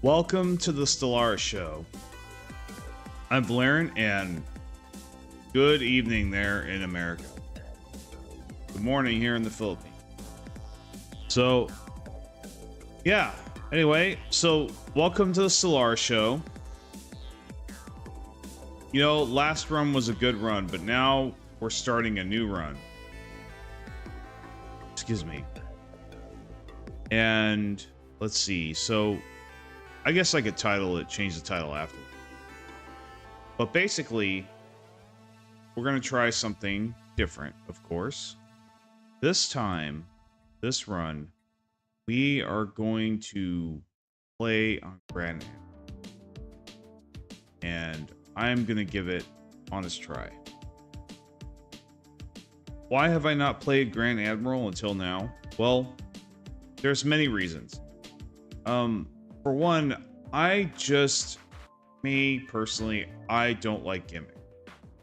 Welcome to the Stellaris Show. I'm Volairen, and good evening there in America. Good morning here in the Philippines. So, yeah. Anyway, welcome to the Stellaris Show. You know, last run was a good run, but now we're starting a new run. Excuse me. And let's see. So, I guess I could change the title after. But basically, we're going to try something different, of course. This time, this run, we are going to play on Grand Am. And I'm going to give it honest try. Why have I not played Grand Admiral until now? Well, there's many reasons. For one, me personally, I don't like gimmicks.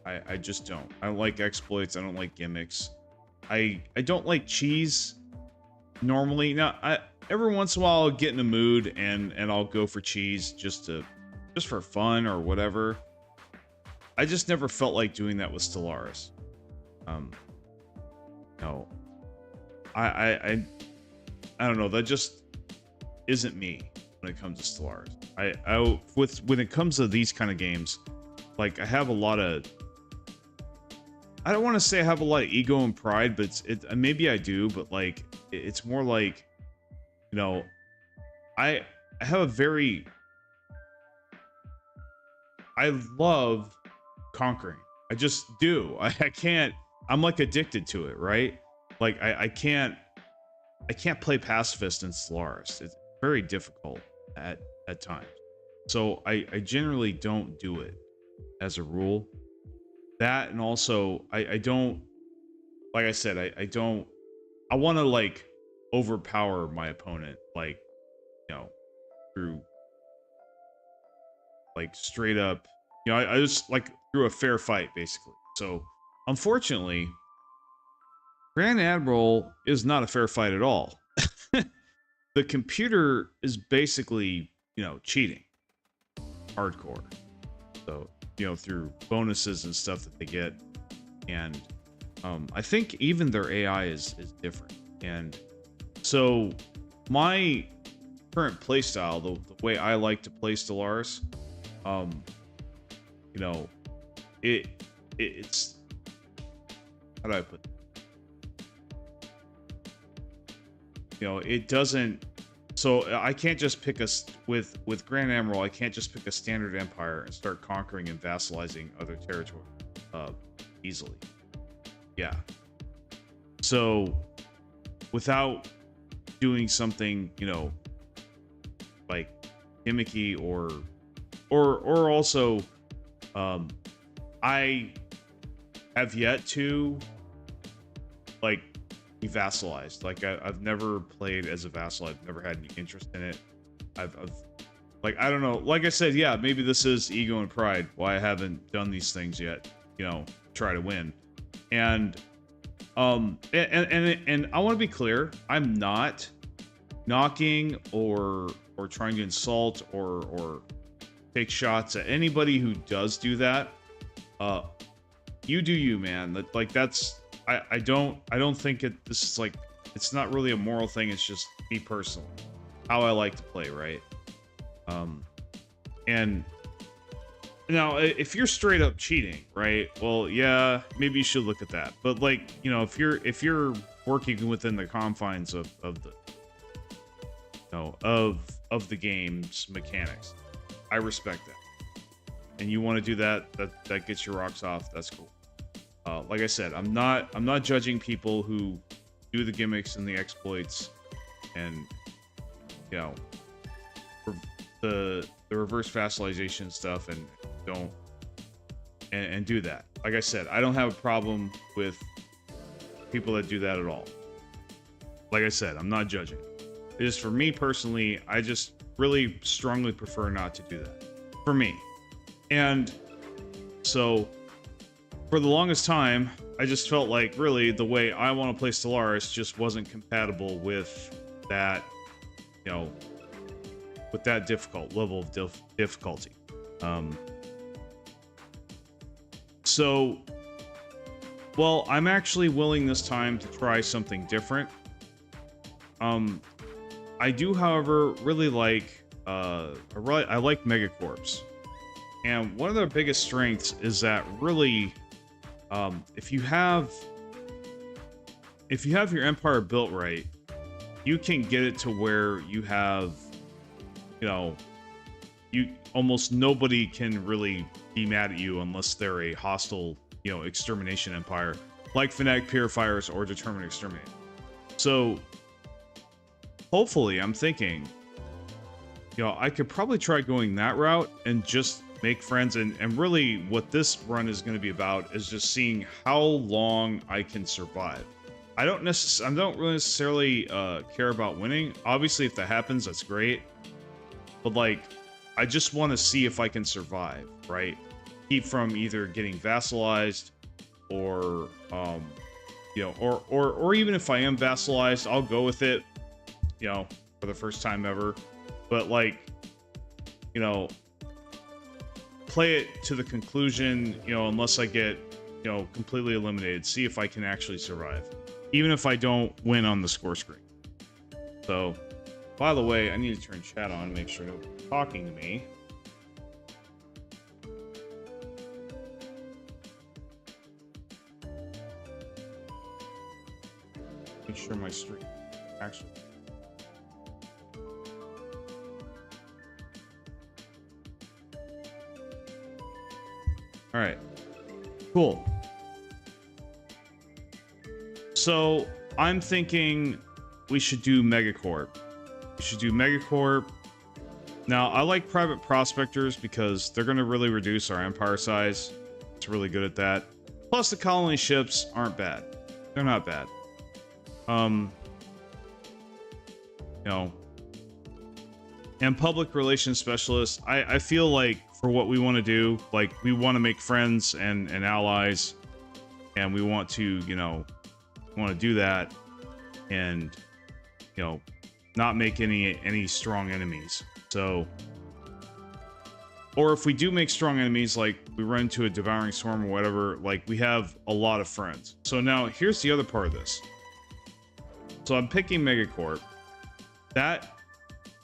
I just don't. I don't like exploits. I don't like gimmicks. I don't like cheese normally. Now, every once in a while I'll get in a mood and I'll go for cheese just for fun or whatever. I just never felt like doing that with Stellaris. No. I don't know. That just isn't me when it comes to Stellaris. When it comes to these kind of games, like I have a lot of, I don't want to say I have a lot of ego and pride, but maybe I do, but like it's more like, you know, I love conquering. I just do. I can't. I'm like addicted to it, right? Like I can't play pacifist in Stellaris. It's very difficult at times. So I generally don't do it as a rule. That, and also I don't, like I said, I want to like overpower my opponent, like, you know, through like straight up, you know, I just like through a fair fight basically. So unfortunately, Grand Admiral is not a fair fight at all. The computer is basically, you know, cheating hardcore. So, you know, through bonuses and stuff that they get. And I think even their AI is different. And so my current playstyle, the way I like to play Stellaris, you know, it's how do I put it? You know, it doesn't. So I can't just pick with Grand Admiral. I can't just pick a standard empire and start conquering and vassalizing other territory easily. Yeah. So without doing something, you know, like gimmicky or also, I have yet to like be vassalized. Like I've never played as a vassal. I've never had any interest in it. I've like, I don't know, like I said, yeah, maybe this is ego and pride why I haven't done these things yet, you know, try to win. And and I want to be clear, I'm not knocking or trying to insult or take shots at anybody who does do that. You do you, man. Like that's, I don't think this is like, it's not really a moral thing. It's just me personally, how I like to play, right? And now if you're straight up cheating, right? Well, yeah, maybe you should look at that. But like, you know, if you're working within the confines of the, you know, of the game's mechanics, I respect that. And you want to do that gets your rocks off. That's cool. Like I said, I'm not judging people who do the gimmicks and the exploits, and you know, the reverse vassalization stuff, and don't and do that. Like I said, I don't have a problem with people that do that at all. Like I said, I'm not judging. It is, for me personally, I just really strongly prefer not to do that. For me. And so for the longest time, I just felt like really the way I want to play Stellaris just wasn't compatible with that, you know, with that level of difficulty. So, well, I'm actually willing this time to try something different. I do, however, really like I like megacorps, and one of their biggest strengths is that really, if you have your empire built right, you can get it to where you have, almost nobody can really be mad at you unless they're a hostile, extermination empire, like Fanatic Purifiers or Determined Exterminator. So, hopefully, I'm thinking, I could probably try going that route and just make friends. And really, what this run is going to be about is just seeing how long I can survive. I don't really necessarily care about winning. Obviously, if that happens, that's great. But like, I just want to see if I can survive, right? Keep from either getting vassalized, or or even if I am vassalized, I'll go with it, for the first time ever. But like, play it to the conclusion, unless I get, completely eliminated. See if I can actually survive, even if I don't win on the score screen. So, by the way, I need to turn chat on, make sure nobody's talking to me. Make sure my stream actually. All right, cool. So I'm thinking we should do Megacorp. We should do Megacorp. Now, I like private prospectors because they're going to really reduce our empire size. It's really good at that. Plus, the colony ships aren't bad. They're not bad. And public relations specialists. I feel like for what we want to do, like we want to make friends and allies, and we want to, do that, and not make any strong enemies. So, or if we do make strong enemies, like we run into a devouring swarm or whatever, like we have a lot of friends. So now here's the other part of this. So I'm picking Megacorp.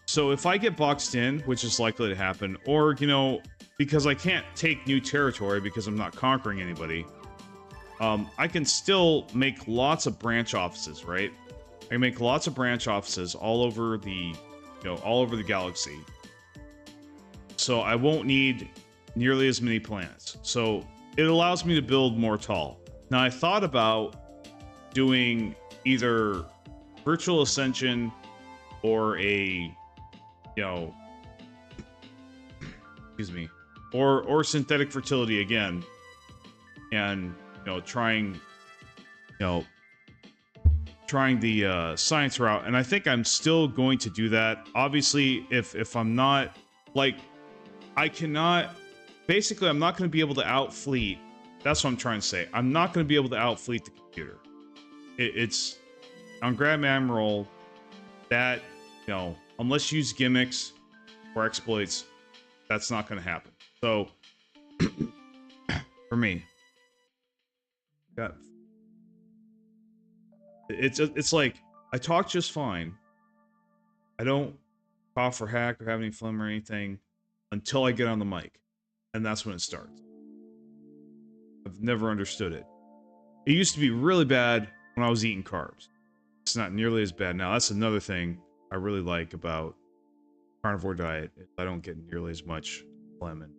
So if I get boxed in, which is likely to happen, or, because I can't take new territory because I'm not conquering anybody, I can still make lots of branch offices, right? I can make lots of branch offices all over the, galaxy. So I won't need nearly as many planets. So it allows me to build more tall. Now, I thought about doing either Virtual Ascension or a, excuse me, or Synthetic Fertility again, and trying the science route. And I think I'm still going to do that. Obviously, if I'm not, like, I cannot, basically I'm not going to be able to outfleet. That's what I'm trying to say. I'm not going to be able to outfleet the computer. It's on Grand Admiral that, unless you use gimmicks or exploits, that's not going to happen. So, for me, it's like, I talk just fine. I don't cough or hack or have any phlegm or anything until I get on the mic. And that's when it starts. I've never understood it. It used to be really bad when I was eating carbs. It's not nearly as bad now. That's another thing I really like about carnivore diet. I don't get nearly as much phlegm and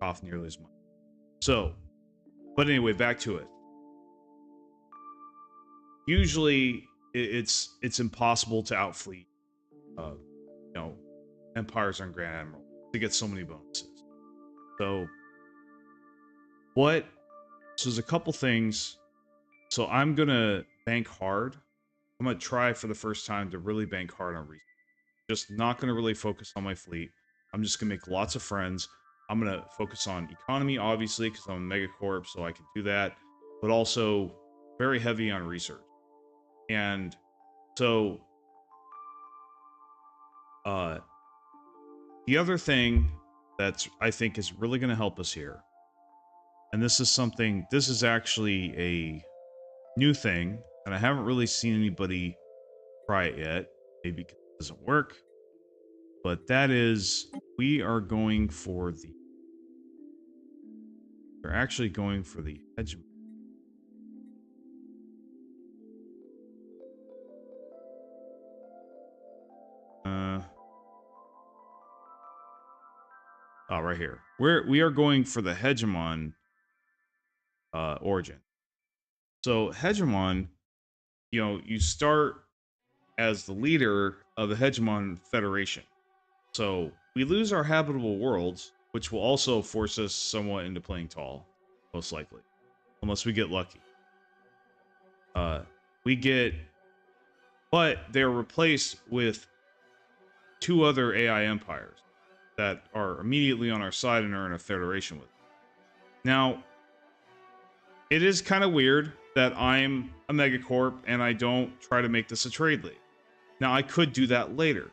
cough nearly as much. So, but anyway, back to it. Usually, it's impossible to outfleet, empires on Grand Admiral to get so many bonuses. So, so there's a couple things. So I'm gonna bank hard. I'm gonna try for the first time to really bank hard on research. Just not gonna really focus on my fleet. I'm just gonna make lots of friends. I'm gonna focus on economy, obviously, because I'm a megacorp, so I can do that. But also very heavy on research. And so The other thing that's I think is really going to help us here, and this is actually a new thing, and I haven't really seen anybody try it yet, maybe because it doesn't work, but that is we're actually going for the hegemon. Right here. We are going for the hegemon origin. So hegemon, you start as the leader of the hegemon federation. So we lose our habitable worlds, which will also force us somewhat into playing tall, most likely, unless we get lucky. But they're replaced with 2 other AI empires that are immediately on our side and are in a federation with. Now, it is kind of weird that I'm a megacorp and I don't try to make this a trade league. Now, I could do that later.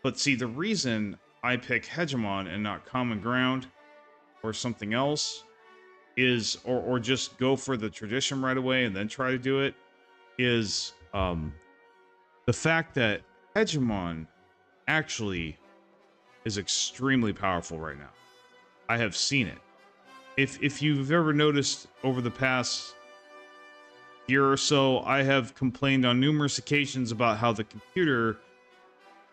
But see, the reason I pick Hegemon and not Common Ground or something else is, or just go for the tradition right away and then try to do it, is the fact that Hegemon actually is extremely powerful right now. I have seen it. If you've ever noticed over the past year or so, I have complained on numerous occasions about how the computer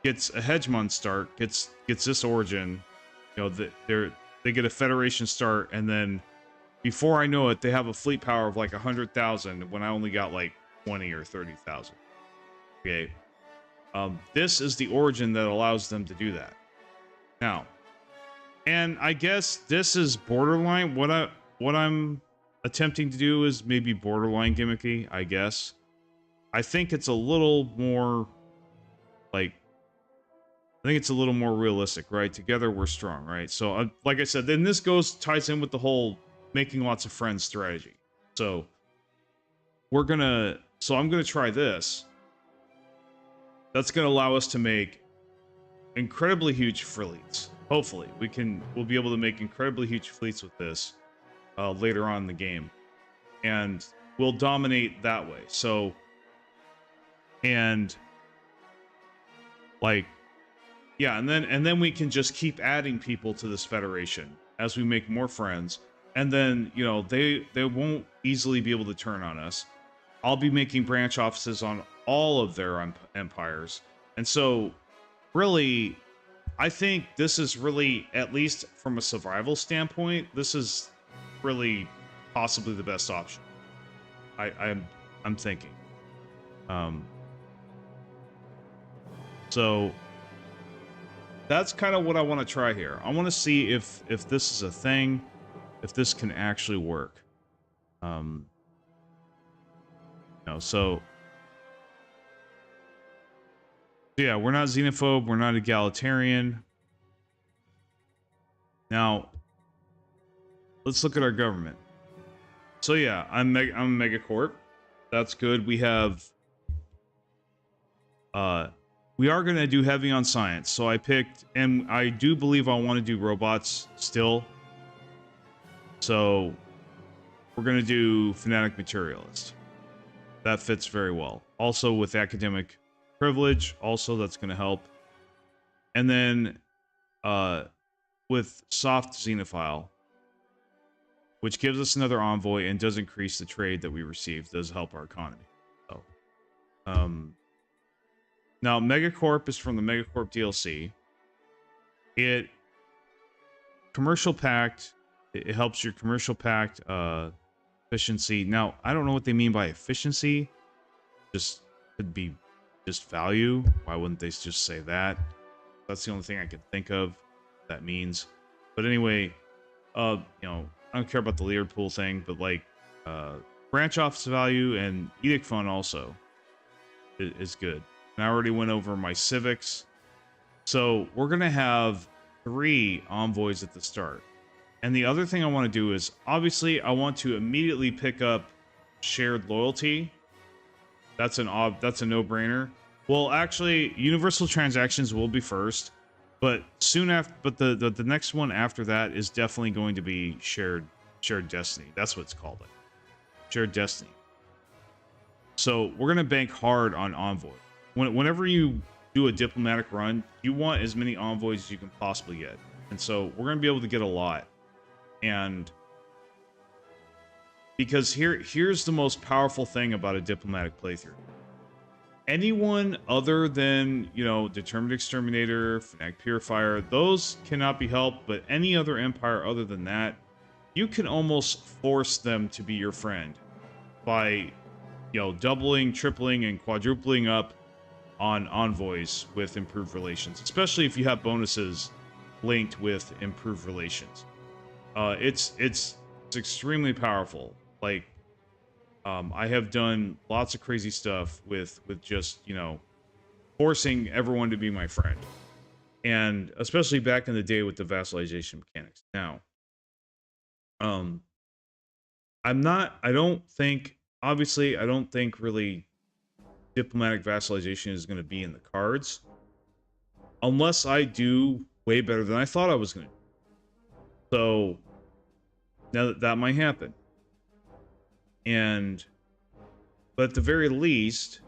gets a hegemon start, gets this origin, they get a federation start, and then before I know it, they have a fleet power of like 100,000 when I only got like 20 or 30,000. Okay, this is the origin that allows them to do that. Now, and I guess this is borderline. What I'm attempting to do is maybe borderline gimmicky, I guess. I think it's a little more realistic, right? Together we're strong, right? So like I said, then this ties in with the whole making lots of friends strategy. So I'm gonna try this. That's gonna allow us to make incredibly huge fleets. Hopefully we'll be able to make incredibly huge fleets with this later on in the game, and we'll dominate that way. So, and then we can just keep adding people to this federation as we make more friends, and then they won't easily be able to turn on us. I'll be making branch offices on all of their empires, and so really, I think this is really, at least from a survival standpoint, this is really possibly the best option. I'm thinking. So that's kind of what I want to try here. I want to see if this is a thing, if this can actually work. So yeah, we're not xenophobe, we're not egalitarian. Now, let's look at our government. So yeah, I'm a megacorp. That's good. We have we are going to do heavy on science. So I picked, and I do believe I want to do robots still. So we're going to do fanatic materialist. That fits very well. Also with academic privilege, also that's going to help. And then with soft xenophile, which gives us another envoy and does increase the trade that we receive, does help our economy. So now Megacorp is from the Megacorp DLC. Commercial pact, it helps your commercial pact efficiency. Now, I don't know what they mean by efficiency. Just could be just value. Why wouldn't they just say that? That's the only thing I can think of that means. But anyway, I don't care about the Leard pool thing, but like branch office value and edict fund also is good. And I already went over my civics. So we're gonna have 3 envoys at the start. And the other thing I want to do is, obviously, I want to immediately pick up shared loyalty. That's a no-brainer. Well, actually, universal transactions will be first. But soon after, but the next one after that is definitely going to be shared destiny. That's what it's called, like shared destiny. So we're gonna bank hard on envoy. Whenever you do a diplomatic run, you want as many envoys as you can possibly get, and so we're gonna be able to get a lot. And because here's the most powerful thing about a diplomatic playthrough. Anyone other than, you know, Determined Exterminator, Fnatic Purifier, those cannot be helped, but any other empire other than that, you can almost force them to be your friend by, you know, doubling, tripling, and quadrupling up on envoys with improved relations, especially if you have bonuses linked with improved relations. It's extremely powerful. Like, I have done lots of crazy stuff with just, you know, forcing everyone to be my friend. And especially back in the day with the vassalization mechanics. Now, I don't think really diplomatic vassalization is going to be in the cards. Unless I do way better than I thought I was going to. So, now that might happen. But at the very least,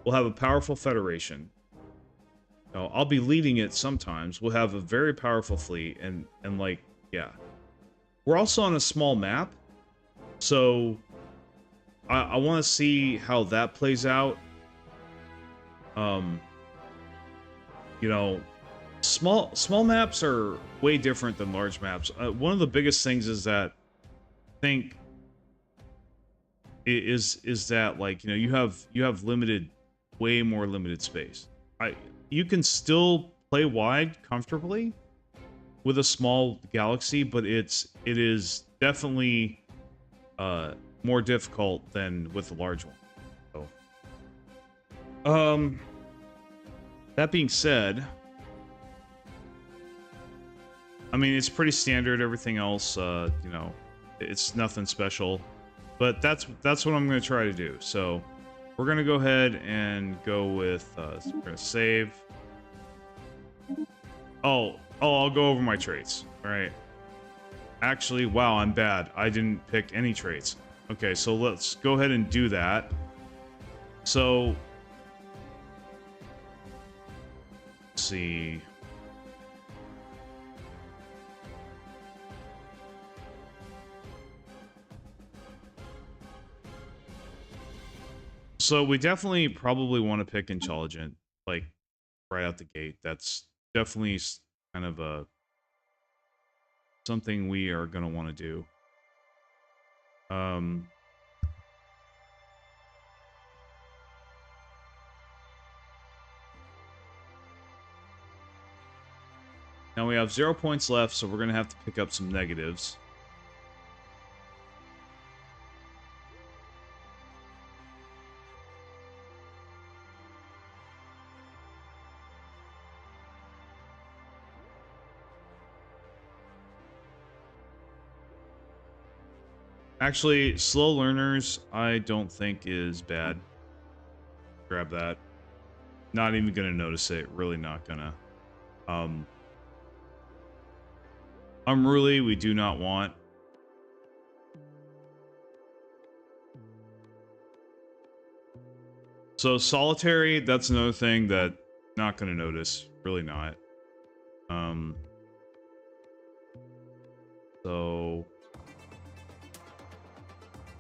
we'll have a powerful federation. You know, I'll be leading it sometimes. We'll have a very powerful fleet, and like, yeah. We're also on a small map, so I want to see how that plays out. You know, small maps are way different than large maps. One of the biggest things is that I think is that, like, you know, you have way more limited space. You can still play wide comfortably with a small galaxy, but it is definitely more difficult than with a large one. So, that being said, I mean, it's pretty standard. Everything else, you know, it's nothing special. But that's what I'm going to try to do. So we're going to go ahead and go with, so we're going to save. Oh, I'll go over my traits. All right. Actually, wow, I'm bad. I didn't pick any traits. Okay, so let's go ahead and do that. So, let's see. So we definitely probably want to pick Intelligent, like, right out the gate. That's definitely kind of something we are going to want to do. Now we have 0 points left, so we're going to have to pick up some negatives. Actually, slow learners, I don't think is bad. Grab that. Not even gonna notice it. Really not gonna. Unruly, we do not want. So solitary, that's another thing that not gonna notice. Really not.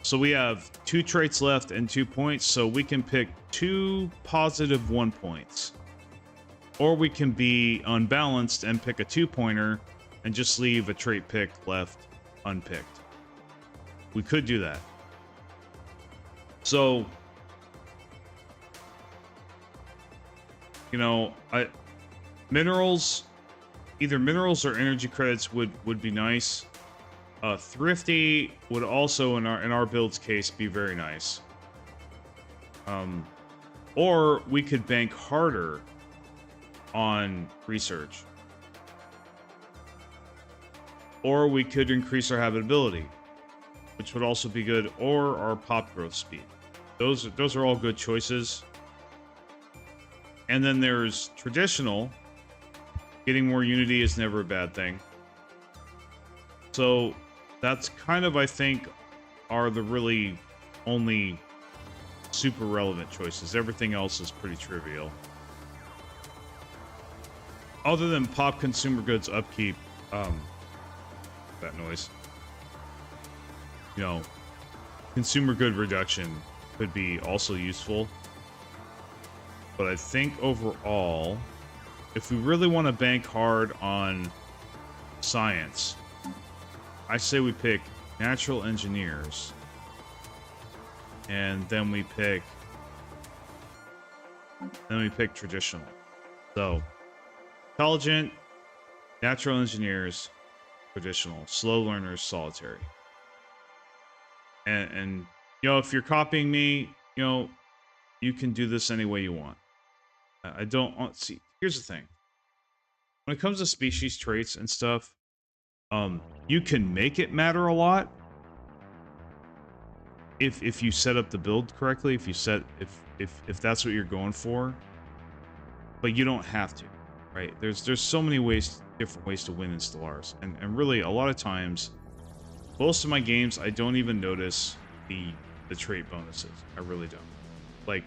So we have 2 traits left and 2 points, so we can pick 2 positive 1 points. Or we can be unbalanced and pick a 2-pointer and just leave a trait pick left unpicked. We could do that. So, you know, minerals, either minerals or energy credits would be nice. Thrifty would also, in our build's case, be very nice. Or we could bank harder on research. Or we could increase our habitability, which would also be good, or our pop growth speed. Those are all good choices. And then there's traditional, Getting more unity is never a bad thing. So that's kind of, I think, are the really only super relevant choices. Everything else is pretty trivial. Other than pop consumer goods upkeep, that noise. You know, consumer good reduction could be also useful. But I think overall, if we really want to bank hard on science, I say we pick natural engineers. And then we pick traditional. So, intelligent, natural engineers, traditional, slow learners, solitary. And you know, if you're copying me, you know, you can do this any way you want. I don't want, see, here's the thing. When it comes to species traits and stuff, you can make it matter a lot if you set up the build correctly, if that's what you're going for. But you don't have to, right? There's so many different ways to win in Stellaris, and really a lot of times, most of my games I don't even notice the trait bonuses. I really don't. Like,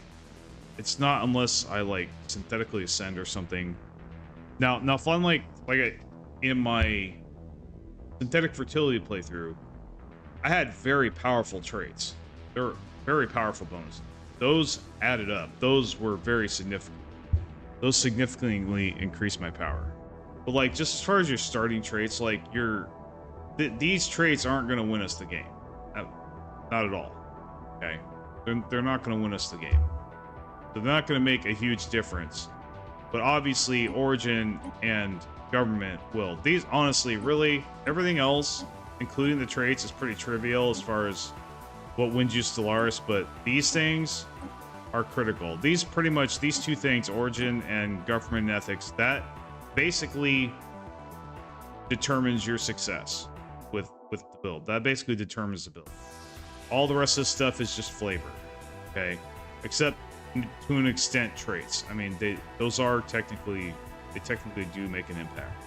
it's not unless I like synthetically ascend or something. Now if I'm in my synthetic fertility playthrough, I had very powerful traits. They're very powerful bonuses. Those added up. Those were very significant. Those significantly increased my power. But like, just as far as your starting traits, like these traits aren't going to win us the game. Not at all. Okay, they're not going to win us the game. They're not going to make a huge difference. But obviously, Origin and Government will. These, honestly, really, everything else, including the traits, is pretty trivial as far as what wins you Stellaris, but these things are critical. These two things, Origin and Government and Ethics, that basically determines your success with the build. That basically determines the build. All the rest of this stuff is just flavor, okay? Except to an extent traits. I mean, they technically do make an impact.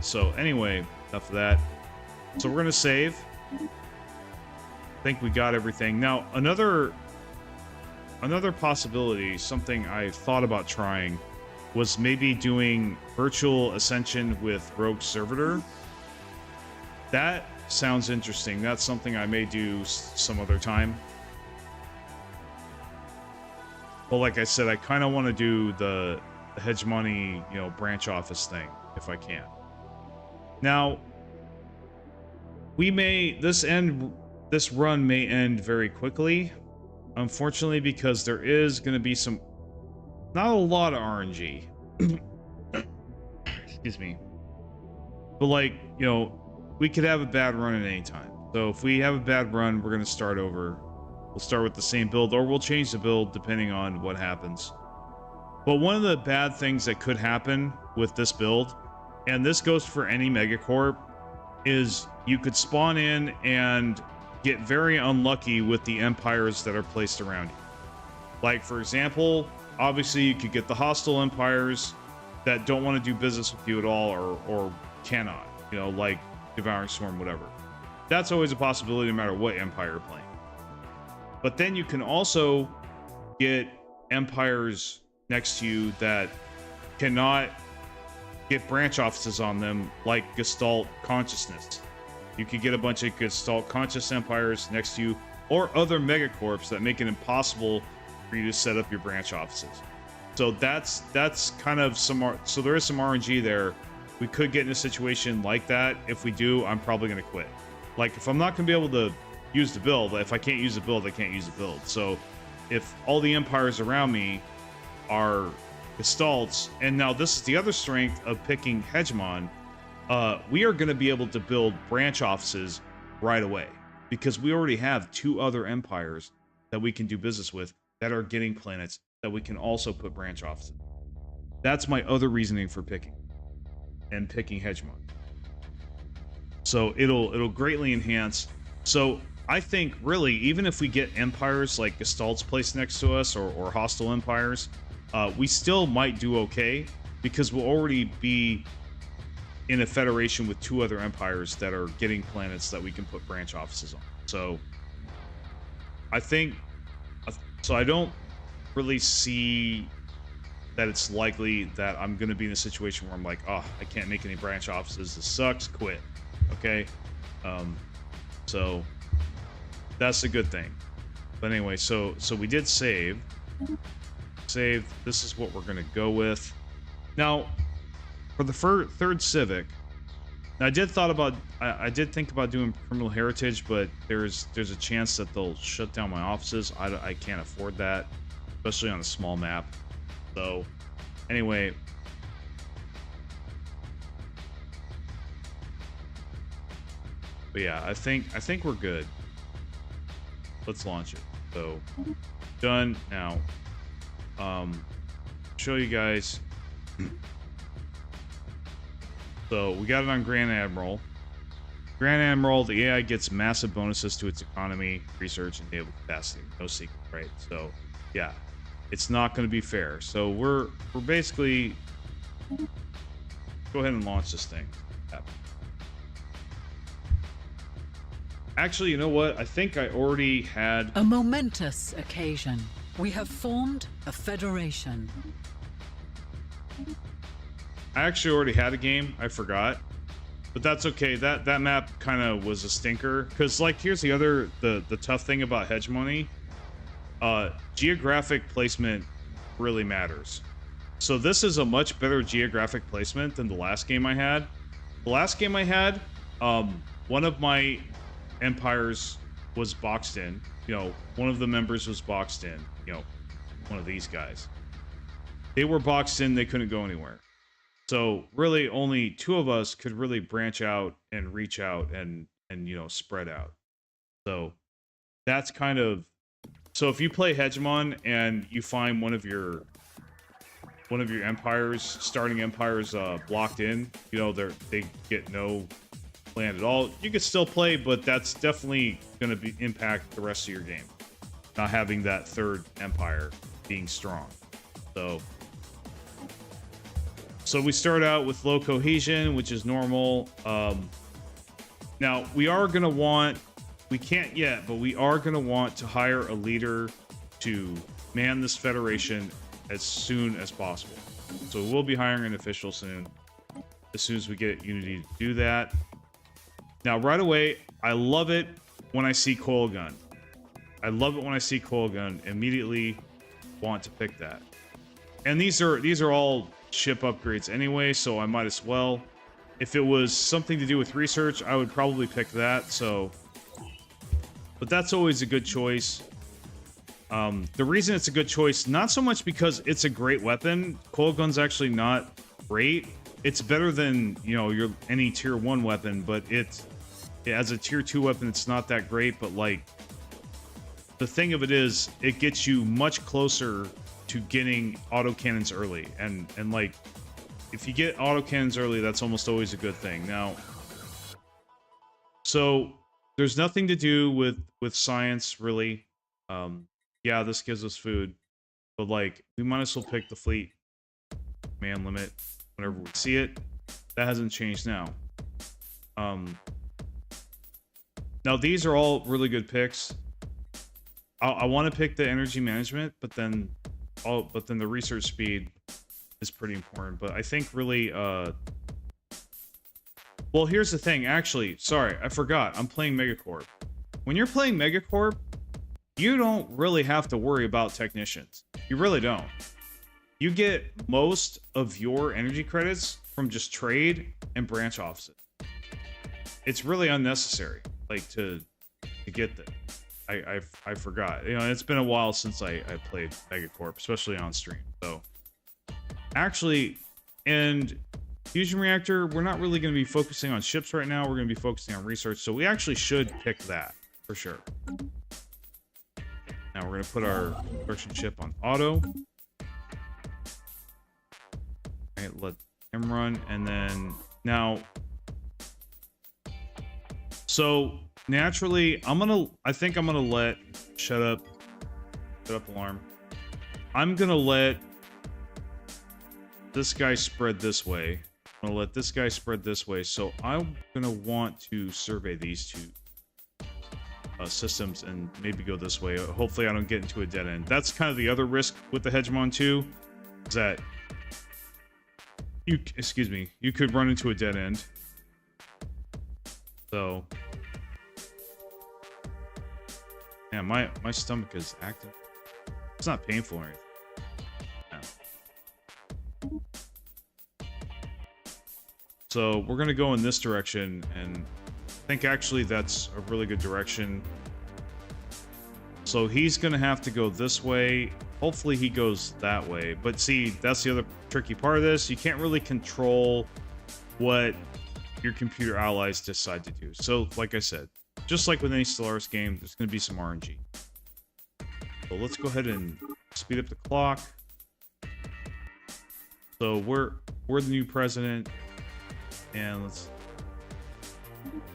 So anyway, enough of that. So we're gonna save. I think we got everything. Now another possibility, something I thought about trying, was maybe doing virtual ascension with Rogue Servitor. That sounds interesting. That's something I may do some other time. Well, like I said, I kind of want to do the hegemony, you know, branch office thing if I can. Now, this run may end very quickly, unfortunately, because there is going to be not a lot of RNG. Excuse me. But like, you know, we could have a bad run at any time. So if we have a bad run, we're going to start over. We'll start with the same build, or we'll change the build depending on what happens. But one of the bad things that could happen with this build, and this goes for any megacorp, is you could spawn in and get very unlucky with the empires that are placed around you. Like, for example, obviously you could get the hostile empires that don't want to do business with you at all, or cannot, you know, like Devouring Swarm, whatever. That's always a possibility no matter what empire you're playing. But then you can also get empires next to you that cannot get branch offices on them, like Gestalt Consciousness. You could get a bunch of Gestalt Conscious empires next to you, or other megacorps that make it impossible for you to set up your branch offices. So that's kind of so there is some RNG there. We could get in a situation like that. If we do, I'm probably going to quit. Like, if I'm not going to be able to use the build, if I can't use the build, I can't use the build. So if all the empires around me are Gestalts, and now this is the other strength of picking Hegemon, we are going to be able to build branch offices right away, because we already have 2 other empires that we can do business with that are getting planets that we can also put branch offices. That's my other reasoning for picking Hegemon. So it'll greatly enhance. So I think, really, even if we get empires like Gestalt's placed next to us, or hostile empires, we still might do okay, because we'll already be in a federation with 2 other empires that are getting planets that we can put branch offices on. So I think, so I don't really see that it's likely that I'm going to be in a situation where I'm like, oh, I can't make any branch offices. This sucks. Quit. Okay. So that's a good thing. But anyway, so we did save. This is what we're going to go with. Now, for the third civic, I did think about doing criminal heritage, but there's a chance that they'll shut down my offices. I can't afford that, especially on a small map. So anyway, but yeah, I think we're good. Let's launch it. So done. Now show you guys. So we got it on Grand Admiral. Grand Admiral, the AI gets massive bonuses to its economy, research, and naval capacity. No secret, right? So yeah, it's not going to be fair. So we're basically, go ahead and launch this thing. Actually, you know what? I think I already had a momentous occasion. We have formed a federation. I actually already had a game. I forgot. But that's okay. That map kind of was a stinker. Because, like, here's the tough thing about hegemony. Geographic placement really matters. So this is a much better geographic placement than the last game I had. The last game I had, one of my empires was boxed in. You know, one of the members was boxed in. You know, one of these guys. They were boxed in. They couldn't go anywhere. So really only 2 of us could really branch out and reach out and you know, spread out. So that's kind of, so if you play Hegemon and you find one of your empires, starting empires, blocked in, you know, they get no land at all, you could still play, but that's definitely going to impact the rest of your game, not having that third empire being strong. So we start out with low cohesion, which is normal. Now, we are going to want, we can't yet, but we are going to want to hire a leader to man this federation as soon as possible. So we'll be hiring an official soon, as soon as we get Unity to do that. Now, right away, I love it when I see coil gun. I love it when I see coil gun. Immediately want to pick that. And these are all ship upgrades anyway, so I might as well. If it was something to do with research, I would probably pick that. So, but that's always a good choice. The reason it's a good choice, not so much because it's a great weapon. Coil gun's actually not great. It's better than, you know, any tier 1 weapon, but as a tier 2 weapon, it's not that great. But like, the thing of it is, it gets you much closer to getting autocannons early, and like, if you get autocannons early, that's almost always a good thing. Now, so there's nothing to do with science really. Yeah, this gives us food, but like, we might as well pick the fleet man limit whenever we see it. That hasn't changed now. Now these are all really good picks. I want to pick the energy management, but then the research speed is pretty important. But I think really, well, here's the thing. Actually, sorry, I forgot. I'm playing Megacorp. When you're playing Megacorp, you don't really have to worry about technicians. You really don't. You get most of your energy credits from just trade and branch offices. It's really unnecessary, like, to get them. I forgot. You know, it's been a while since I played Megacorp, especially on stream. So, actually, and Fusion Reactor, we're not really going to be focusing on ships right now. We're going to be focusing on research. So we actually should pick that for sure. Now we're going to put our production ship on auto. Alright, let him run, and then now. So naturally, I think I'm gonna let shut up alarm. I'm gonna let this guy spread this way. I'm gonna let this guy spread this way. So I'm gonna want to survey these two systems and maybe go this way. Hopefully I don't get into a dead end. That's kind of the other risk with the hegemon too, is that you could run into a dead end. So yeah, my stomach is active. It's not painful or anything. Yeah. So we're gonna go in this direction, and I think actually that's a really good direction. So he's gonna have to go this way. Hopefully he goes that way. But see, that's the other tricky part of this. You can't really control what your computer allies decide to do. So like I said, just like with any Stellaris game, there's gonna be some RNG. So let's go ahead and speed up the clock. So we're the new president, and let's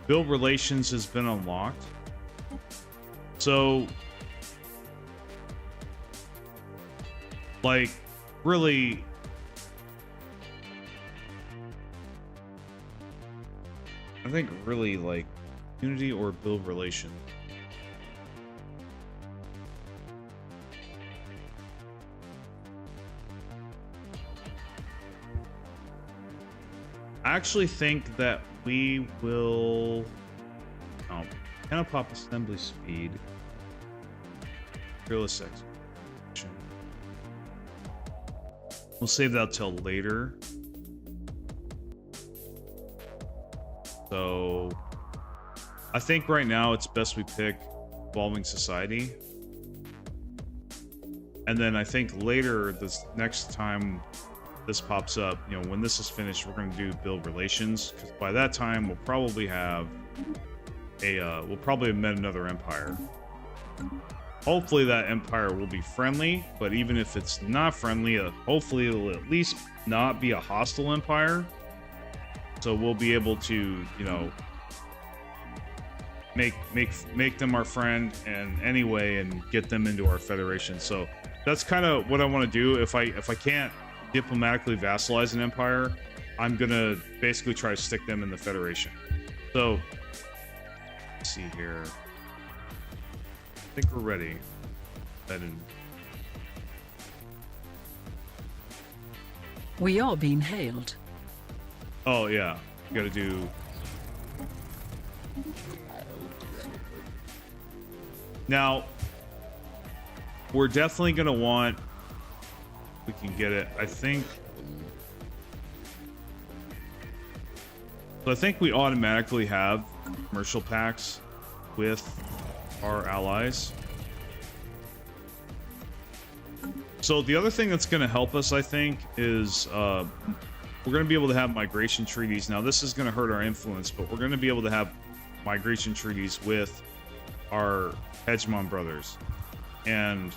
build relations has been unlocked. So like really I think really like unity or build relation. I actually think that we will kind of pop assembly speed. Fearless execution. We'll save that till later. So I think right now it's best we pick Evolving Society. And then I think later, this next time this pops up, you know, when this is finished, we're going to do build relations, because by that time we'll probably have we'll probably have met another empire. Hopefully that empire will be friendly, but even if it's not friendly, hopefully it'll at least not be a hostile empire. So we'll be able to, you know, make them our friend and anyway, and get them into our federation. So that's kind of what I want to do. If I can't diplomatically vassalize an empire, I'm gonna basically try to stick them in the federation. So let's see here. I think we're ready. We are being hailed. Oh yeah, you gotta do. Now, we're definitely gonna want. We can get it. I think. So I think we automatically have commercial packs with our allies. So the other thing that's going to help us, I think, is we're going to be able to have migration treaties. Now, this is going to hurt our influence, but we're going to be able to have migration treaties with our hegemon brothers. And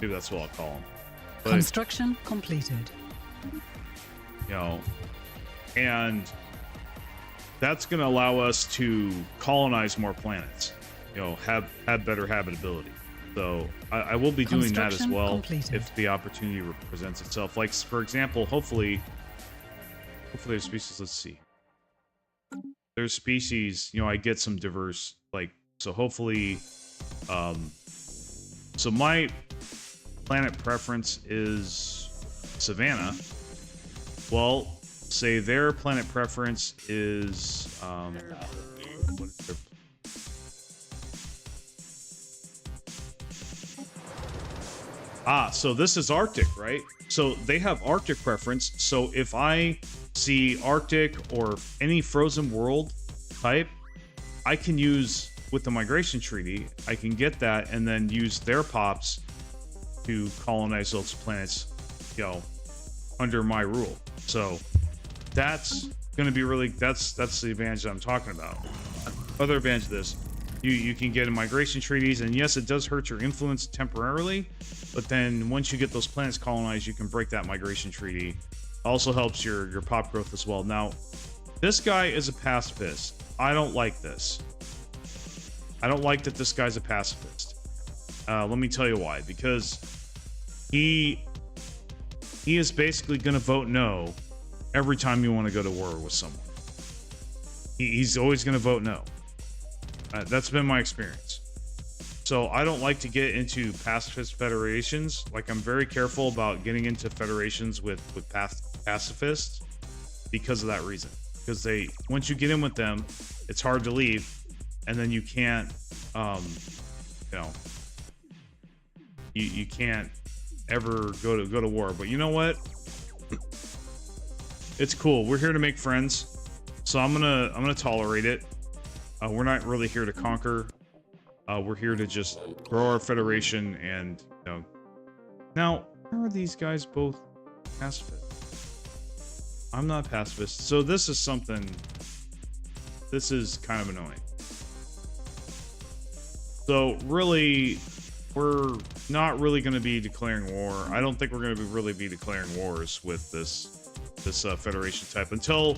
maybe that's what I'll call them. But, construction completed. You know, and that's going to allow us to colonize more planets. You know, have better habitability. So I will be doing that as well completed. If the opportunity presents itself. Like, for example, hopefully there's species. Let's see. There's species. You know, I get some diverse. Like, so hopefully, so my planet preference is Savannah. Well, say their planet preference is what is their so this is Arctic, right? So they have Arctic preference. So if I see Arctic or any frozen world type, I can use with the migration treaty, I can get that and then use their pops to colonize those planets, you know, under my rule. So that's going to be really, that's the advantage that I'm talking about. Other advantage of this, you can get in migration treaties, and yes, it does hurt your influence temporarily, but then once you get those planets colonized, you can break that migration treaty. Also helps your pop growth as well. Now, this guy is a pacifist. I don't like this. I don't like that this guy's a pacifist. Let me tell you why. Because he he is basically going to vote no every time you want to go to war with someone. He's always going to vote no. That's been my experience. So I don't like to get into pacifist federations. Like, I'm very careful about getting into federations with pacifists because of that reason. Because once you get in with them, it's hard to leave, and then you can't, you can't ever go to war. But you know what? It's cool. We're here to make friends, so I'm gonna tolerate it. We're not really here to conquer. We're here to just grow our federation, and Now, how are these guys both pacifist? I'm not pacifist, so this is something. This is kind of annoying. So really, we're not really going to be declaring war. I don't think we're going to really be declaring wars with this federation type until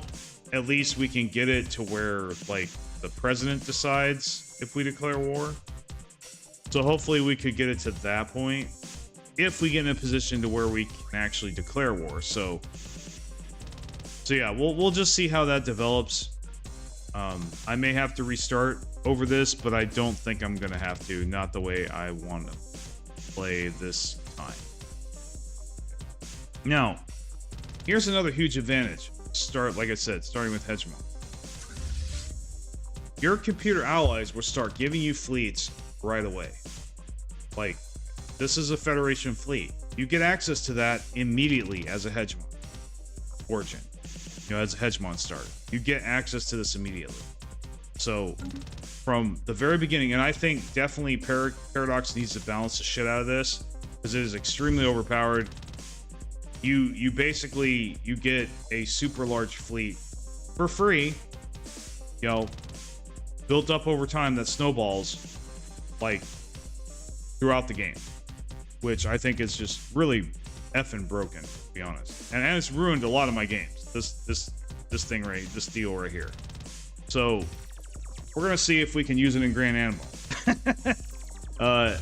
at least we can get it to where, like, the president decides if we declare war. So hopefully we could get it to that point if we get in a position to where we can actually declare war. So yeah, we'll just see how that develops. I may have to restart over this, but I don't think I'm gonna have to. Not the way I want to play this time. Now, here's another huge advantage. Like I said, starting with Hegemon. Your computer allies will start giving you fleets right away. Like, this is a Federation fleet. You get access to that immediately as a Hegemon origin. As a Hegemon start. You get access to this immediately. So, from the very beginning, and I think definitely Paradox needs to balance the shit out of this, because it is extremely overpowered. You basically, you get a super large fleet for free, built up over time that snowballs, like, throughout the game, which I think is just really effing broken, to be honest. And it's ruined a lot of my games. This deal right here. So we're gonna see if we can use it in Grand Animal. But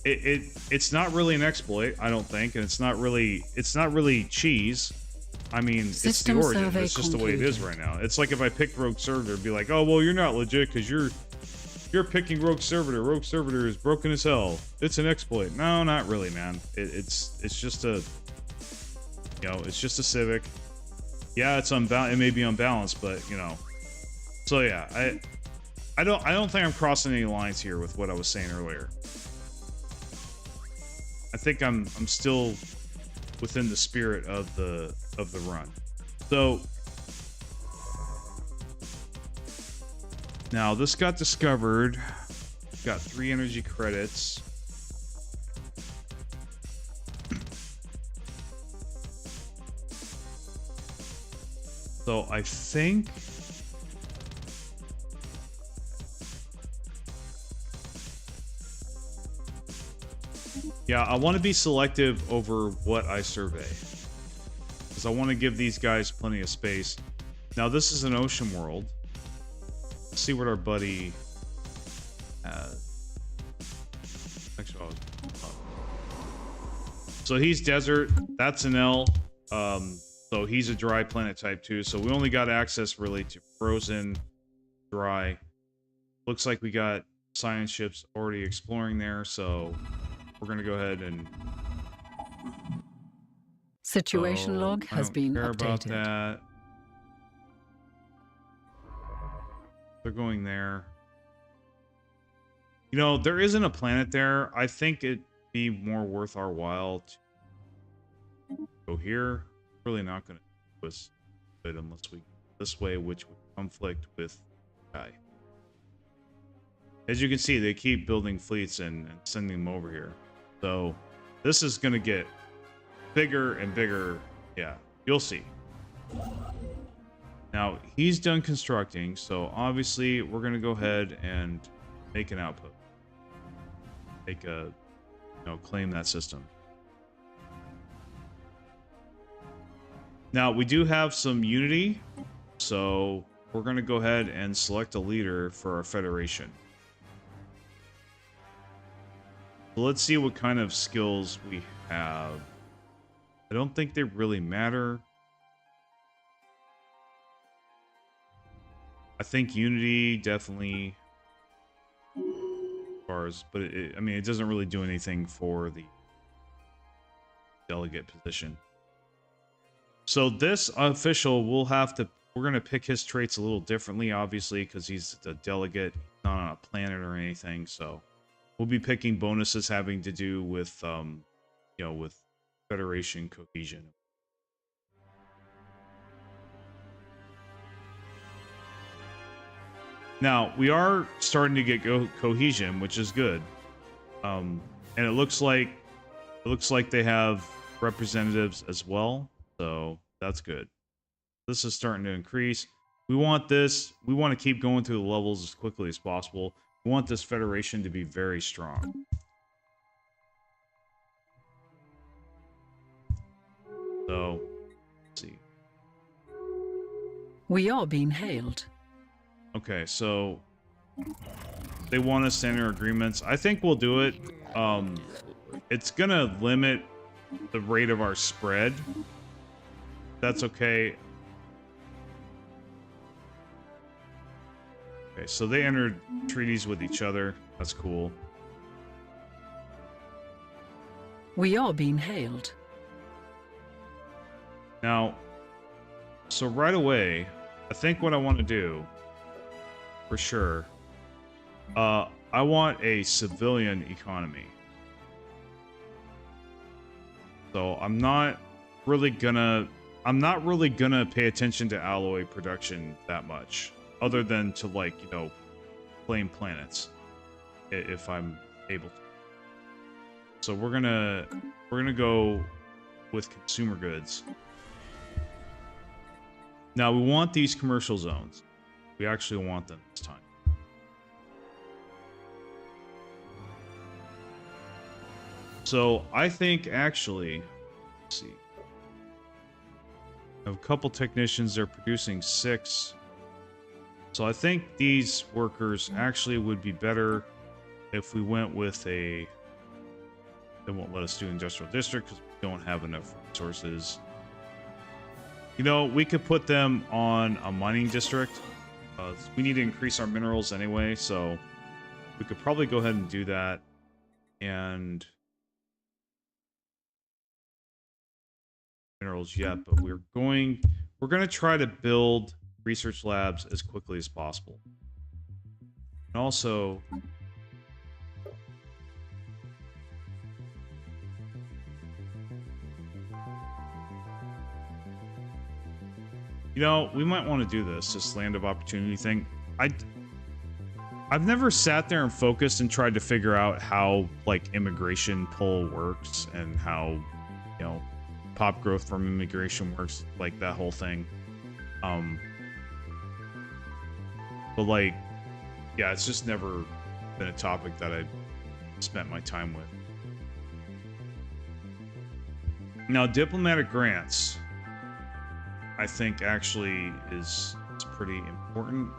it's not really an exploit, I don't think, and it's not really cheese. I mean, it's the origin. It's just the way it is right now. It's like if I picked Rogue Servitor, it'd be like, oh well, you're not legit because you're picking Rogue Servitor. Rogue Servitor is broken as hell. It's an exploit. No, not really, man. It's just a it's just a civic. Yeah, it's unbalanced. It may be unbalanced, but So yeah, I don't think I'm crossing any lines here with what I was saying earlier. I think I'm still within the spirit of the run. So now this got discovered. Got 3 energy credits. So I think I want to be selective over what I survey, because I want to give these guys plenty of space. Now this is an ocean world. Let's see what our buddy has. Actually, so he's desert. That's an L. So he's a dry planet type 2. So we only got access really to frozen, dry. Looks like we got science ships already exploring there. So we're going to go ahead and... Situation log has been updated. About updated. that. They're going there. There isn't a planet there. I think it'd be more worth our while to go here. Really not going to do us good unless we go this way, which would conflict with Guy. As you can see, they keep building fleets and sending them over here. So this is going to get bigger and bigger. Yeah, you'll see. Now, he's done constructing, so obviously we're going to go ahead and make an output. Make a, claim that system. Now, we do have some unity, so we're going to go ahead and select a leader for our federation. So let's see what kind of skills we have. I don't think they really matter. I think unity definitely bars, but I mean, it doesn't really do anything for the delegate position. So this official will have to, we're going to pick his traits a little differently, obviously, because he's a delegate, not on a planet or anything. So we'll be picking bonuses having to do with, you know, with Federation cohesion. Now, we are starting to get cohesion, which is good. And it looks like they have representatives as well, so that's good. This is starting to increase. We want this. We want to keep going through the levels as quickly as possible. We want this federation to be very strong. So, let's see. We are being hailed. Okay, so they want us to enter agreements. I think we'll do it. It's gonna limit the rate of our spread. That's okay. Okay, so they entered treaties with each other. That's cool. We are being hailed. Now, so right away, I think what I want to do, for sure, I want a civilian economy. So I'm not really gonna pay attention to alloy production that much, other than to, like, you know, claim planets if I'm able to. So we're gonna go with consumer goods. Now we want these commercial zones. We actually want them this time. So I think actually, let's see. I have a couple technicians, they're producing 6. So I think these workers actually would be better if we went with a, they won't let us do industrial district because we don't have enough resources. You know, we could put them on a mining district. We need to increase our minerals anyway, so we could probably go ahead and do that. And minerals yet, but we're gonna try to build research labs as quickly as possible. And also, you know, we might want to do this land of opportunity thing. I've never sat there and focused and tried to figure out how, like, immigration pull works and how, you know, pop growth from immigration works, like that whole thing. But, like, yeah, it's just never been a topic that I spent my time with. Now, diplomatic grants, I think, actually is pretty important.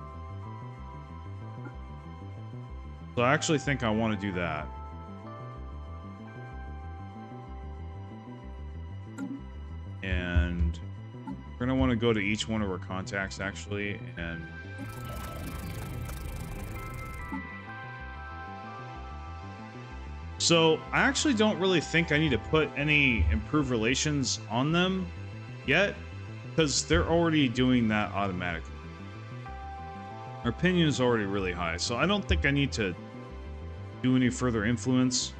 So I actually think I want to do that. And we're going to want to go to each one of our contacts, actually, and so I actually don't really think I need to put any improved relations on them yet, because they're already doing that automatically. Our opinion is already really high, so I don't think I need to do any further influence.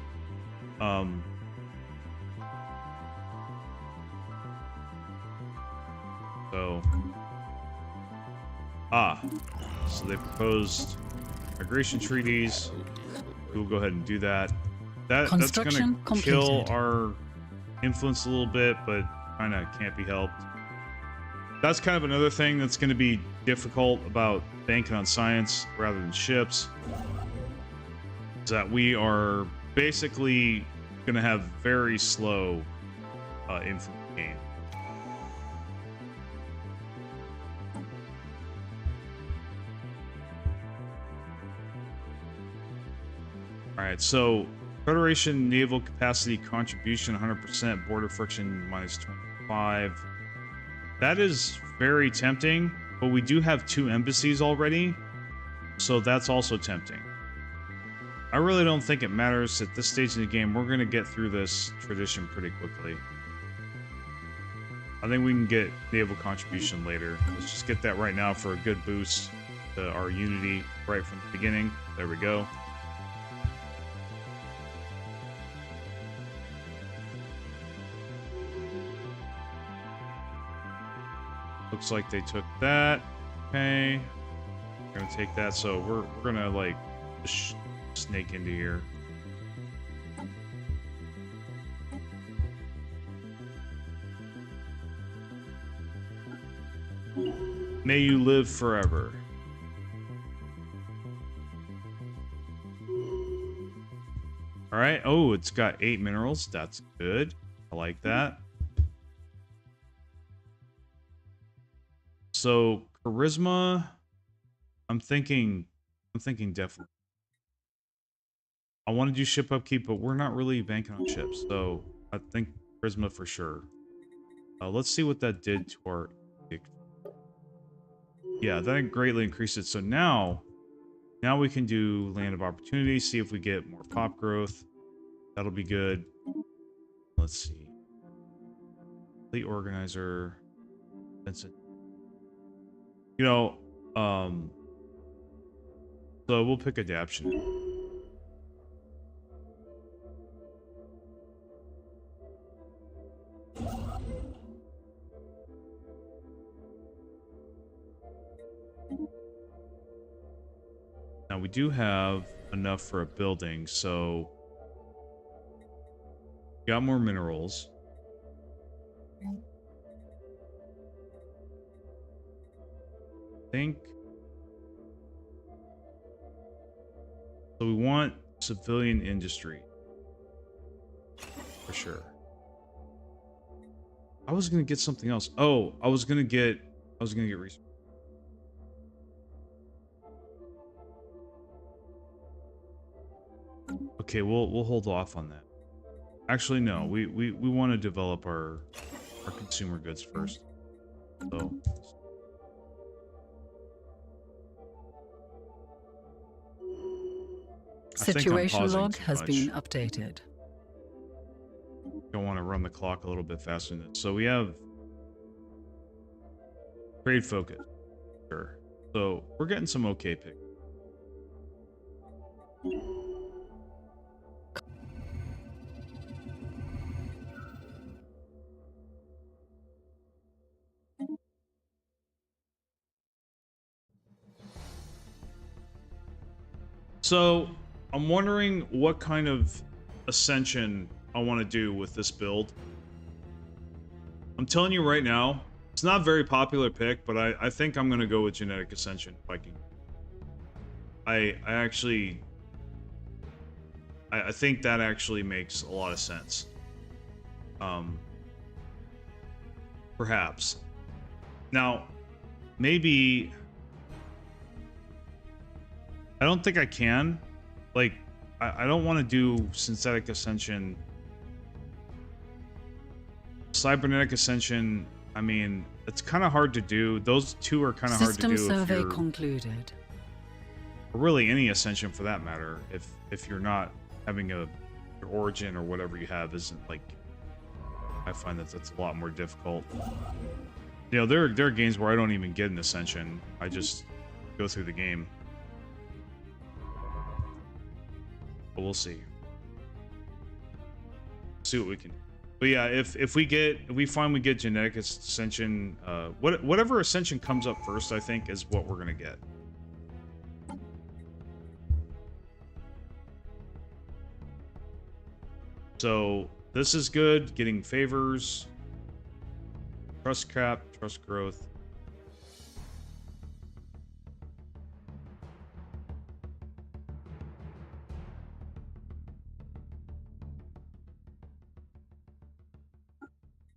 So they proposed migration treaties. We'll go ahead and do that. That's gonna kill our influence a little bit, but kind of can't be helped. That's kind of another thing that's going to be difficult about banking on science rather than ships, is that we are basically going to have very slow influence gain. All right, so Federation naval capacity contribution 100%, border friction minus 25. That is very tempting, but we do have 2 embassies already, so that's also tempting. I really don't think it matters at this stage in the game. We're going to get through this tradition pretty quickly. I think we can get naval contribution later. Let's just get that right now for a good boost to our unity right from the beginning. There we go. Looks like they took that. Okay. We're gonna take that, so we're gonna like just snake into here. May you live forever. All right. Oh, it's got 8 minerals. That's good. I like that. So charisma, I'm thinking definitely. I want to do ship upkeep, but we're not really banking on ships, so I think charisma for sure. Let's see what that did to our. Yeah, that greatly increased it. So now we can do land of opportunity. See if we get more pop growth. That'll be good. Let's see. Fleet organizer. That's it. You know, so we'll pick adaption. Now we do have enough for a building, so got more minerals. I think so. We want civilian industry for sure. I was gonna get something else. Oh, I was gonna get research. Okay, we'll hold off on that. Actually, no. We want to develop our consumer goods first. So situation log has been updated. Don't want to run the clock a little bit faster than this. So we have trade focus. Sure. So we're getting some okay picks. So I'm wondering what kind of ascension I want to do with this build. I'm telling you right now, it's not a very popular pick, but I think I'm going to go with genetic ascension Viking. I think that actually makes a lot of sense. Perhaps. Now, maybe I don't think I can. Like, I don't want to do synthetic ascension. Cybernetic ascension, I mean, it's kind of hard to do. Those two are kind of hard to do. System survey concluded. Or really any ascension for that matter. If you're not having your origin or whatever you have isn't like, I find that that's a lot more difficult. You know, there are games where I don't even get an ascension. I just go through the game. But we'll see. See what we can do. But yeah, if we find we get genetic ascension, whatever ascension comes up first, I think is what we're gonna get. So this is good. Getting favors, trust cap, trust growth.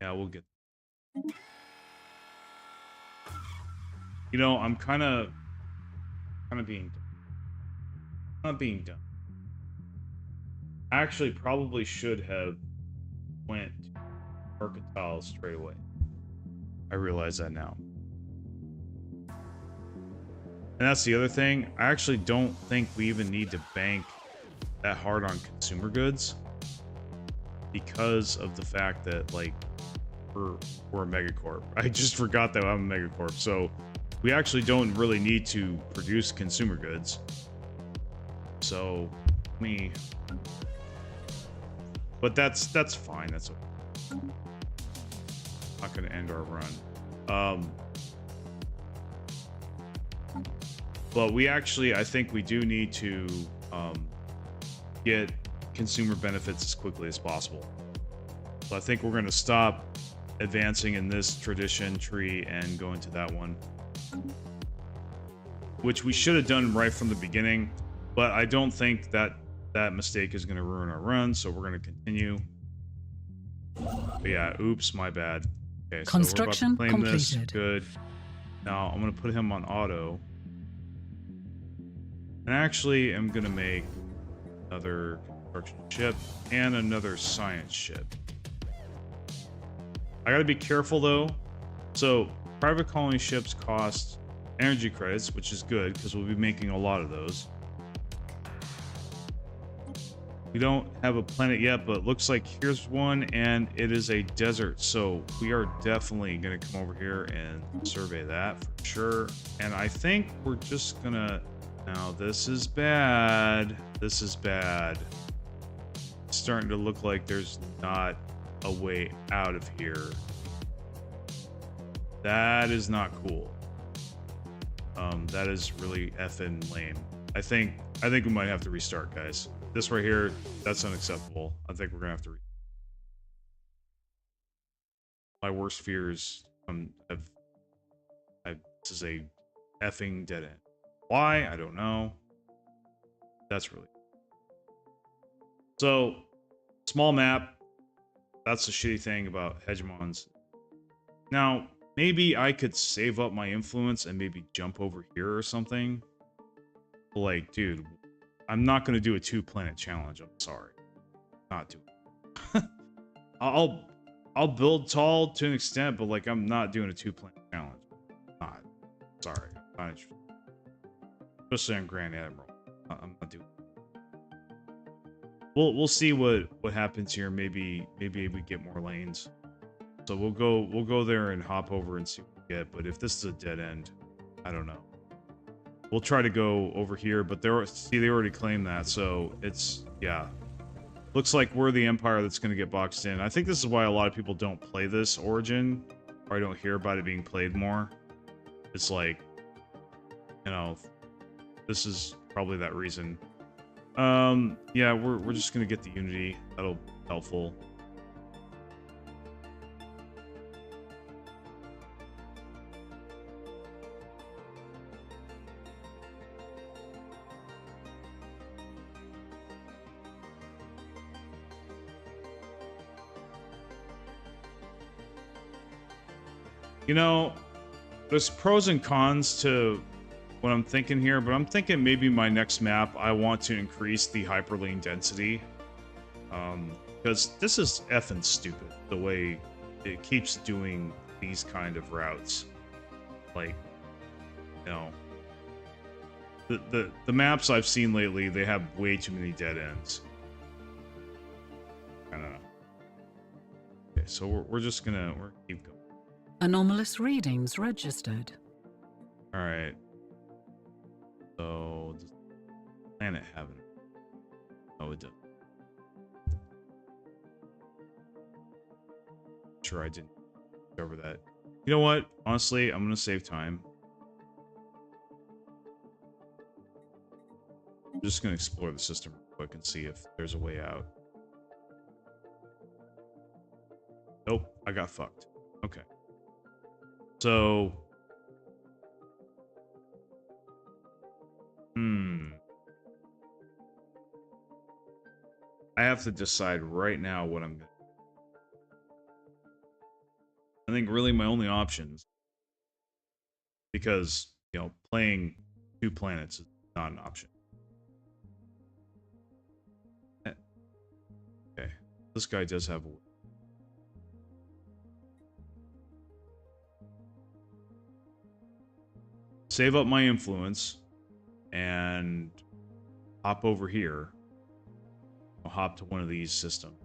Yeah, we'll get. You know, I'm kind of being dumb. Not being dumb. I actually probably should have went to Mercantile straight away. I realize that now. And that's the other thing. I actually don't think we even need to bank that hard on consumer goods because of the fact that, like, we're a megacorp. I just forgot that I'm a megacorp. So we actually don't really need to produce consumer goods. So, but that's fine. That's okay. Not going to end our run. But we actually, I think we do need to get consumer benefits as quickly as possible. So I think we're going to stop advancing in this tradition tree and go into that one, which we should have done right from the beginning. But I don't think that that mistake is going to ruin our run, so we're going to continue. But yeah, oops, my bad. Okay, so Construction we're about to claim completed. this. Good. Now I'm going to put him on auto. And actually, I'm going to make another construction ship and another science ship. I got to be careful, though. So, private colony ships cost energy credits, which is good, because we'll be making a lot of those. We don't have a planet yet, but it looks like here's one, and it is a desert. So, we are definitely going to come over here and survey that for sure. And I think we're just going to... Now, this is bad. This is bad. It's starting to look like there's not a way out of here. That is not cool. That is really effing lame. I think we might have to restart, guys. This right here, that's unacceptable. I think we're gonna have to. My worst fears this is a effing dead end. Why? I don't know. That's really... So, small map. That's the shitty thing about hegemons. Now, maybe I could save up my influence and maybe jump over here or something. But like, dude, I'm not going to do a 2-planet challenge. I'm sorry. Not doing it. I'll build tall to an extent, but like, I'm not doing a 2-planet challenge. Not. Sorry. Not interested. Especially on Grand Admiral. I'm not doing it. We'll see what happens here. Maybe we get more lanes. So we'll go there and hop over and see what we get. But if this is a dead end, I don't know. We'll try to go over here, but they already claimed that, so it's, yeah. Looks like we're the empire that's going to get boxed in. I think this is why a lot of people don't play this Origin, or I don't hear about it being played more. It's like, you know, this is probably that reason. Yeah, we're just going to get the Unity. That'll be helpful. You know, there's pros and cons to what I'm thinking here, but I'm thinking maybe my next map, I want to increase the hyperlane density. Because this is effing stupid, the way it keeps doing these kind of routes. Like, you know, the maps I've seen lately, they have way too many dead ends. I don't know. Okay, so we're just gonna keep going. Anomalous readings registered. All right. So, does the planet have it? Oh, it does. Sure, I didn't cover that. You know what? Honestly, I'm gonna save time. I'm just gonna explore the system real quick and see if there's a way out. Nope, I got fucked. Okay. So, I have to decide right now what I'm gonna do. I think really my only options, because, you know, playing 2 planets is not an option. This guy does have a... Save up my influence and hop over here. I'll hop to one of these systems.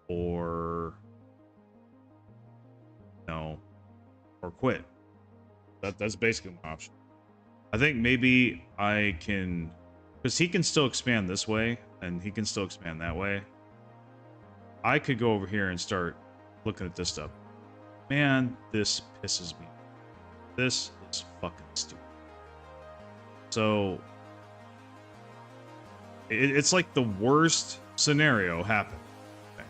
Or... No. Or quit. That's basically my option. I think maybe I can... Because he can still expand this way, and he can still expand that way. I could go over here and start looking at this stuff. Man, this pisses me. This is fucking stupid. So... It's like the worst scenario happened. Okay.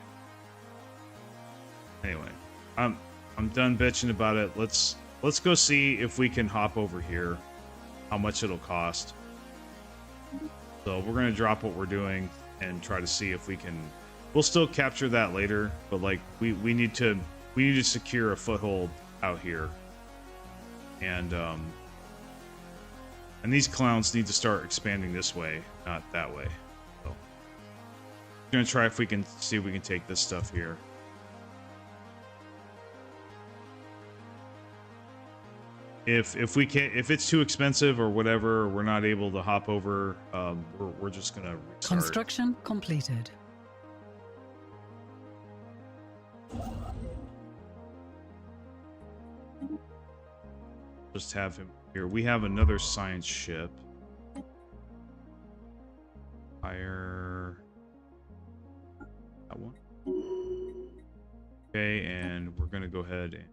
Anyway, I'm done bitching about it. Let's go see if we can hop over here. How much it'll cost. So we're gonna drop what we're doing and try to see if we can. We'll still capture that later, but like we need to secure a foothold out here. And these clowns need to start expanding this way, not that way. So we're gonna try if we can see if we can take this stuff here. If we can't, if it's too expensive or whatever, we're not able to hop over. We're just gonna restart. Construction completed. Just have him here. We have another science ship. Fire that one. Okay, and we're gonna go ahead and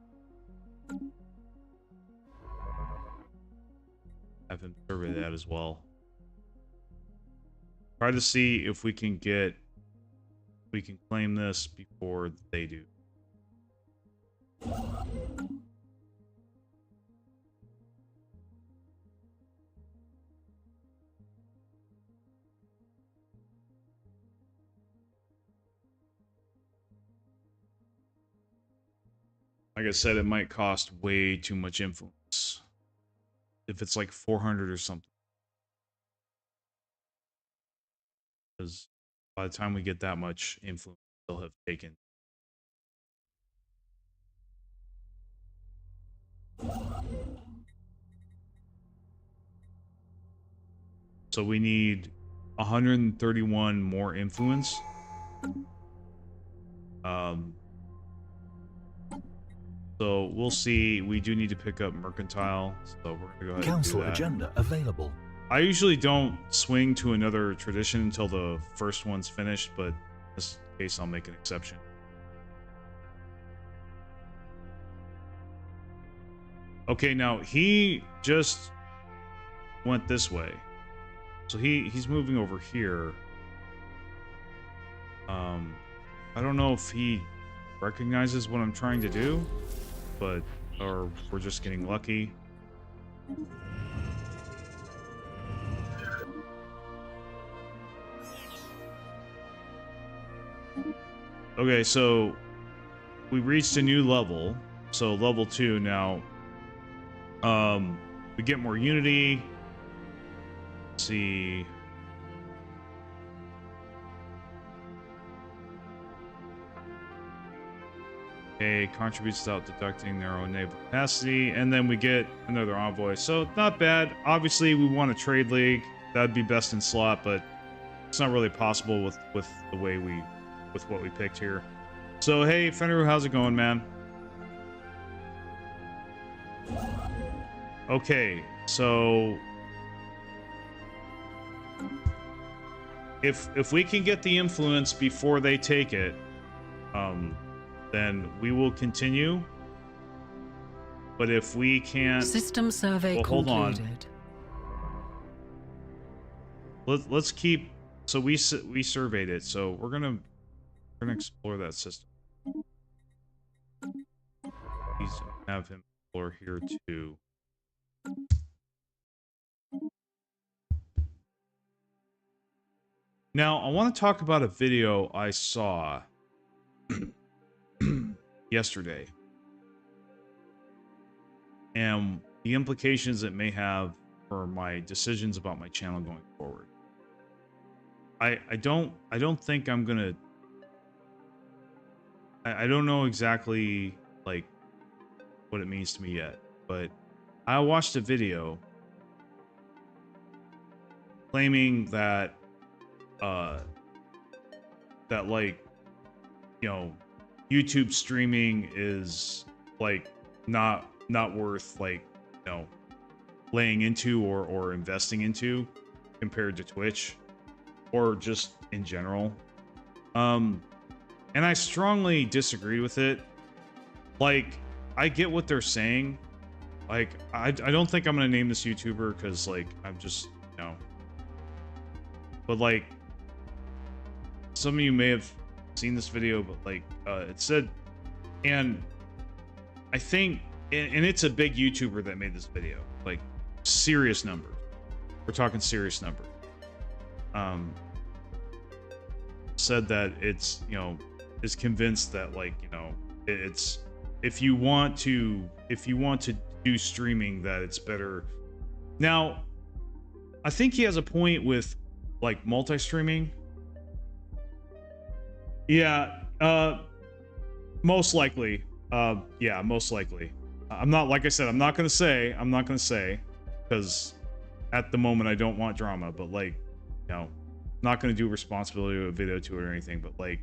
have him survey that as well. Try to see if we can claim this before they do. Like I said, it might cost way too much influence. If it's like 400 or something. Because by the time we get that much influence, they'll have taken. So we need 131 more influence. So we'll see. We do need to pick up mercantile, so we're gonna go ahead Council and do that. agenda available. I usually don't swing to another tradition until the first one's finished, but in this case I'll make an exception. Okay, now he just went this way. So he's moving over here. I don't know if he recognizes what I'm trying to do, but or we're just getting lucky. Okay, so we reached a new level. So level 2 now. We get more unity. Let's see. Okay, contributes without deducting their own naval capacity, and then we get another envoy. So not bad. Obviously, we want a trade league. That'd be best in slot, but it's not really possible with the way with what we picked here. So hey, Fenru, how's it going, man? Okay, so if we can get the influence before they take it, then we will continue. But if we can't, System survey hold on. concluded. Let's keep. So we surveyed it. So we're gonna explore that system. Please have him explore here too. Now I want to talk about a video I saw yesterday and the implications it may have for my decisions about my channel going forward. I don't think I'm gonna I don't know exactly like what it means to me yet, but I watched a video claiming that that like, you know, YouTube streaming is like not worth like, you know, laying into or investing into compared to Twitch or just in general. And I strongly disagree with it. Like, I get what they're saying. Like, I don't think I'm gonna name this YouTuber because like I'm just, you know, but like some of you may have seen this video, but like it said, and I think, and it's a big YouTuber that made this video, like serious numbers. We're talking serious numbers. Said that it's, you know, is convinced that like, you know, it's if you want to do streaming, that it's better. Now, I think he has a point with like multi-streaming. Yeah, most likely. Yeah, most likely. I'm not, like I said, I'm not gonna say because at the moment I don't want drama, but like, you know, not gonna do responsibility of a video to it or anything, but like,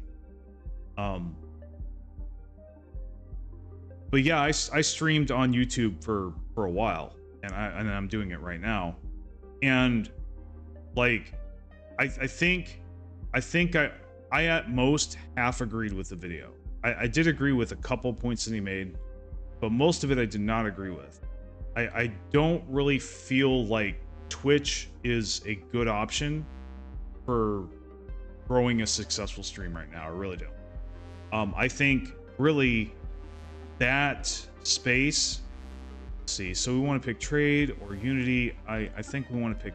but yeah, I streamed on YouTube for a while, and I'm doing it right now, and like, I think I at most half agreed with the video. I did agree with a couple points that he made, but most of it I did not agree with. I don't really feel like Twitch is a good option for growing a successful stream right now. I really don't. I think really that space. Let's see, so we want to pick trade or Unity. I think we want to pick.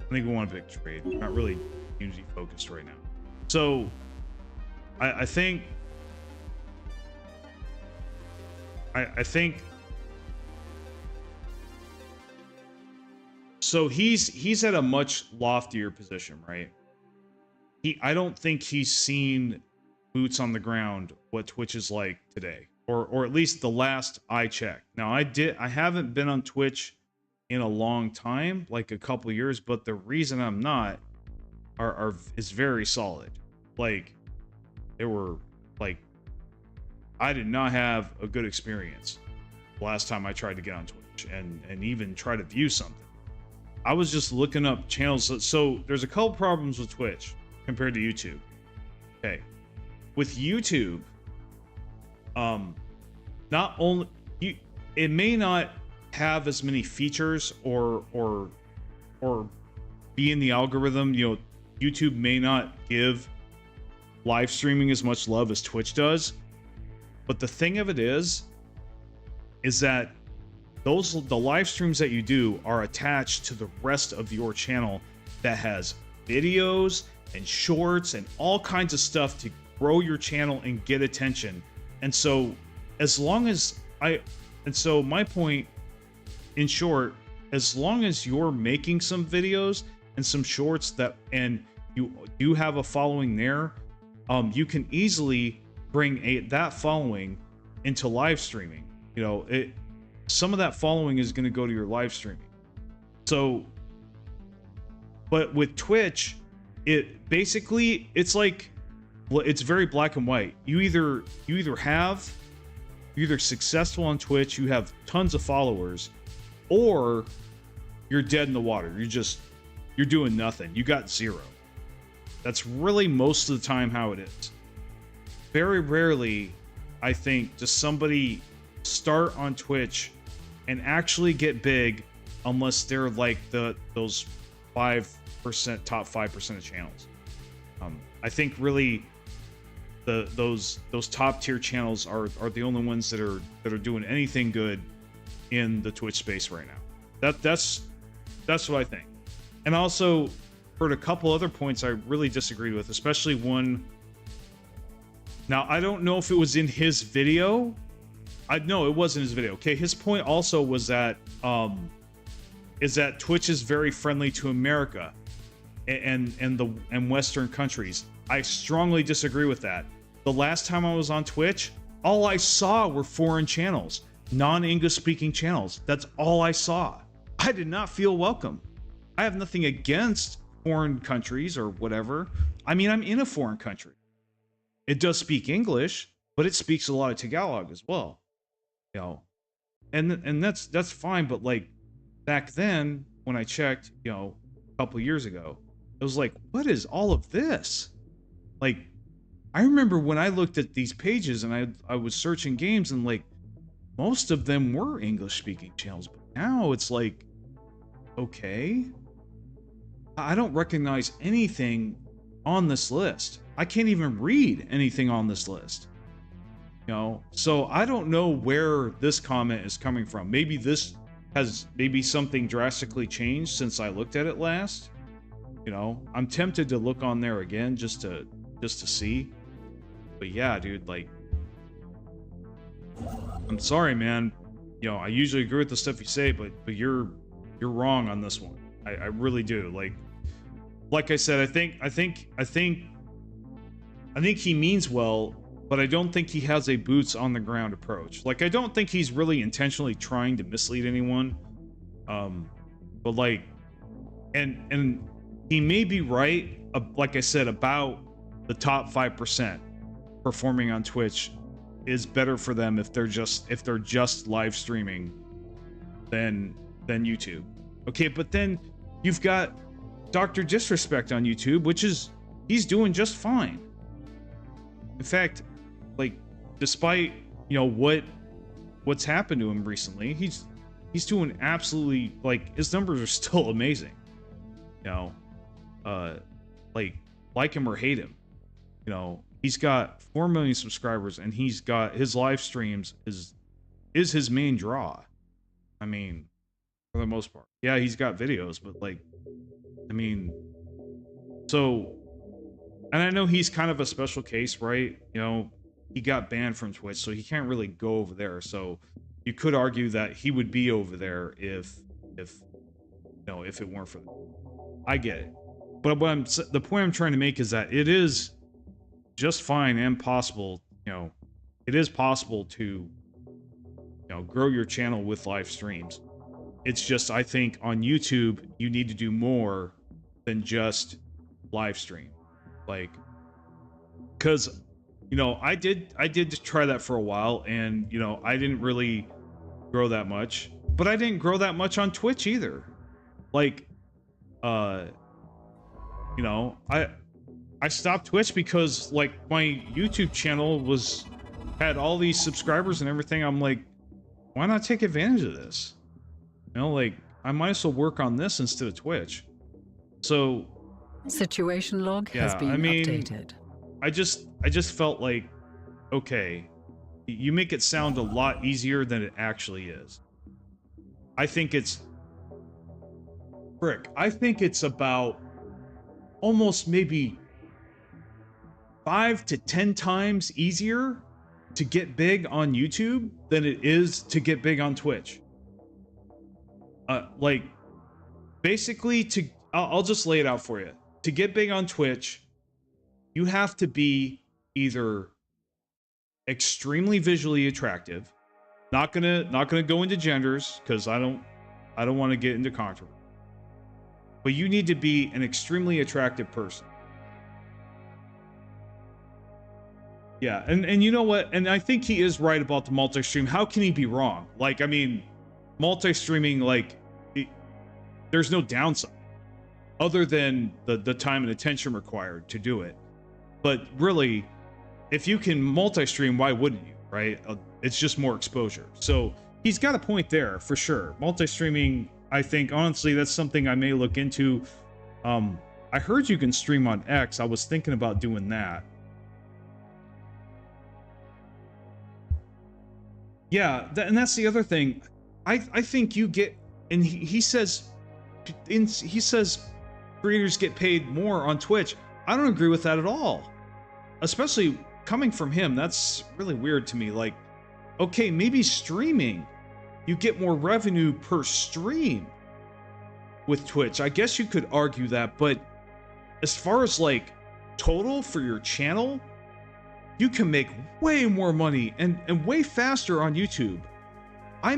I think we want to pick trade. We're not really Unity focused right now. So I think so he's at a much loftier position, right? I don't think he's seen boots on the ground what Twitch is like today, or at least the last I checked. Now I haven't been on Twitch in a long time, like a couple years, but the reason I'm not is very solid. Like, there were like, I did not have a good experience last time I tried to get on Twitch and even try to view something. I was just looking up channels. So there's a couple problems with Twitch compared to YouTube. Okay, with YouTube, not only it may not have as many features or be in the algorithm. You know, YouTube may not give live streaming as much love as Twitch does, but the thing of it is that the live streams that you do are attached to the rest of your channel that has videos and shorts and all kinds of stuff to grow your channel and get attention. And so my point, in short, as long as you're making some videos and some shorts and you do have a following there, you can easily bring that following into live streaming. You know, some of that following is going to go to your live streaming. So, but with Twitch, it's like, it's very black and white. You're either successful on Twitch, you have tons of followers, or you're dead in the water. You're doing nothing. You got zero. That's really most of the time how it is. Very rarely, I think, does somebody start on Twitch and actually get big unless they're like those 5%, top 5% of channels. I think really those top tier channels are the only ones that are doing anything good in the Twitch space right now. That's what I think. And I also heard a couple other points I really disagreed with, especially one. Now, I don't know if it was in his video. No, it wasn't his video. Okay, his point also was that Twitch is very friendly to America and Western countries. I strongly disagree with that. the last time I was on Twitch, all I saw were foreign channels, non-English speaking channels. That's all I saw. I did not feel welcome. I have nothing against foreign countries or whatever. I mean, I'm in a foreign country. It does speak English, but it speaks a lot of Tagalog as well. You know, and that's fine, but like back then when I checked, you know, a couple years ago, it was like, what is all of this? Like, I remember when I looked at these pages and I was searching games and like most of them were English speaking channels, but now it's like, okay, I don't recognize anything on this list. I can't even read anything on this list. You know, so I don't know where this comment is coming from. Maybe this has something drastically changed since I looked at it last. You know, I'm tempted to look on there again just to see. But yeah, dude, like, I'm sorry, man. You know, I usually agree with the stuff you say, but you're wrong on this one. I really do. Like I said, I think he means well, but I don't think he has a boots on the ground approach. Like, I don't think he's really intentionally trying to mislead anyone. But like, and he may be right, like I said, about the top 5% performing on Twitch is better for them if they're just live streaming than YouTube. Okay, but then you've got Dr. Disrespect on YouTube, which is, he's doing just fine. In fact, like, despite, you know, what's happened to him recently, he's doing absolutely, like, his numbers are still amazing. You know, like him or hate him, you know, he's got 4 million subscribers and he's got his live streams is his main draw. I mean, for the most part. Yeah, he's got videos, but like, I mean, so, and I know he's kind of a special case, right? You know, he got banned from Twitch, so he can't really go over there. So you could argue that he would be over there if you know, if it weren't for them. I get it. But the point I'm trying to make is that it is just fine and possible, you know, it is possible to, you know, grow your channel with live streams. It's just, I think on YouTube, you need to do more than just live stream. Like, cause, you know, I did try that for a while and, you know, I didn't really grow that much, but I didn't grow that much on Twitch either. Like, you know, I stopped Twitch because like my YouTube channel had all these subscribers and everything. I'm like, why not take advantage of this? You know, like, I might as well work on this instead of Twitch. So situation log has been updated. I just felt like, okay, you make it sound a lot easier than it actually is. I think it's about almost maybe 5 to 10 times easier to get big on YouTube than it is to get big on Twitch. Like, basically, I'll just lay it out for you. To get big on Twitch, you have to be either extremely visually attractive. Not gonna go into genders because I don't want to get into controversy. But you need to be an extremely attractive person. Yeah, and you know what? And I think he is right about the multi-stream. How can he be wrong? Like, I mean, multi-streaming, like, there's no downside other than the time and attention required to do it. But really, if you can multi-stream, why wouldn't you, right? It's just more exposure. So he's got a point there for sure. Multi-streaming, I think, honestly, that's something I may look into. I heard you can stream on X. I was thinking about doing that. Yeah, and that's the other thing. I think you get, and he says creators get paid more on Twitch. I don't agree with that at all. Especially coming from him, that's really weird to me. Like, okay, maybe streaming, you get more revenue per stream with Twitch. I guess you could argue that, but as far as like total for your channel, you can make way more money and way faster on YouTube. I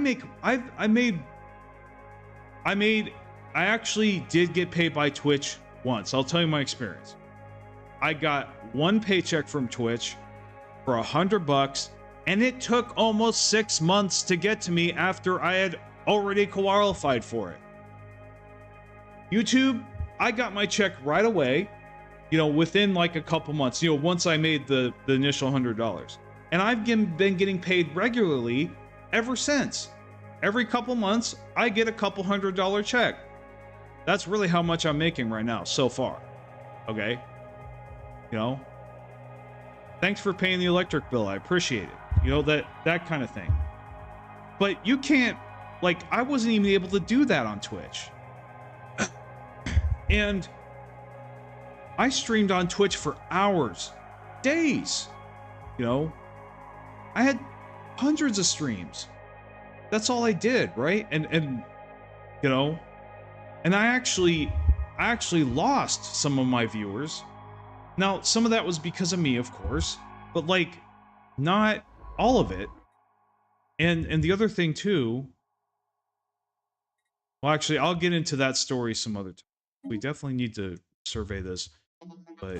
actually did get paid by Twitch once. I'll tell you my experience. I got one paycheck from Twitch for $100, and it took almost 6 months to get to me after I had already qualified for it. YouTube, I got my check right away, you know, within like a couple months, you know, once I made the initial $100. And I've been getting paid regularly ever since. Every couple months, I get a couple $100 check. That's really how much I'm making right now so far. Okay? You know? Thanks for paying the electric bill. I appreciate it. You know, that kind of thing. But you can't, like, I wasn't even able to do that on Twitch. And I streamed on Twitch for hours, days. You know? I had hundreds of streams. That's all I did, right? And you know, and I actually lost some of my viewers. Now, some of that was because of me, of course, but like not all of it. And the other thing too, well, actually, I'll get into that story some other time. We definitely need to survey this, but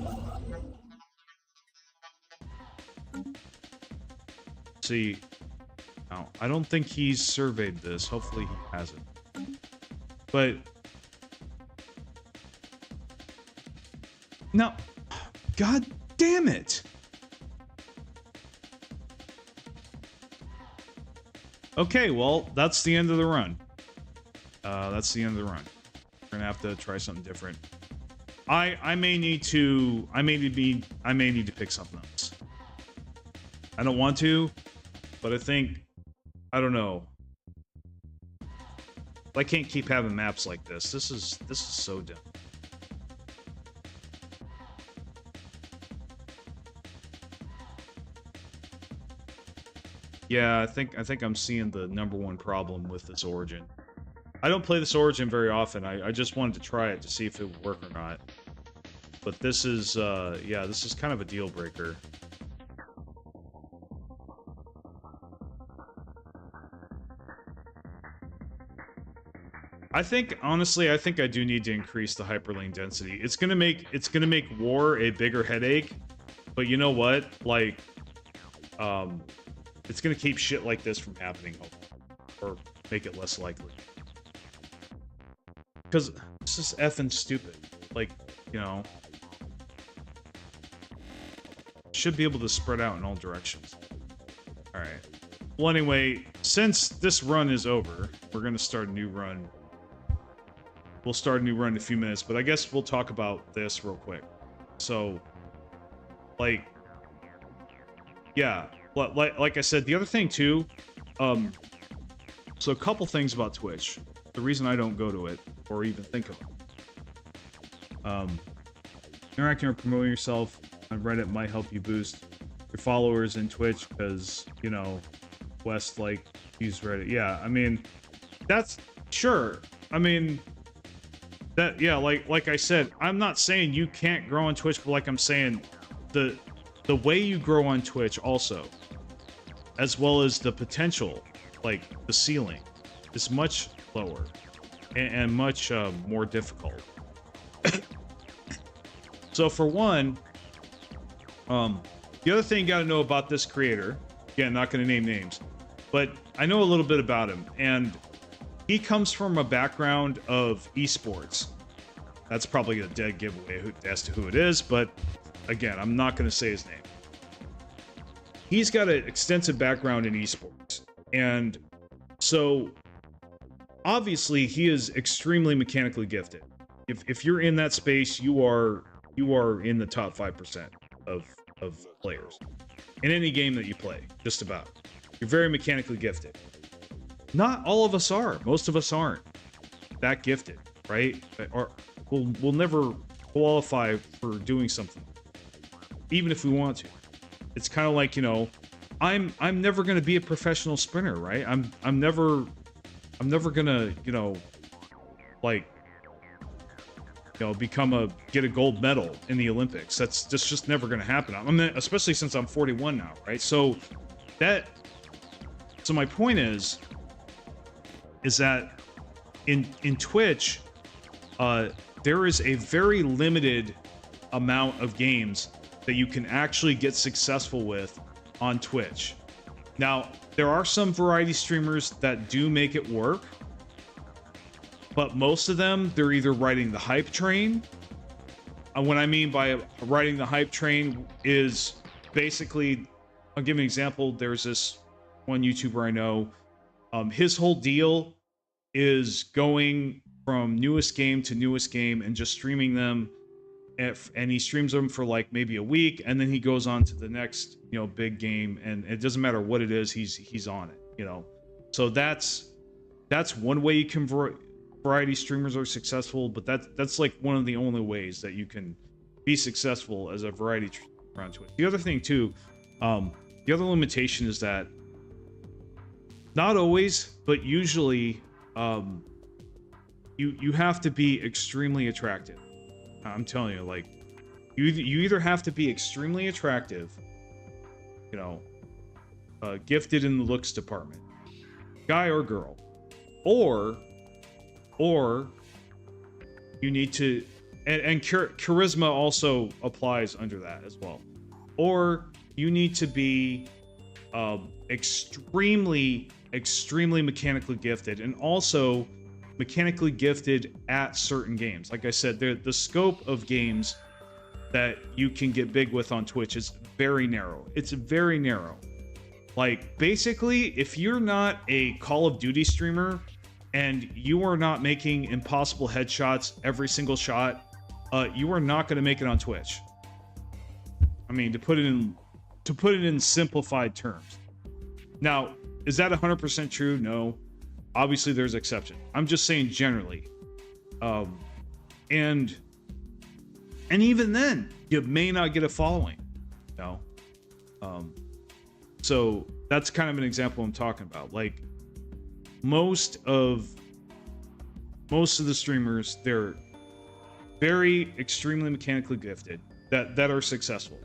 see. Now, I don't think he's surveyed this. Hopefully he hasn't. But now, god damn it. Okay, well, that's the end of the run. That's the end of the run. We're gonna have to try something different. I may need to pick something else. I don't want to, but I think, I don't know. I can't keep having maps like this. This is so dumb. Yeah, I think I'm seeing the #1 problem with this origin. I don't play this origin very often. I just wanted to try it to see if it would work or not. But this is yeah, this is kind of a deal breaker. I think, honestly, I think I do need to increase the hyperlink density. It's gonna make war a bigger headache, but you know what? Like, it's gonna keep shit like this from happening, or make it less likely. Because this is effing stupid. Like, you know, should be able to spread out in all directions. All right. Well, anyway, since this run is over, we're gonna start a new run. We'll start a new run in a few minutes, but I guess we'll talk about this real quick. So, like, yeah, like I said, the other thing too, so a couple things about Twitch. The reason I don't go to it, or even think of it. Interacting or promoting yourself on Reddit might help you boost your followers in Twitch, because, you know, West, like, use Reddit. Yeah, I mean, that's, sure. I mean, that, yeah, like I said, I'm not saying you can't grow on Twitch, but like I'm saying, the way you grow on Twitch also, as well as the potential, like the ceiling, is much lower and much more difficult. So for one, the other thing you got to know about this creator, again, not going to name names, but I know a little bit about him, and he comes from a background of esports. That's probably a dead giveaway as to who it is, but again, I'm not going to say his name. He's got an extensive background in esports, and so obviously he is extremely mechanically gifted. If you're in that space, you are in the top 5% of players in any game that you play, just about. You're very mechanically gifted. Not all of us are. Most of us aren't that gifted, right? Or we'll never qualify for doing something, even if we want to. It's kind of like, you know, I'm never going to be a professional sprinter, right? I'm never going to, you know, like, get a gold medal in the Olympics. That's just never going to happen. I mean, especially since I'm 41 now, right? So my point is that in Twitch, there is a very limited amount of games that you can actually get successful with on Twitch. Now, there are some variety streamers that do make it work, but most of them, they're either riding the hype train. And what I mean by riding the hype train is basically, I'll give you an example. There's this one YouTuber I know. His whole deal is going from newest game to newest game and just streaming them. And he streams them for like maybe a week, and then he goes on to the next, big game, and it doesn't matter what it is, he's on it, So that's one way you can variety streamers are successful, but that's like one of the only ways that you can be successful as a variety streamer on Twitch. The other thing too, the other limitation is that not always, but usually, you have to be extremely attractive. I'm telling you, like, you either have to be extremely attractive, gifted in the looks department, guy or girl, or you need to, and charisma also applies under that as well, or you need to be extremely mechanically gifted, and also mechanically gifted at certain games. Like I said, the scope of games that you can get big with on Twitch is very narrow. It's very narrow. Like, basically, if you're not a Call of Duty streamer and you are not making impossible headshots every single shot, you are not going to make it on Twitch. I mean, to put it in simplified terms. Now, is that 100% true? No. Obviously, there's exceptions. I'm just saying generally. And even then, you may not get a following. So that's kind of an example I'm talking about. Like, most of the streamers, they're very extremely mechanically gifted that are successful.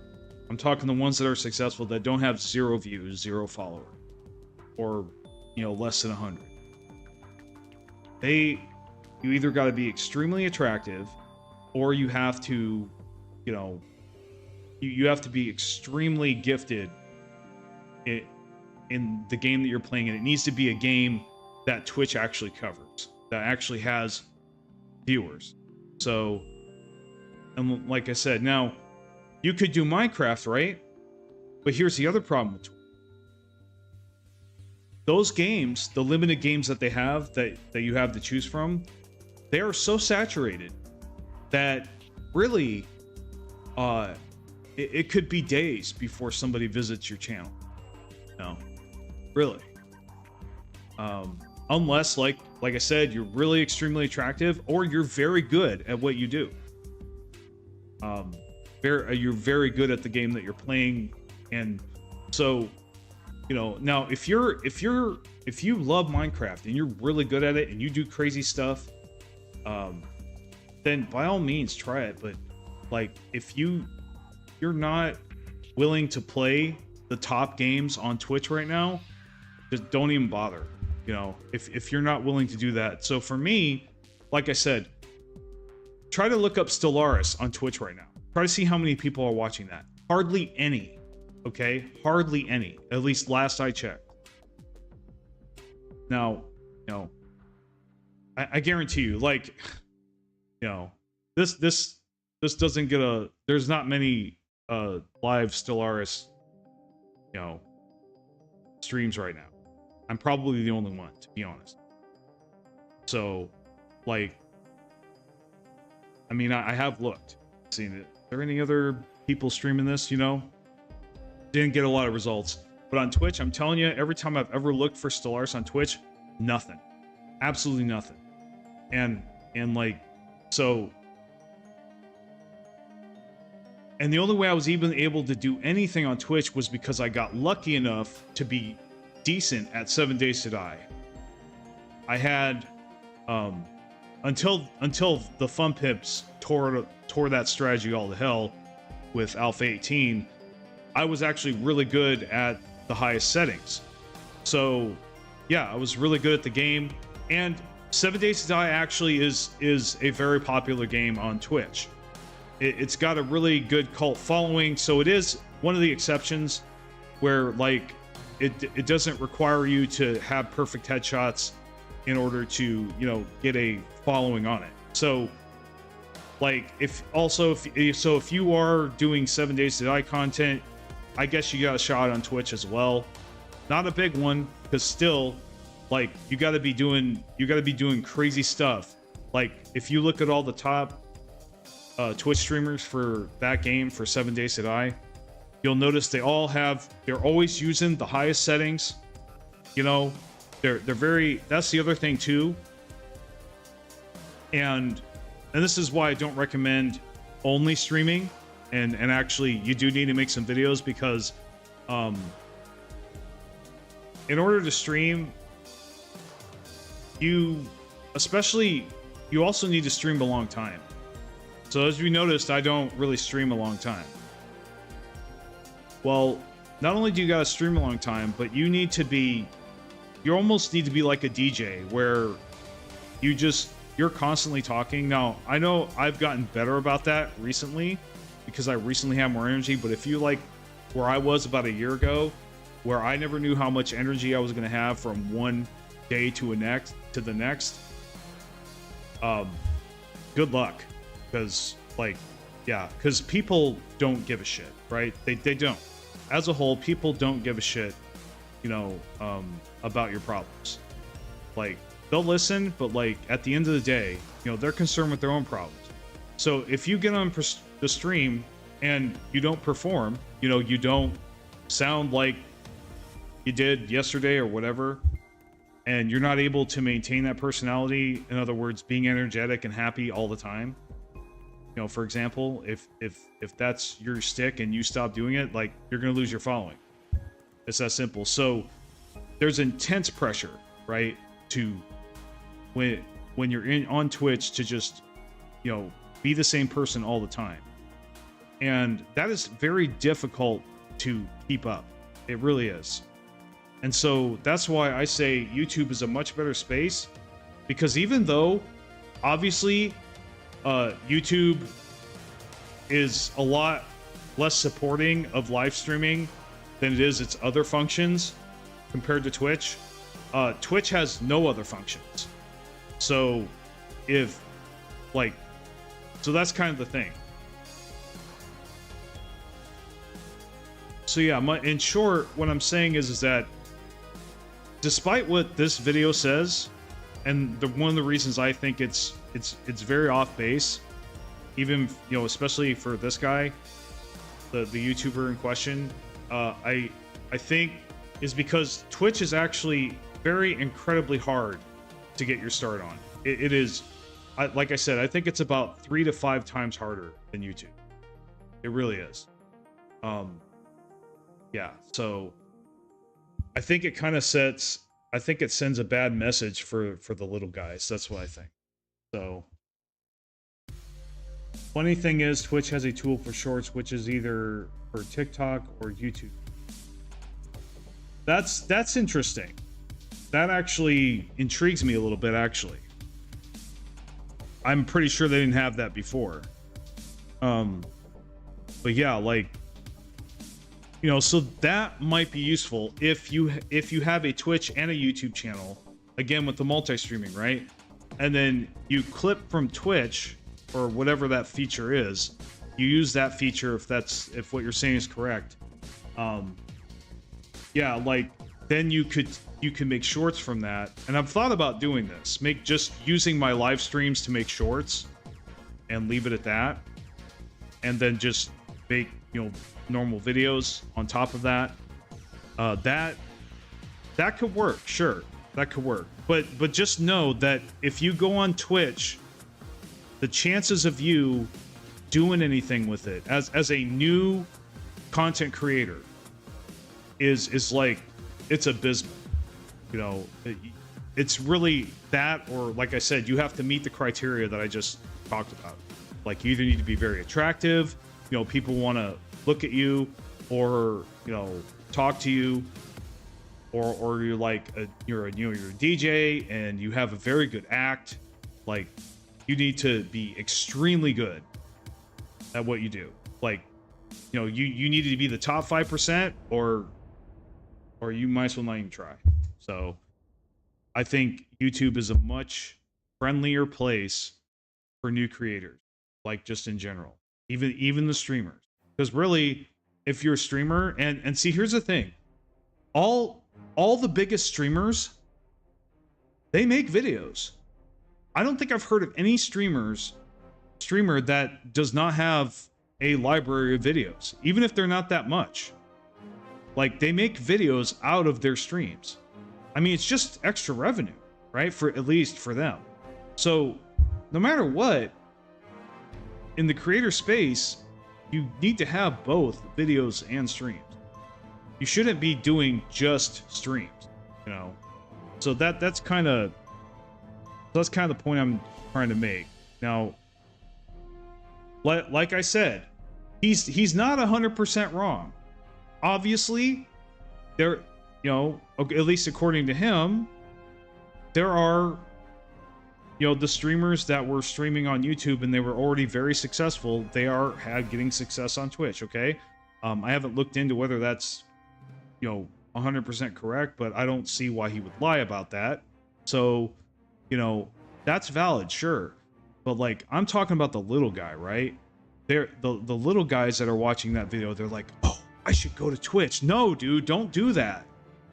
I'm talking the ones that are successful that don't have 0 views, 0 followers, or less than 100. You either got to be extremely attractive, or you have to, you have to be extremely gifted in the game that you're playing, and it needs to be a game that Twitch actually covers, that actually has viewers. So, and like I said, now you could do Minecraft, right? But here's the other problem with Twitch. Those games, the limited games that they have, that you have to choose from, they are so saturated that really, it could be days before somebody visits your channel. No, really. Unless, like I said, you're really extremely attractive, or you're very good at what you do. You're very good at the game that you're playing, and so, now if you love Minecraft and you're really good at it and you do crazy stuff, then by all means try it. But like, if you're not willing to play the top games on Twitch right now, just don't even bother. If you're not willing to do that. So for me, like I said, try to look up Stellaris on Twitch right now. Try to see how many people are watching that. Hardly any. Okay? Hardly any. At least last I checked. Now, I guarantee you, like, this doesn't get there's not many live Stellaris, streams right now. I'm probably the only one, to be honest. So, like, I mean, I have looked, seen it. Are there any other people streaming this? Didn't get a lot of results. But on Twitch, I'm telling you, every time I've ever looked for Stellaris on Twitch, nothing, absolutely nothing. And like, so, and the only way I was even able to do anything on Twitch was because I got lucky enough to be decent at 7 Days to Die. I had until the Fun Pips tore that strategy all to hell with Alpha 18, I was actually really good at the highest settings. So yeah, I was really good at the game, and 7 Days to Die actually is a very popular game on Twitch. It's got a really good cult following, so it is one of the exceptions where like it doesn't require you to have perfect headshots in order to, you know, get a following on it. So like if you are doing 7 Days to Die content, I guess you got a shot on Twitch as well. Not a big one, because still, like, you got to be doing crazy stuff. Like if you look at all the top Twitch streamers for that game, for 7 Days to Die, you'll notice they're always using the highest settings. You know, they're very, that's the other thing too. And this is why I don't recommend only streaming, and actually you do need to make some videos, because in order to stream, you also need to stream a long time. So as you noticed, I don't really stream a long time. Well, not only do you gotta stream a long time, but you almost need to be like a DJ, where you're constantly talking. Now, I know I've gotten better about that recently, because I recently have more energy, but if you like where I was about a year ago, where I never knew how much energy I was gonna have from one day to the next, good luck. Because because people don't give a shit, right? They don't. As a whole, people don't give a shit, you know, about your problems. Like, they'll listen, but like at the end of the day, you know, they're concerned with their own problems. So if you get on the stream and you don't perform, you know, you don't sound like you did yesterday or whatever, and you're not able to maintain that personality, in other words, being energetic and happy all the time, you know, for example, if that's your stick and you stop doing it, like, you're going to lose your following. It's that simple. So there's intense pressure, right, to when you're on Twitch, to just, you know, be the same person all the time. And that is very difficult to keep up. It really is. And so that's why I say YouTube is a much better space, because even though obviously YouTube is a lot less supporting of live streaming than it is its other functions compared to Twitch, Twitch has no other functions. So so that's kind of the thing. So yeah, in short, what I'm saying is that despite what this video says, and one of the reasons I think it's very off base, even, you know, especially for this guy, the YouTuber in question, I think is because Twitch is actually very incredibly hard to get your start on. It is, like I said, I think it's about 3 to 5 times harder than YouTube. It really is. Yeah, so I think it kind of sends a bad message for the little guys. That's what I think. So funny thing is, Twitch has a tool for shorts, which is either for TikTok or YouTube. That's interesting. That actually intrigues me a little bit, actually. I'm pretty sure they didn't have that before. But yeah, like, you know, so that might be useful if you have a Twitch and a YouTube channel, again with the multi-streaming, right? And then you clip from Twitch or whatever that feature is. You use that feature if what you're saying is correct. Yeah, like, then you can make shorts from that. And I've thought about doing this, just using my live streams to make shorts and leave it at that, and then just make, you know, normal videos on top of that. That could work, sure, that could work. But just know that if you go on Twitch, the chances of you doing anything with it as a new content creator is like, it's abysmal. You know, it's really that, or like I said, you have to meet the criteria that I just talked about. Like, you either need to be very attractive, you know, people want to look at you, or, you know, talk to you, or you're like you're a DJ and you have a very good act. Like, you need to be extremely good at what you do. Like, you know, you need to be the top 5%, or you might as well not even try. So I think YouTube is a much friendlier place for new creators, like, just in general, even the streamers. Because really, if you're a streamer, and see, here's the thing, all the biggest streamers, they make videos. I don't think I've heard of any streamer that does not have a library of videos, even if they're not that much. Like, they make videos out of their streams. I mean, it's just extra revenue, right? For at least for them. So no matter what, in the creator space, you need to have both videos and streams. You shouldn't be doing just streams, you know? So that's kind of the point I'm trying to make. Now, like I said, he's not 100% wrong. Obviously, there, you know, at least according to him, there are, you know, the streamers that were streaming on YouTube and they were already very successful. They had getting success on Twitch. Okay, I haven't looked into whether that's, you know, 100% correct, but I don't see why he would lie about that. So, you know, that's valid, sure. But, like, I'm talking about the little guy, right? They're the little guys that are watching that video. They're like, oh, I should go to Twitch. No, dude, don't do that.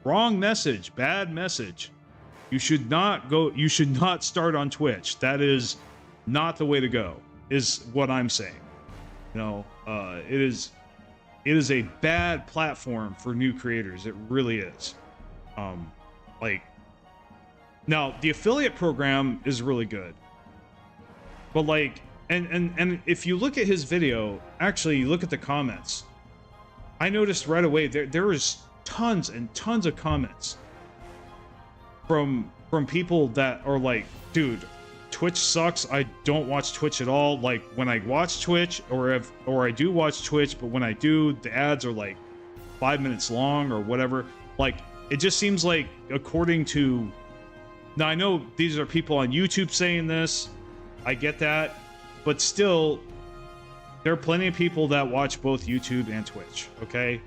Wrong message, bad message. You should not go. You should not start on Twitch. That is not the way to go, is what I'm saying. You know, it is a bad platform for new creators. It really is. Like, now the affiliate program is really good, but, like, and if you look at his video, actually, you look at the comments. I noticed right away there was tons and tons of comments from people that are like, dude, Twitch sucks. I don't watch Twitch at all. Like, when I watch Twitch, or I do watch Twitch, but when I do, the ads are like 5 minutes long or whatever. Like, it just seems like, according to, now I know these are people on YouTube saying this, I get that, but still, there are plenty of people that watch both YouTube and Twitch, okay?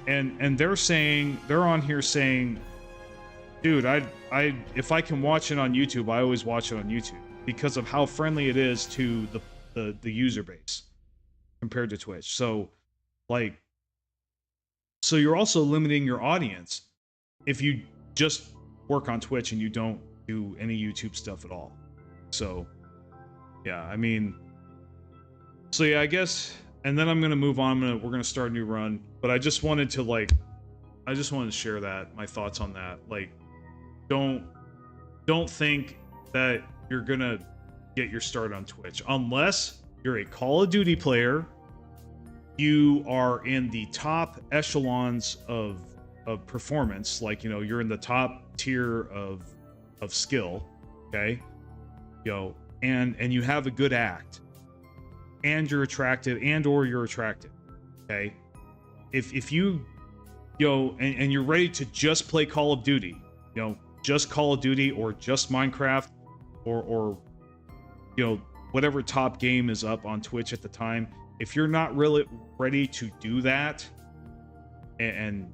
And they're on here saying, dude, if I can watch it on YouTube, I always watch it on YouTube because of how friendly it is to the user base compared to Twitch. So, like, so you're also limiting your audience if you just work on Twitch and you don't do any YouTube stuff at all. So, yeah, I mean, so yeah, I guess, and then I'm gonna move on. We're gonna start a new run, but I just wanted to share that, my thoughts on that. Like, don't think that you're gonna get your start on Twitch unless you're a Call of Duty player. You are in the top echelons of performance, like, you know, you're in the top tier of skill, okay, you know, and you have a good act, and you're attractive, or you're attractive, okay. If you know, and you're ready to just play Call of Duty, you know, just Call of Duty or just Minecraft, or you know, whatever top game is up on Twitch at the time, if you're not really ready to do that and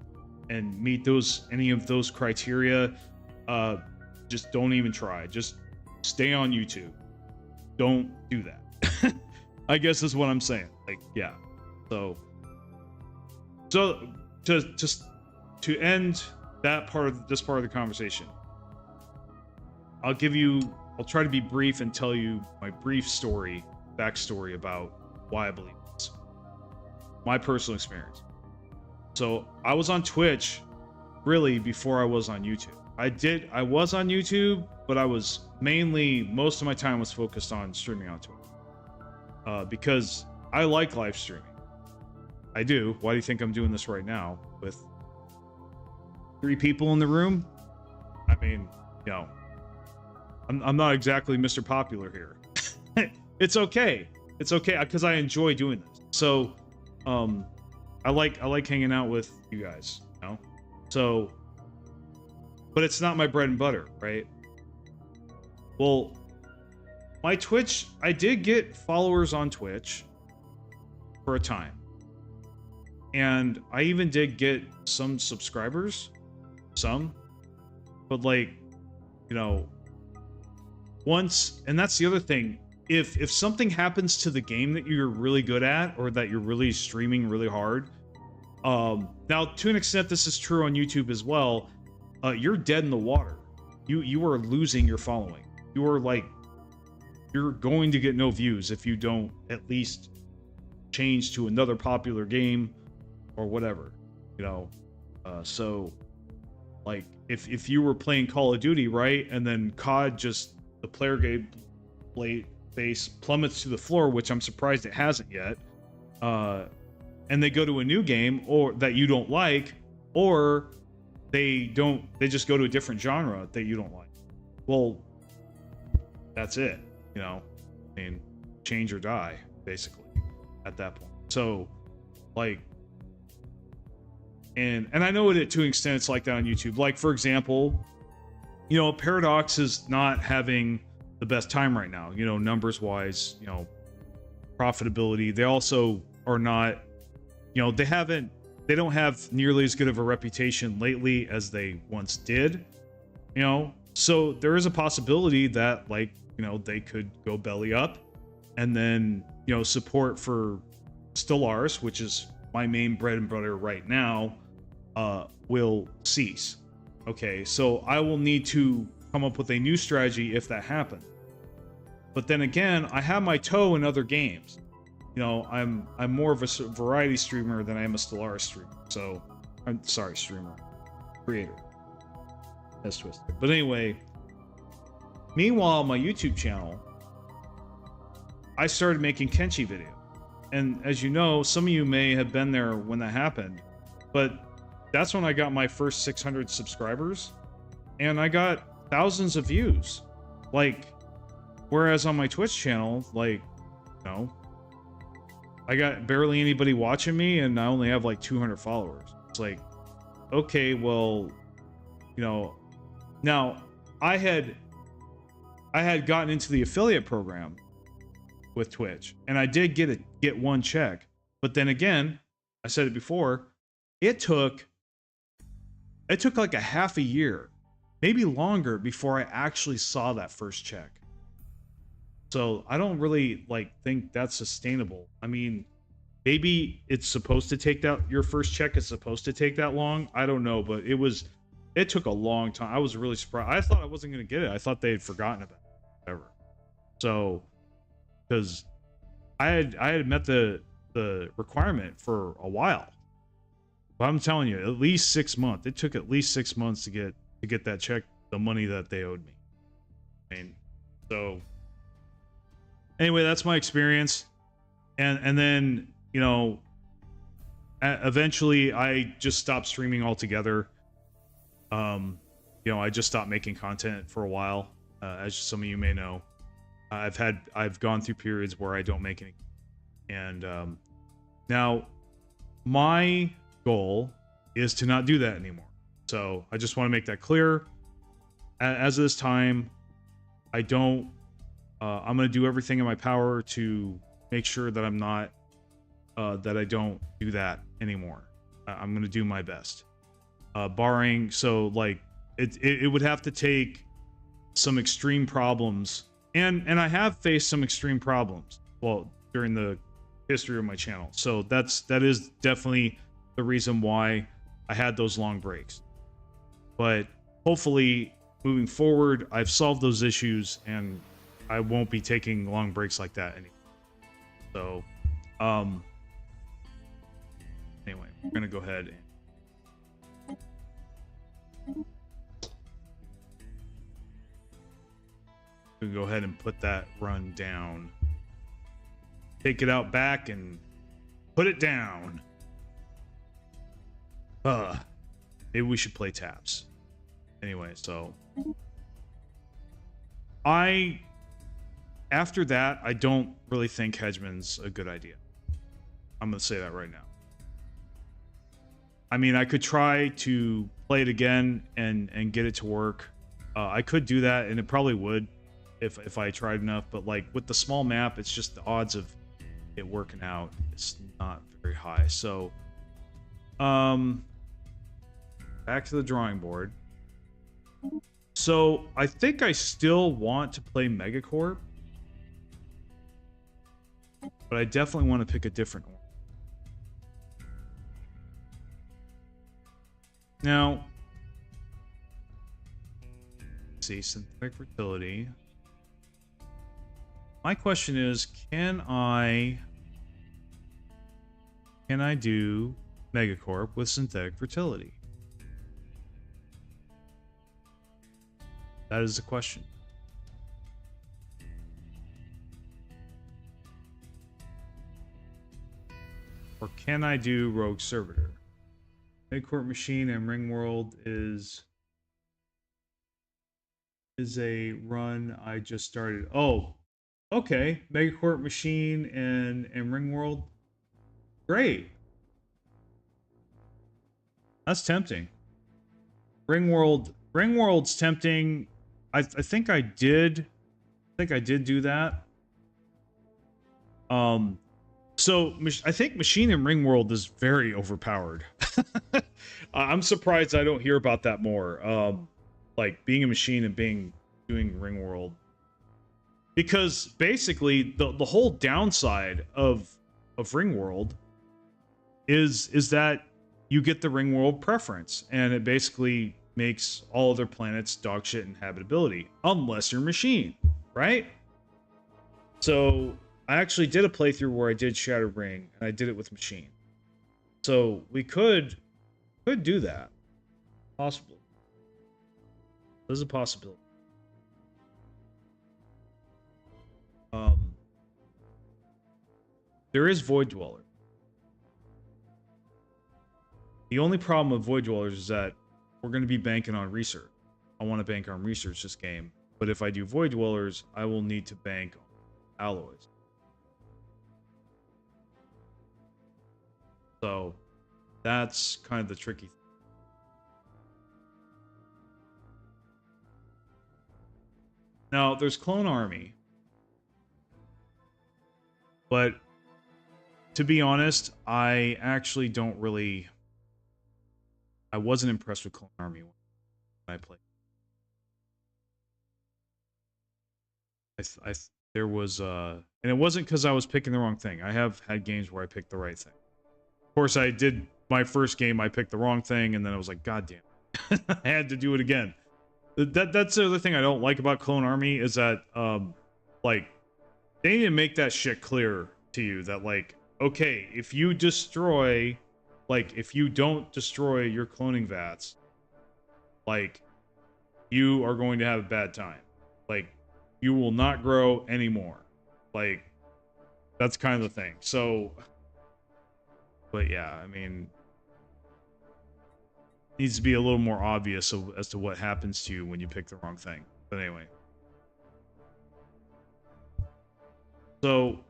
meet any of those criteria, just don't even try. Just stay on YouTube. Don't do that. I guess is what I'm saying. Like, yeah. So to end that part of this part of the conversation, I'll try to be brief and tell you my brief backstory about why I believe this. My personal experience. So I was on Twitch really before I was on YouTube. I was on YouTube, but most of my time was focused on streaming on Twitch. Because I like live streaming. I do. Why do you think I'm doing this right now with 3 people in the room? I mean, you know, I'm not exactly Mr. Popular here. It's okay. It's okay because I enjoy doing this. So, I like hanging out with you guys, you know? So, but it's not my bread and butter, right? Well, my Twitch, I did get followers on Twitch for a time. And I even did get some subscribers. Some. But like, you know, once, and that's the other thing, if something happens to the game that you're really good at or that you're really streaming really hard, now to an extent this is true on YouTube as well, you're dead in the water. You are losing your following. You are like, you're going to get no views if you don't at least change to another popular game or whatever, you know. So like if you were playing Call of Duty, right, and then COD just, the player game base plummets to the floor, which I'm surprised it hasn't yet, and they go to a new game or that you don't like, or they just go to a different genre that you don't like, well, that's it, you know. I mean, change or die basically at that point. So like, and I know it to an extent it's like that on YouTube. Like, for example, you know, Paradox is not having the best time right now, you know, numbers wise, you know, profitability. They also are not, you know, they don't have nearly as good of a reputation lately as they once did, you know. So there is a possibility that, like, you know, they could go belly up, and then, you know, support for Stellaris, which is my main bread and butter right now, will cease. Okay, so I will need to come up with a new strategy if that happens. But then again, I have my toe in other games. You know, I'm more of a variety streamer than I am a Stellaris streamer. So, I'm sorry, streamer, creator. That's twisted. But anyway, meanwhile, on my YouTube channel, I started making Kenshi videos. And as you know, some of you may have been there when that happened, but that's when I got my first 600 subscribers, and I got thousands of views. Like, whereas on my Twitch channel, like, you know, I got barely anybody watching me, and I only have like 200 followers. It's like, okay, well, you know, now I had gotten into the affiliate program with Twitch, and I did get one check. But then again, I said it before, it took like a half a year, maybe longer, before I actually saw that first check. So I don't really think that's sustainable. I mean, maybe it's supposed to take that, your first check is supposed to take that long. I don't know, but it took a long time. I was really surprised. I thought I wasn't going to get it. I thought they had forgotten about it. Ever. So, because I had met the requirement for a while. But I'm telling you, at least 6 months. It took at least 6 months to get that check, the money that they owed me. I mean, so anyway, that's my experience. And then, you know, eventually I just stopped streaming altogether. You know, I just stopped making content for a while, as some of you may know. I've gone through periods where I don't make any. And now my goal is to not do that anymore. So I just want to make that clear. As of this time, I don't. I'm going to do everything in my power to make sure that I'm not, that I don't do that anymore. I'm going to do my best. Barring, so like it would have to take some extreme problems, and I have faced some extreme problems, well, during the history of my channel. So that is definitely the reason why I had those long breaks. But hopefully moving forward, I've solved those issues and I won't be taking long breaks like that anymore. So, anyway, we're gonna go ahead and put that run down. Take it out back and put it down. Maybe we should play taps. Anyway, so after that, I don't really think Hedgeman's a good idea. I'm gonna say that right now. I mean, I could try to play it again and get it to work. I could do that, and it probably would if I tried enough. But like with the small map, it's just the odds of it working out. It's not very high. So, back to the drawing board. So I think I still want to play Megacorp, but I definitely want to pick a different one. Now, let's see, synthetic fertility. My question is, can I do Megacorp with synthetic fertility? That is the question. Or can I do Rogue Servitor? Megacorp Machine and Ringworld is a run I just started. Oh, okay. Megacorp Machine and Ringworld. Great. That's tempting. Ringworld's tempting. I think I did do that. So I think Machine and Ringworld is very overpowered. I'm surprised I don't hear about that more. Like being a machine and doing Ringworld, because basically the whole downside of Ringworld is that you get the Ringworld preference, and it basically makes all other planets dog shit inhabitability unless you're machine, right? So I actually did a playthrough where I did Shattered Ring, and I did it with machine. So we could do that, possibly. There's a possibility. There is Void Dweller. The only problem with Void Dwellers is that we're going to be banking on research. I want to bank on research this game, but if I do Void Dwellers, I will need to bank on alloys. So that's kind of the tricky thing. Now, there's Clone Army, but to be honest, I actually don't really... I wasn't impressed with Clone Army when I played. There was and it wasn't because I was picking the wrong thing. I have had games where I picked the right thing. Of course, I did my first game. I picked the wrong thing, and then I was like, "God damn!" I had to do it again. That's the other thing I don't like about Clone Army is that like they need to make that shit clear to you that like, okay, if you destroy. Like, if you don't destroy your cloning vats, like, you are going to have a bad time. Like, you will not grow anymore. Like, that's kind of the thing. So, but yeah, I mean, it needs to be a little more obvious as to what happens to you when you pick the wrong thing. But anyway. So,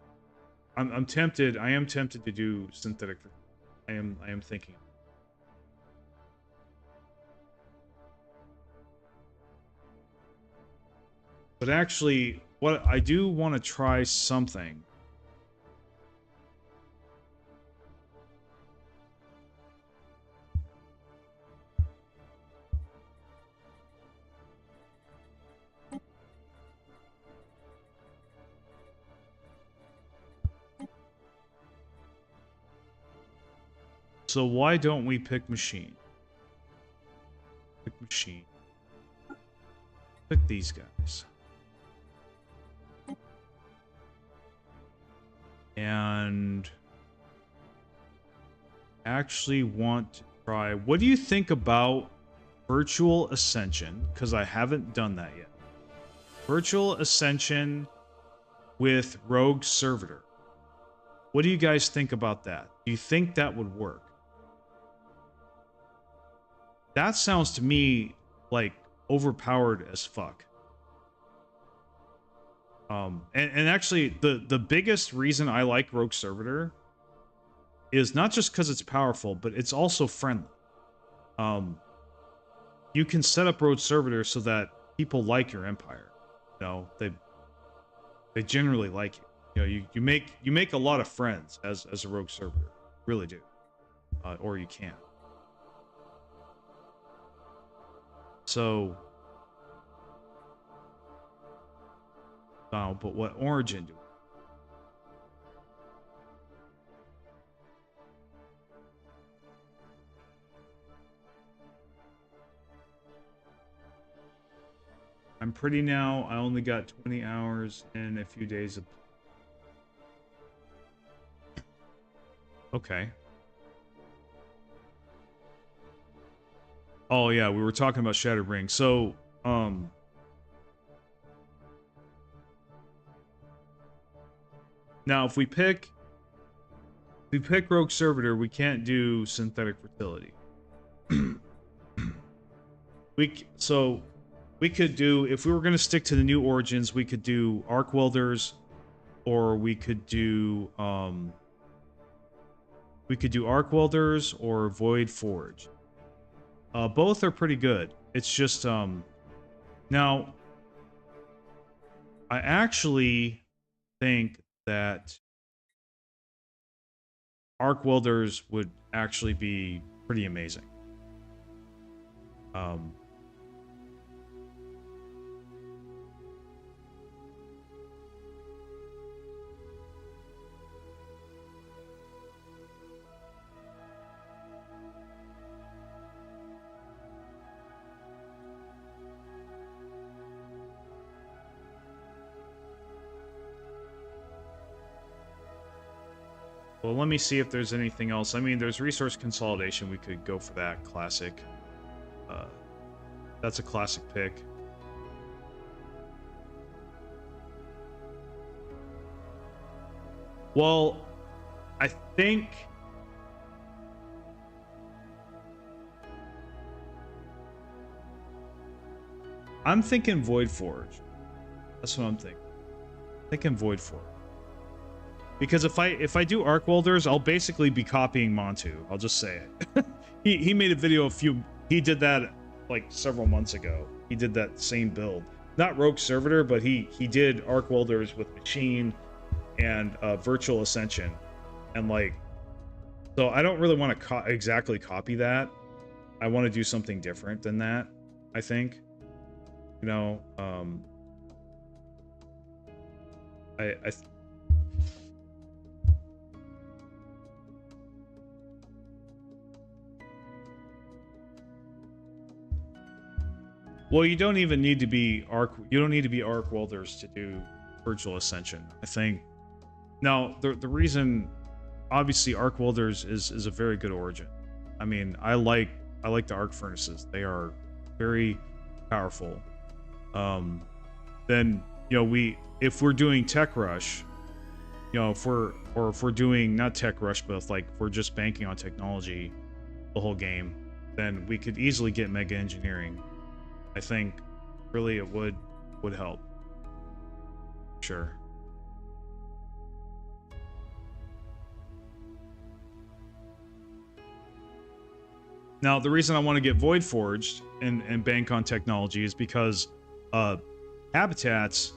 I'm tempted. I am tempted to do synthetic. I am thinking. But actually, what I do want to try something. So why don't we pick machine? Pick machine. Pick these guys. And actually want to try. What do you think about Virtual Ascension? Because I haven't done that yet. Virtual Ascension with Rogue Servitor. What do you guys think about that? Do you think that would work? That sounds to me like overpowered as fuck. And actually the biggest reason I like Rogue Servitor is not just because it's powerful, but it's also friendly. You can set up Rogue Servitor so that people like your empire. You know, they generally like you. You know, you make a lot of friends as a Rogue Servitor, really do, or you can. So, but what origin do we? I'm pretty now. I only got 20 hours and a few days of. Okay. Oh yeah, we were talking about Shattered Ring. So, now if we pick Rogue Servitor, we can't do synthetic fertility. We could do, if we were going to stick to the new origins, we could do arc welders, or we could do arc welders or void forge. Both are pretty good. It's just now I actually think that arc welders would actually be pretty amazing. Well, let me see if there's anything else. I mean, there's resource consolidation. We could go for that. Classic. That's a classic pick. Well, I think... I'm thinking Void Forge. That's what I'm thinking. Thinking Void Forge. Because if I do arc welders, I'll basically be copying Montu. I'll just say it. he made a video he did that like several months ago. He did that same build. Not Rogue Servitor, but he did arc welders with Machine and Virtual Ascension. And like, so I don't really want to exactly copy that. I want to do something different than that, I think. You know, well, you don't even need to be arc welders to do Virtual Ascension. I think now the reason, obviously, arc welders is a very good origin. I mean, I like the arc furnaces. They are very powerful. Then, you know, if we're doing Tech Rush, you know, if we're doing not Tech Rush, but like if we're just banking on technology the whole game, then we could easily get Mega Engineering. I think really it would help. Sure. Now, the reason I want to get Void Forged and bank on technology is because habitats,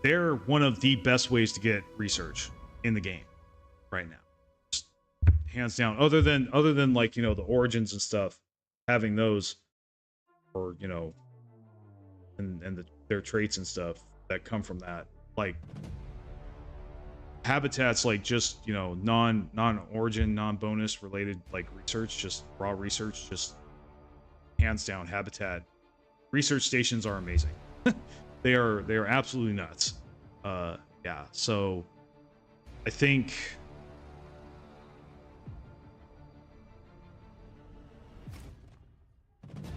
they're one of the best ways to get research in the game right now. Just hands down. Other than like, you know, the origins and stuff, having those, or, you know, and their traits and stuff that come from that, like habitats, like just, you know, non-origin, non-bonus related like research, just raw research, just hands down habitat research stations are amazing. they are absolutely nuts. Yeah, so I think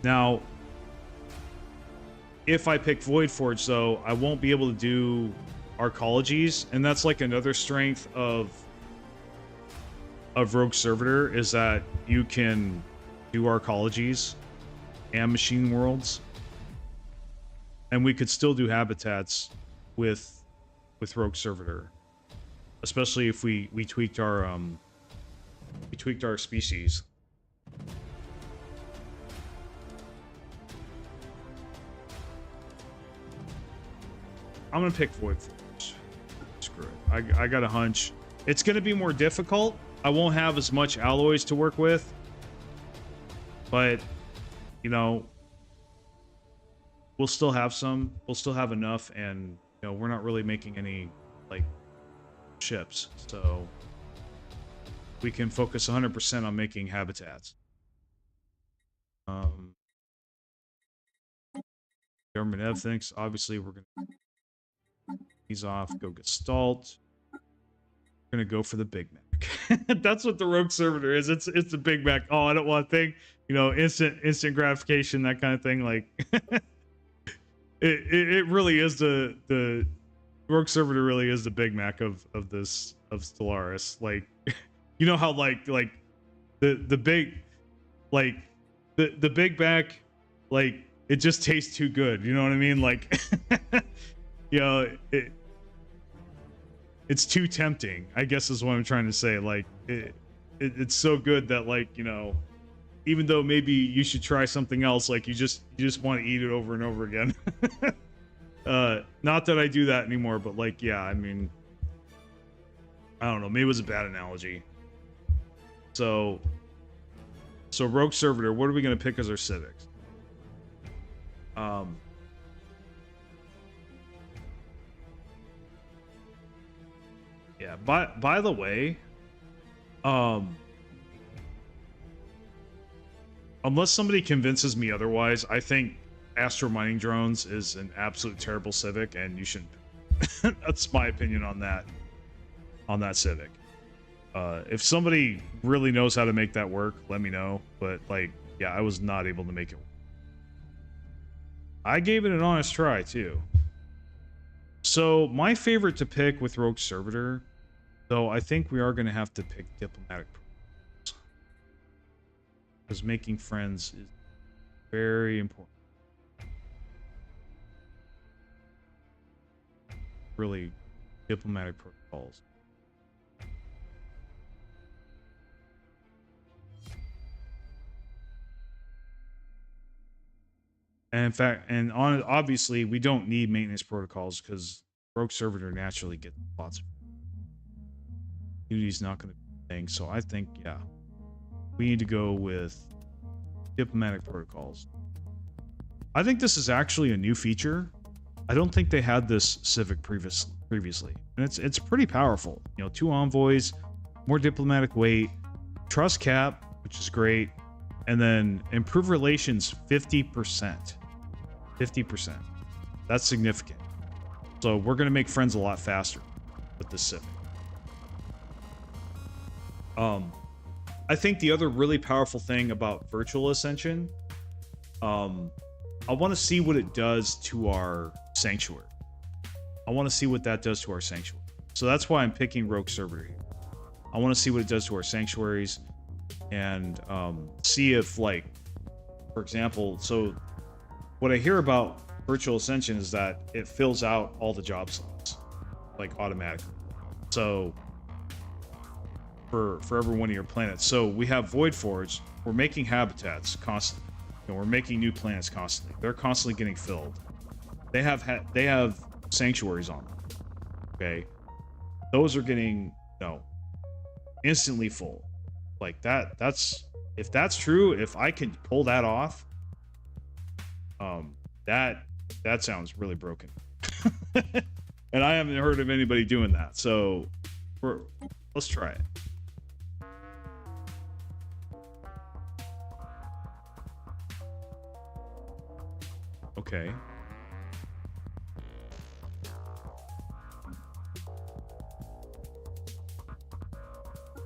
now if I pick Void Forge, though, I won't be able to do arcologies, and that's like another strength of Rogue Servitor, is that you can do arcologies and machine worlds, and we could still do habitats with Rogue Servitor, especially if we tweaked our species. I'm gonna pick Void Forge. Screw it. I got a hunch it's gonna be more difficult. I won't have as much alloys to work with, but you know, we'll still have some. We'll still have enough, and you know, we're not really making any like ships, so we can focus 100% on making habitats. Government Ev thinks obviously we're gonna ease off, go Gestalt. We're gonna go for the Big Mac. That's what the Rogue Servitor is. It's the Big Mac. Oh, I don't want a thing, you know, instant gratification, that kind of thing. Like it really is the Rogue Servitor really is the Big Mac of Stellaris. Like you know how like the big like the Big Mac, like it just tastes too good, you know what I mean? Like you know, it's too tempting, I guess is what I'm trying to say. Like it's so good that, like, you know, even though maybe you should try something else, like you just want to eat it over and over again. Not that I do that anymore, but like, yeah, I mean, I don't know, maybe it was a bad analogy. So Rogue Servitor, what are we going to pick as our civics? Yeah, by the way, unless somebody convinces me otherwise, I think Astro Mining Drones is an absolute terrible civic, and you shouldn't. That's my opinion on that civic. If somebody really knows how to make that work, let me know. But like, yeah, I was not able to make it work. I gave it an honest try too. So my favorite to pick with Rogue Servitor, though, I think we are going to have to pick Diplomatic Protocols, because making friends is very important. Really, Diplomatic Protocols. And in fact, and obviously, we don't need maintenance protocols because Rogue Servitor naturally gets lots of. Unity's not going to be a thing, so I think, yeah, we need to go with Diplomatic Protocols. I think this is actually a new feature. I don't think they had this civic previously, and it's pretty powerful. You know, 2 envoys, more diplomatic weight, trust cap, which is great, and then improve relations 50%. 50%. That's significant. So we're going to make friends a lot faster with this civic. I think the other really powerful thing about Virtual Ascension, I want to see what it does to our Sanctuary. I want to see what that does to our Sanctuary. So that's why I'm picking Rogue Servitor here. I want to see what it does to our Sanctuaries, and see if, like, for example, so what I hear about Virtual Ascension is that it fills out all the job slots, like, automatically. So for every one of your planets. So we have Void Forge. We're making habitats constantly. You know, we're making new planets constantly. They're constantly getting filled. They have sanctuaries on them. Okay, those are getting, you know, instantly full. Like that's if that's true, if I can pull that off, that sounds really broken. And I haven't heard of anybody doing that. So let's try it. Okay.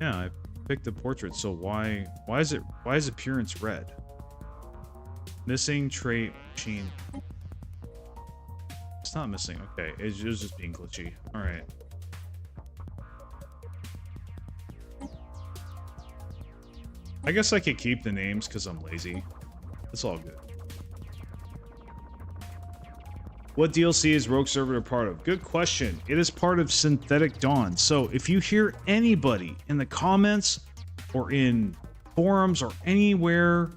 Yeah, I picked the portrait, so why is appearance red? Missing trait machine. It's not missing. Okay, it was just being glitchy. All right. I guess I could keep the names because I'm lazy. It's all good. What DLC is Rogue Servitor part of? Good question. It is part of Synthetic Dawn. So if you hear anybody in the comments or in forums or anywhere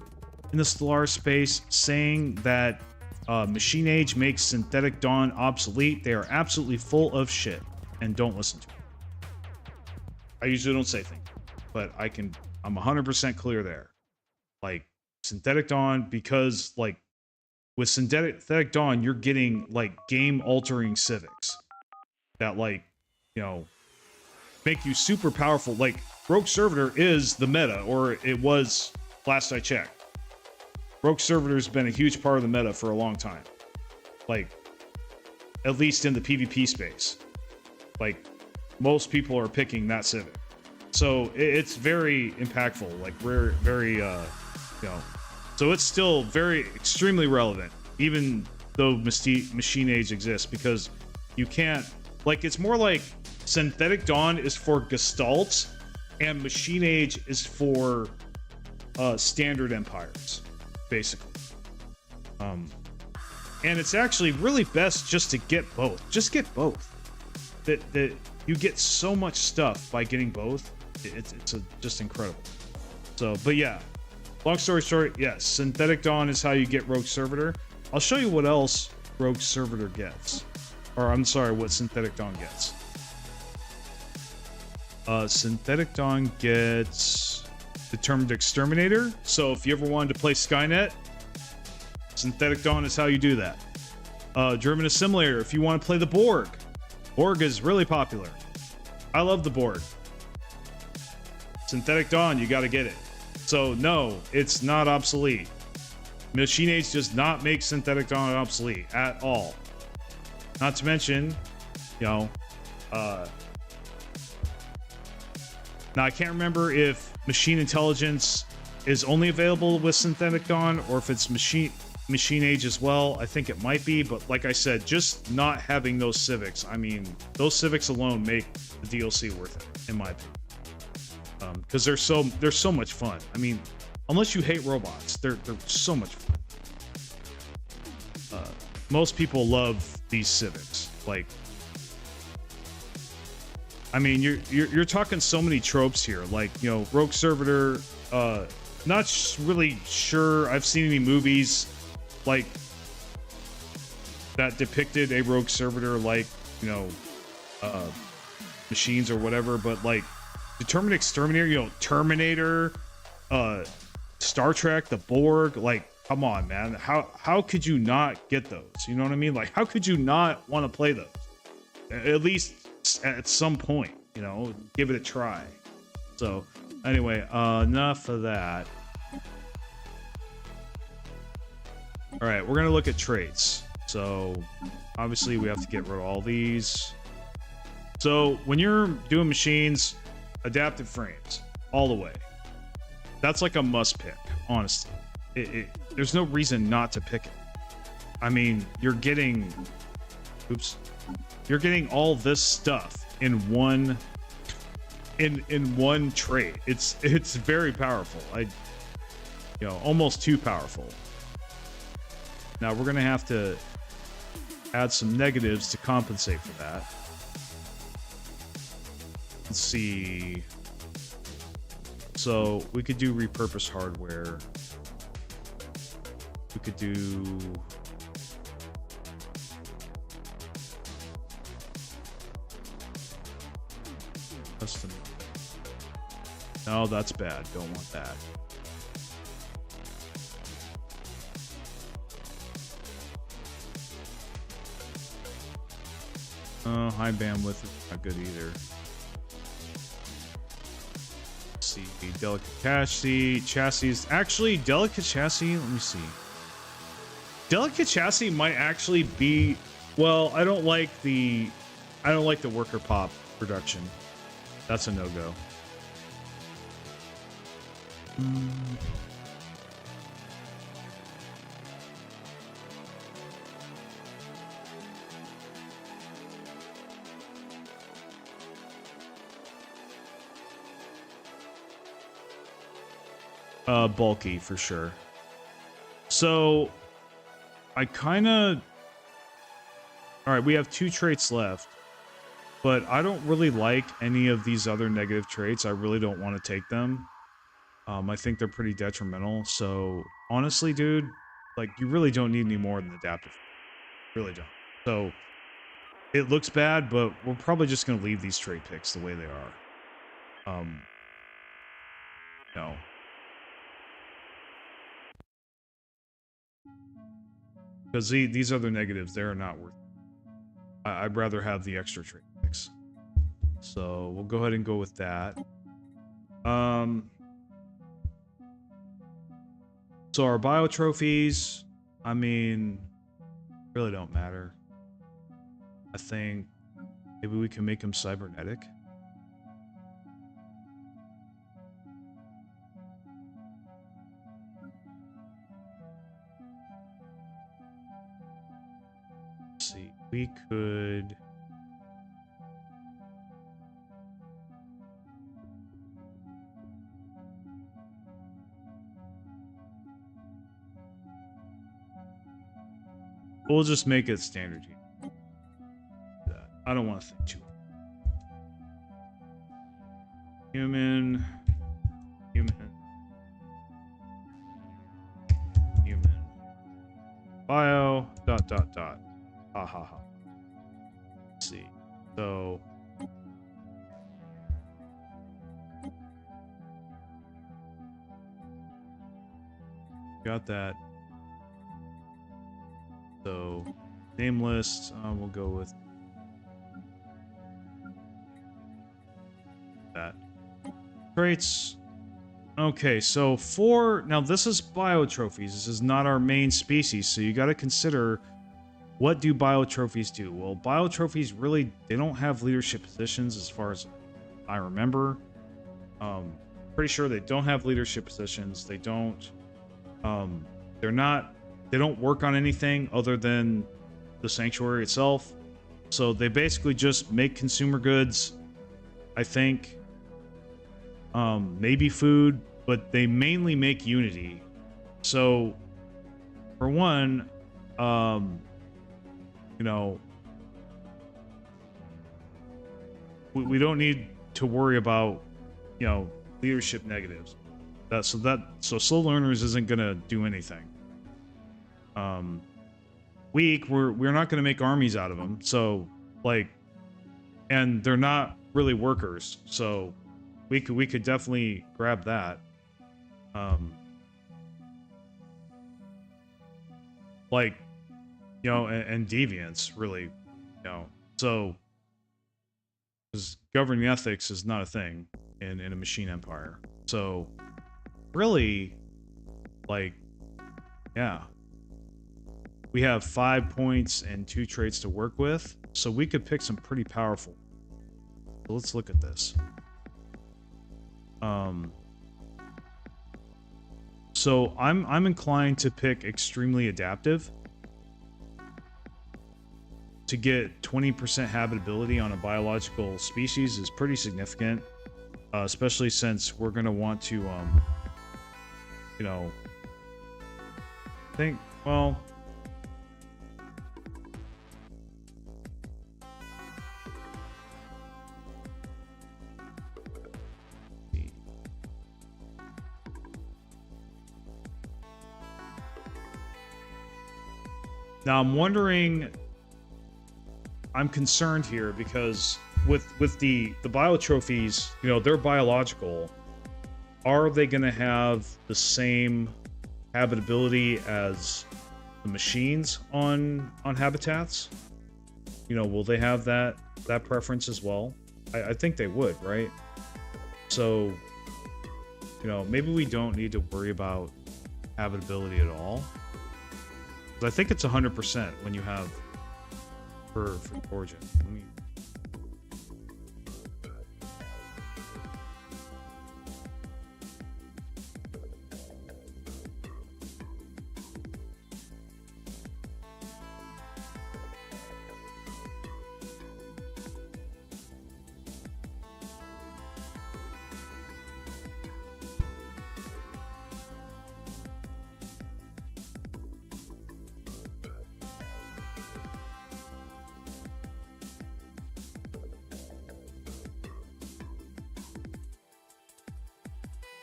in the Stellaris space saying that Machine Age makes Synthetic Dawn obsolete, they are absolutely full of shit, and don't listen to me. I usually don't say things, but I'm 100% clear there. Like, Synthetic Dawn, because, like, with Synthetic Dawn, you're getting, like, game-altering civics that, like, you know, make you super powerful. Like, Rogue Servitor is the meta, or it was last I checked. Rogue Servitor's been a huge part of the meta for a long time. Like, at least in the PvP space. Like, most people are picking that civic. So it's very impactful. Like, we're very, you know, so it's still very, extremely relevant, even though Machine Age exists, because you can't, like, it's more like Synthetic Dawn is for Gestalts, and Machine Age is for standard empires, basically. And it's actually really best just to get both. Just get both. That you get so much stuff by getting both. It's just incredible. So, but yeah, long story short, yes, Synthetic Dawn is how you get Rogue Servitor. I'll show you what else Rogue Servitor gets. Or, I'm sorry, what Synthetic Dawn gets. Synthetic Dawn gets Determined Exterminator. So if you ever wanted to play Skynet, Synthetic Dawn is how you do that. Driven Assimilator, if you want to play the Borg. Borg is really popular. I love the Borg. Synthetic Dawn, you gotta get it. So no, it's not obsolete. Machine Age does not make Synthetic Dawn obsolete at all. Not to mention, you know, now I can't remember if Machine Intelligence is only available with Synthetic Dawn or if it's Machine Age as well. I think it might be, but like I said, just not having those civics, I mean, those civics alone make the DLC worth it, in my opinion. Because they're so much fun. I mean, unless you hate robots, they're so much fun. Most people love these civics. Like, I mean, you're talking so many tropes here. Like, you know, Rogue Servitor. Not really sure I've seen any movies like that depicted a Rogue Servitor, like, you know, machines or whatever, but like Determined Exterminator, you know, Terminator, Star Trek, the Borg, like, come on, man. How could you not get those? You know what I mean? Like, how could you not want to play those? At least at some point, you know, give it a try. So anyway, enough of that. All right, we're gonna look at traits. So obviously we have to get rid of all these. So when you're doing machines, adaptive frames all the way. That's like a must pick, honestly. There's no reason not to pick it. I mean, you're getting all this stuff in one trait. It's very powerful. You know, almost too powerful. Now we're gonna have to add some negatives to compensate for that. Let's see. So we could do repurpose hardware. We could do custom. No, that's bad. Don't want that. Oh, high bandwidth is not good either. Let's see, delicate chassis. Actually, delicate chassis. Let me see. Delicate chassis might actually be. Well, I don't like the worker pop production. That's a no-go. Bulky for sure. So I kind of All right, we have 2 traits left, but I don't really like any of these other negative traits. I really don't want to take them. I think they're pretty detrimental. So honestly, dude, like you really don't need any more than adaptive. Really don't. So it looks bad, but we're probably just going to leave these trait picks the way they are. No. Because these other negatives, they're not worth it. I'd rather have the extra trait picks. So we'll go ahead and go with that. So our bio trophies, I mean, really don't matter. I think maybe we can make them cybernetic. Let's see, we could... We'll just make it standard here. I don't want to think too much. Human. Bio, ... Ha ha ha. Let's see. So... Got that. So, name list, we'll go with that. Traits. Okay, so now this is biotrophies. This is not our main species, so you got to consider what do biotrophies do? Well, biotrophies really, they don't have leadership positions as far as I remember. Pretty sure they don't have leadership positions. They don't, they don't work on anything other than the sanctuary itself. So they basically just make consumer goods, I think. Maybe food, but they mainly make Unity. So, for one, you know, we don't need to worry about, you know, leadership negatives. So slow learners isn't gonna do anything. Weak, we're not gonna make armies out of them. So, like, and they're not really workers. So. We could definitely grab that. Like, you know, and deviance, really, you know. So, because governing ethics is not a thing in a machine empire. So, really, like, yeah. We have 5 points and 2 traits to work with. So we could pick some pretty powerful. So let's look at this. So I'm inclined to pick extremely adaptive to get 20% habitability on a biological species is pretty significant, especially since we're gonna want to, you know, think, well. Now I'm wondering, I'm concerned here because with the biotrophies, you know, they're biological. Are they going to have the same habitability as the machines on habitats? You know, will they have that preference as well? I think they would, right? So, you know, maybe we don't need to worry about habitability at all. I think it's 100% when you have for origin. Let me...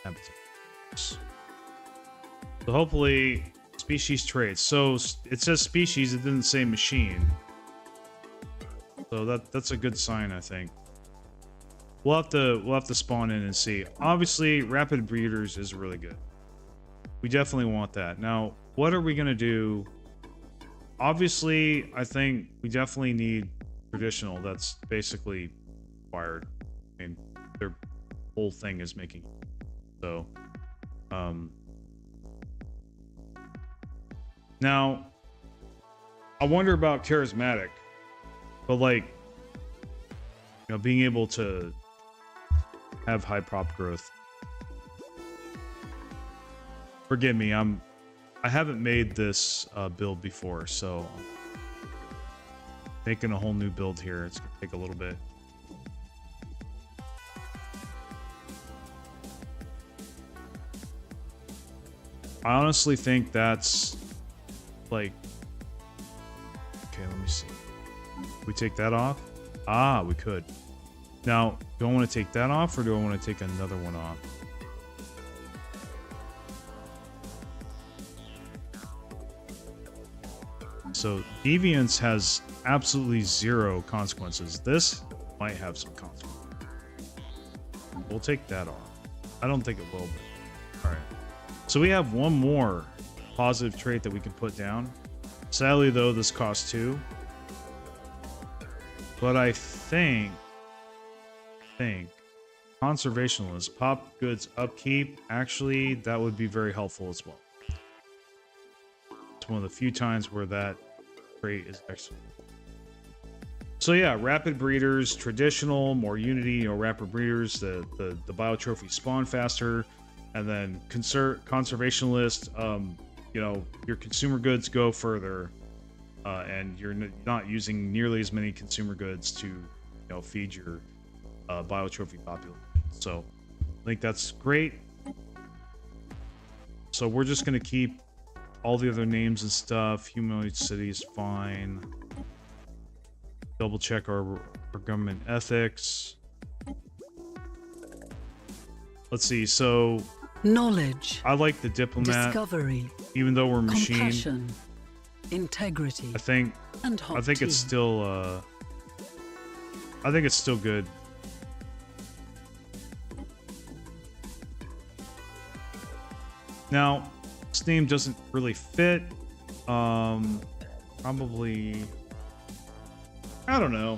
habitats. So hopefully, species traits. So it says species, it didn't say machine. So that's a good sign, I think. We'll have to spawn in and see. Obviously, rapid breeders is really good. We definitely want that. Now, what are we gonna do? Obviously, I think we definitely need traditional. That's basically required. I mean, their whole thing is making so. Now, I wonder about charismatic, but like, you know, being able to have high prop growth. Forgive me, I haven't made this build before, so making a whole new build here. It's gonna take a little bit. I honestly think that's like, okay, let me see. We take that off? Ah, we could. Now, do I want to take that off or do I want to take another one off? So deviance has absolutely zero consequences. This might have some consequences. We'll take that off. I don't think it will, but all right. So we have one more positive trait that we can put down. Sadly, though, this costs 2. But I think conservationalist, pop goods upkeep, actually, that would be very helpful as well. It's one of the few times where that trait is excellent. So yeah, rapid breeders, traditional, more unity, or rapid breeders, the biotrophy spawn faster, and then conservationalist, you know, your consumer goods go further, and you're not using nearly as many consumer goods to, you know, feed your biotrophy population. So I think that's great. So we're just gonna keep all the other names and stuff. Humanoid city is fine. Double check our government ethics. Let's see. So knowledge. I like the diplomat. Discovery. Even though we're machine. Compassion. Integrity. I think it's still I think it's still good. Now, this name doesn't really fit. Probably, I don't know.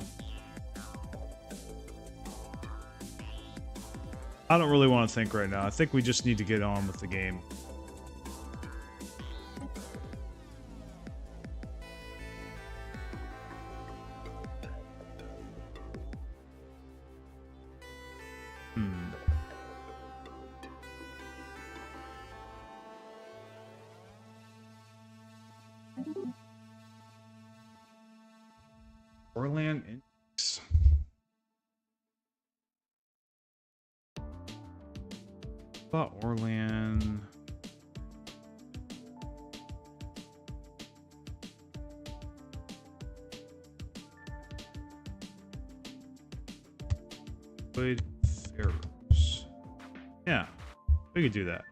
I don't really want to think right now. I think we just need to get on with the game. Orlan Index. About Orlan. Good Pharaohs. Yeah, we could do that.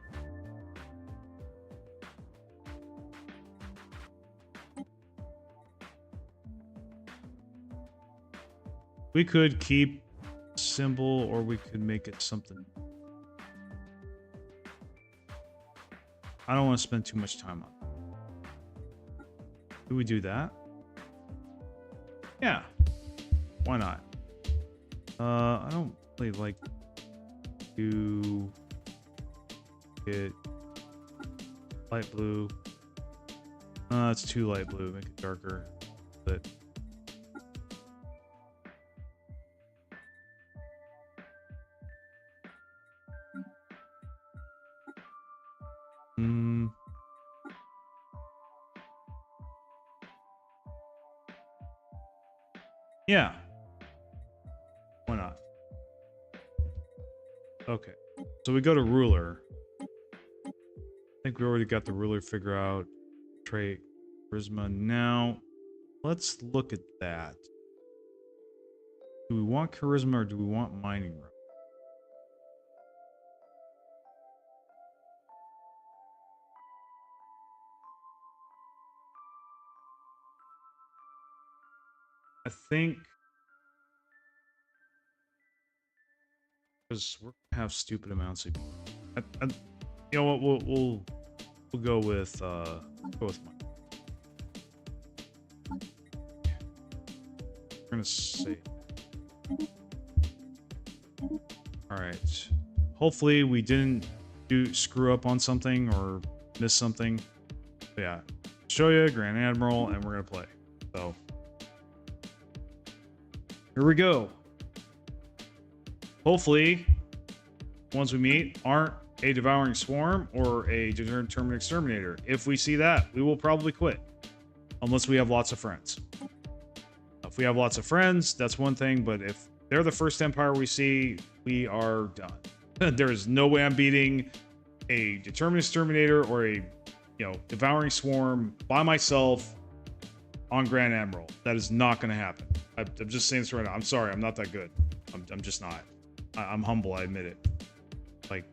We could keep symbol, or we could make it something. I don't want to spend too much time on it. Do we do that? Yeah. Why not? I don't really like to get light blue. It's too light blue. Make it darker. But yeah. Why not? Okay. So we go to ruler. I think we already got the ruler figure out. Trait, charisma. Now, let's look at that. Do we want charisma or do we want mining room? I think because we're gonna have stupid amounts of. You know what? We'll go with mine. We're gonna say. All right. Hopefully we didn't screw up on something or miss something. But yeah, show you Grand Admiral, and we're gonna play. So here we go. Hopefully, ones we meet aren't a devouring swarm or a determined exterminator. If we see that, we will probably quit, unless we have lots of friends. If we have lots of friends, that's one thing. But if they're the first empire we see, we are done. There is no way I'm beating a determined exterminator or a devouring swarm by myself on Grand Admiral. That is not going to happen. I'm just saying this right now. I'm sorry, I'm not that good. I'm just not. I'm humble, I admit it. Like,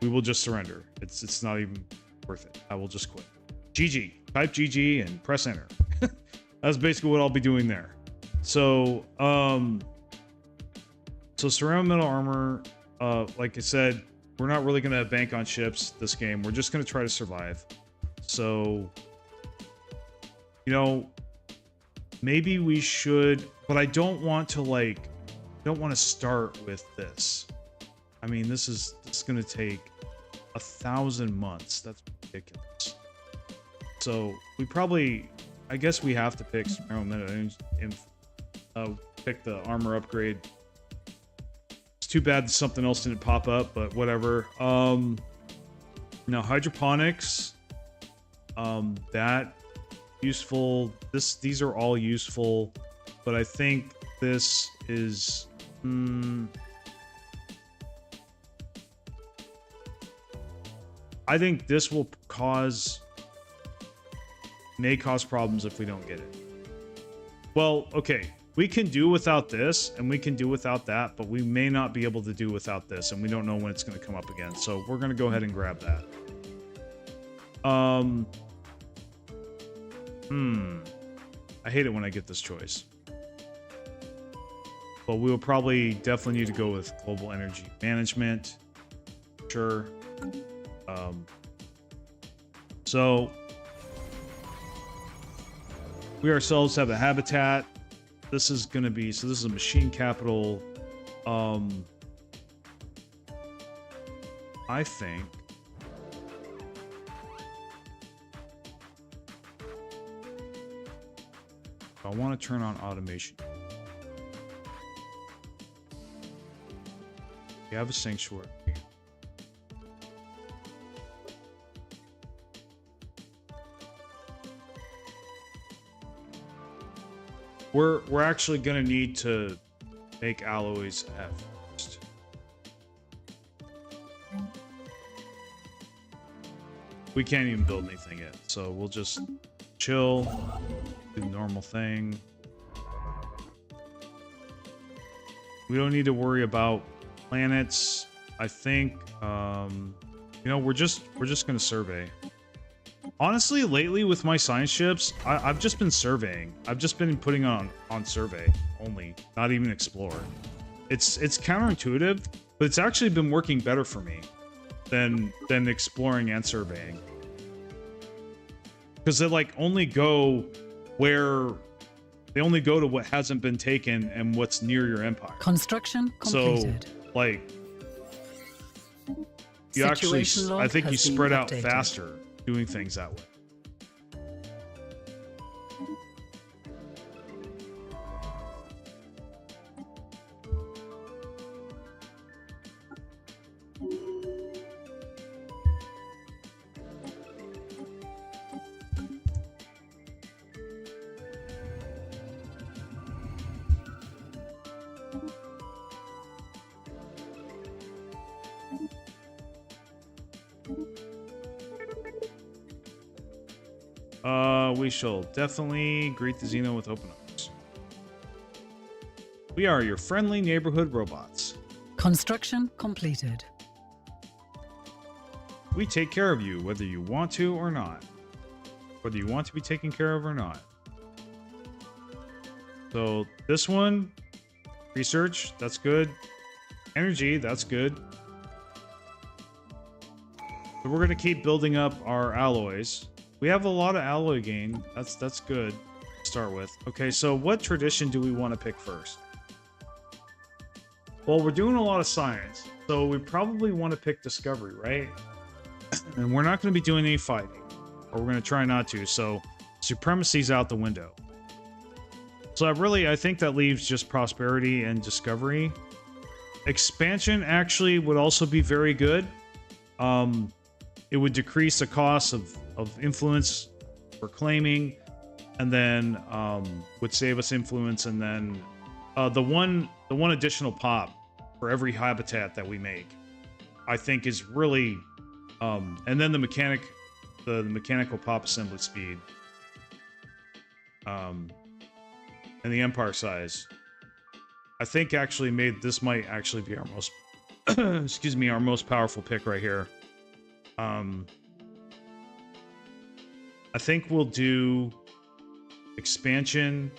we will just surrender. It's not even worth it. I will just quit. GG. Type GG and press enter. That's basically what I'll be doing there. So, ceramic metal armor, like I said, we're not really going to bank on ships this game. We're just going to try to survive. So, maybe we should, but I don't want to start with this. I mean, this is going to take 1,000 months. That's ridiculous. So I guess we have to pick pick the armor upgrade. It's too bad something else didn't pop up, but whatever. Now hydroponics, that useful. These are all useful, but I think this is. I think this may cause problems if we don't get it. Well, okay, we can do without this and we can do without that, but we may not be able to do without this, and we don't know when it's going to come up again. So we're going to go ahead and grab that. I hate it when I get this choice. But we will probably definitely need to go with global energy management. Sure. So we ourselves have a habitat. This is going to be, so this is a machine capital. I think I want to turn on automation. We have a sanctuary. We're actually gonna need to make alloys at first. We can't even build anything yet, so we'll just chill, do the normal thing. We don't need to worry about planets. I think we're just gonna survey. Honestly, lately with my science ships, I've just been surveying. I've just been putting on survey only, not even explore. It's counterintuitive, but it's actually been working better for me than exploring and surveying. Because they only go to what hasn't been taken and what's near your empire. Construction completed. So you actually, I think you spread out faster doing things that way. We shall definitely greet the Xeno with open arms. We are your friendly neighborhood robots. Construction completed. We take care of you whether you want to or not. Whether you want to be taken care of or not. So this one, research, that's good. Energy, that's good. So we're gonna keep building up our alloys. We have a lot of alloy gain. That's good to start with. Okay, so what tradition do we want to pick first? Well, we're doing a lot of science, so we probably want to pick discovery, right? And we're not going to be doing any fighting, or we're going to try not to. So supremacy's out the window. So I think that leaves just prosperity and discovery. Expansion actually would also be very good. It would decrease the cost of influence for claiming, and then would save us influence, and then the one additional pop for every habitat that we make, I think is really, and then the mechanical pop assembly speed, and the empire size, I think actually this might actually be our most, excuse me, our most powerful pick right here. I think we'll do expansion,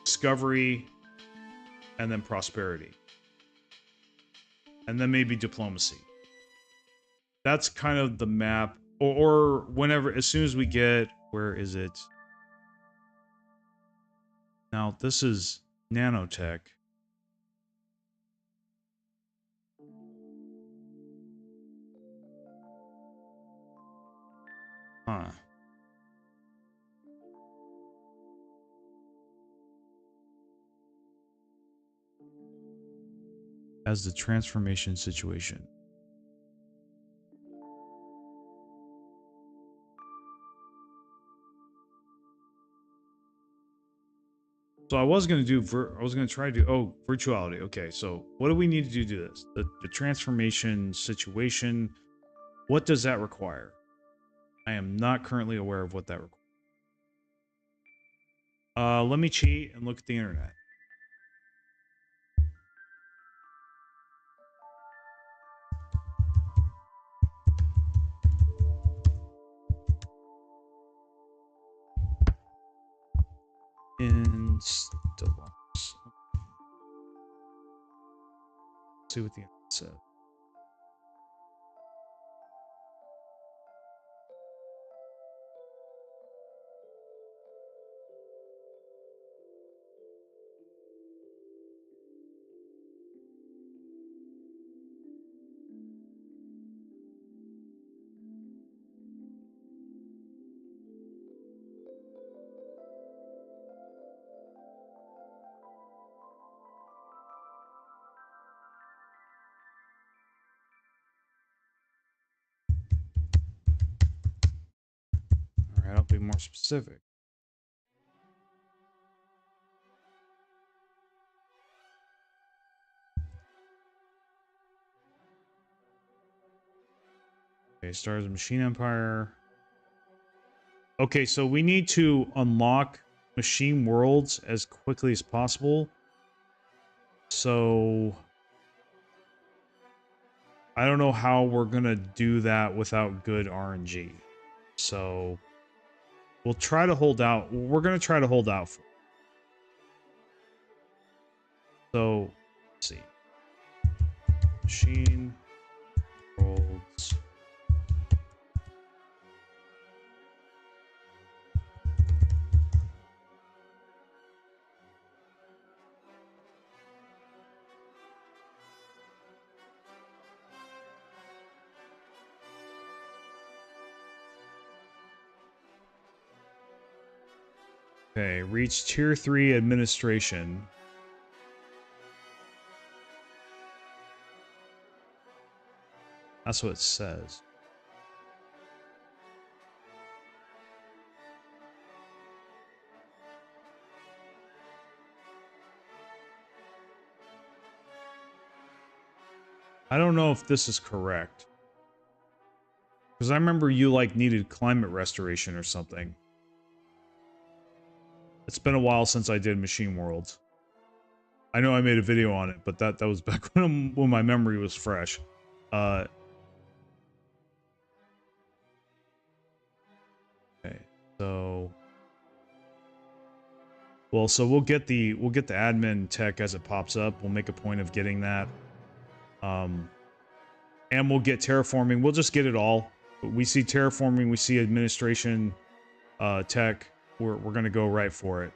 discovery, and then prosperity. And then maybe diplomacy. That's kind of the map. Or whenever, as soon as we get, where is it? Now, this is nanotech. Huh. As the transformation situation. So I was going to try to do, virtuality. Okay, so what do we need to do this? The transformation situation, what does that require? I am not currently aware of what that requires. Let me cheat and look at the internet. In Stellaris. See what the internet says. Alright, I'll be more specific. Okay, Stars of Machine Empire. Okay, so we need to unlock machine worlds as quickly as possible. So I don't know how we're gonna do that without good RNG. So we'll try to hold out. We're gonna try to hold out for. So let's see. Machine worlds. Okay, reach tier 3 administration. That's what it says. I don't know if this is correct. Because I remember you, like, needed climate restoration or something. It's been a while since I did Machine Worlds. I know I made a video on it, but that was back when my memory was fresh. Okay, so Well, so we'll get the admin tech as it pops up. We'll make a point of getting that. And we'll get terraforming. We'll just get it all. We see terraforming, we see administration tech. We're gonna go right for it.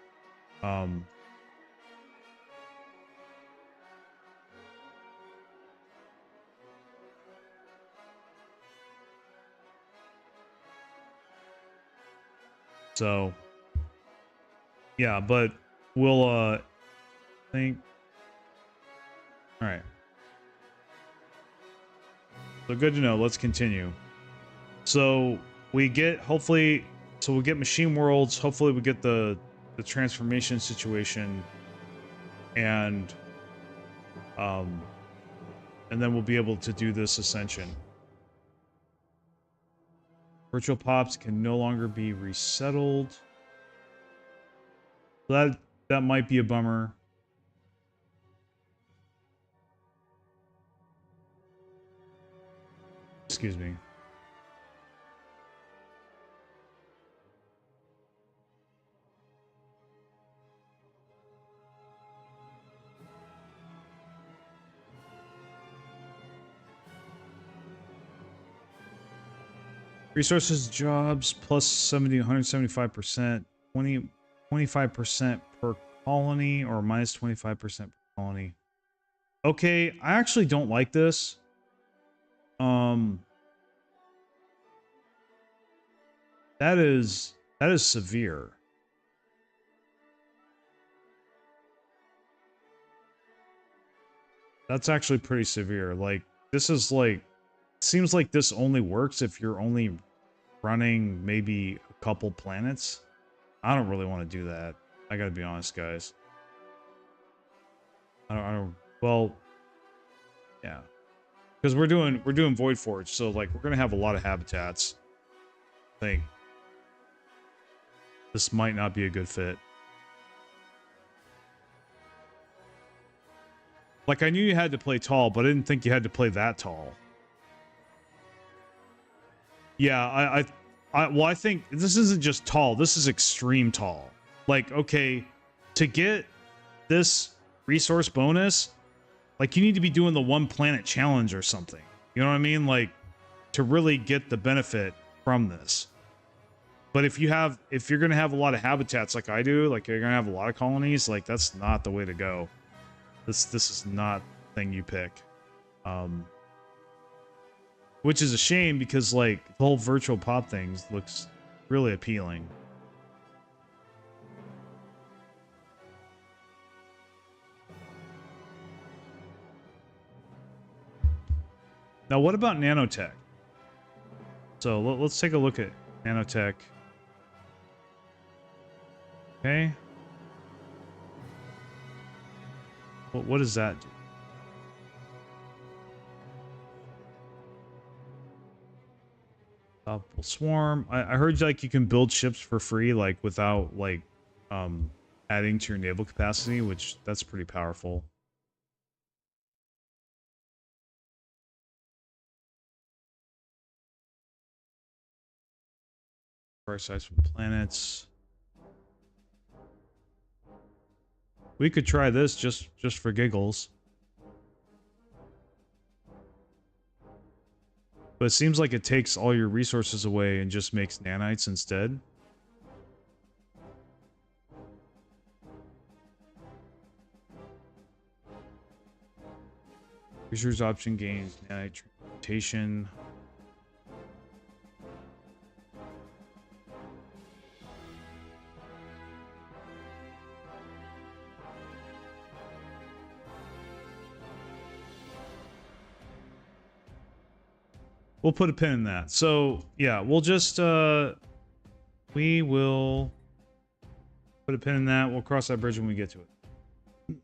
So yeah, but we'll think. All right. So good to know. Let's continue. So we get hopefully. So we'll get machine worlds. Hopefully we get the transformation situation, and then we'll be able to do this ascension. Virtual pops can no longer be resettled. That might be a bummer. Excuse me. Resources, jobs, plus 70, 175%, 25% per colony, or minus 25% per colony. Okay, I actually don't like this. That is severe. That's actually pretty severe. Like, this is like, seems like this only works if you're only running maybe a couple planets. I don't really want to do that. I gotta be honest, guys. I don't well, yeah. Because we're doing Void Forge, so like we're gonna have a lot of habitats. I think this might not be a good fit. Like, I knew you had to play tall, but I didn't think you had to play that tall. Yeah, well, I think this isn't just tall. This is extreme tall. Like, okay, to get this resource bonus, like, you need to be doing the one planet challenge or something. You know what I mean? Like, to really get the benefit from this. But if you're going to have a lot of habitats like I do, like you're going to have a lot of colonies, like that's not the way to go. This is not the thing you pick. Which is a shame because like the whole virtual pop things looks really appealing. Now, what about nanotech? So let's take a look at nanotech. Okay. What does that do? Stoppable swarm. I heard like you can build ships for free, like without like adding to your naval capacity, which that's pretty powerful. Size from planets. We could try this just for giggles. But it seems like it takes all your resources away and just makes nanites instead. Research option gains nanite transportation. We'll put a pin in that. So, yeah, we'll just, we will put a pin in that. We'll cross that bridge when we get to it.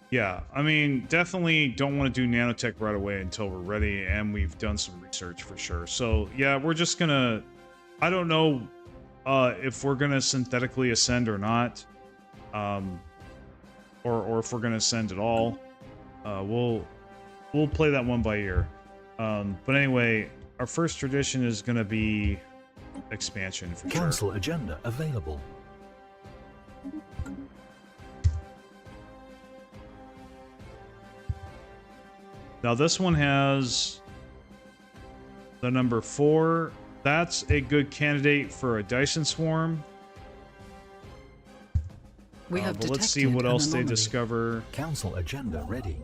Yeah, I mean, definitely don't want to do nanotech right away until we're ready and we've done some research for sure. So, yeah, we're just gonna, I don't know if we're gonna synthetically ascend or not, or if we're gonna ascend at all. We'll we'll play that one by ear. But anyway, our first tradition is going to be expansion for Council sure. agenda available. Now this one has the number 4. That's a good candidate for a Dyson swarm. We have But let's see detected what an else they anomaly. discover. Council agenda ready.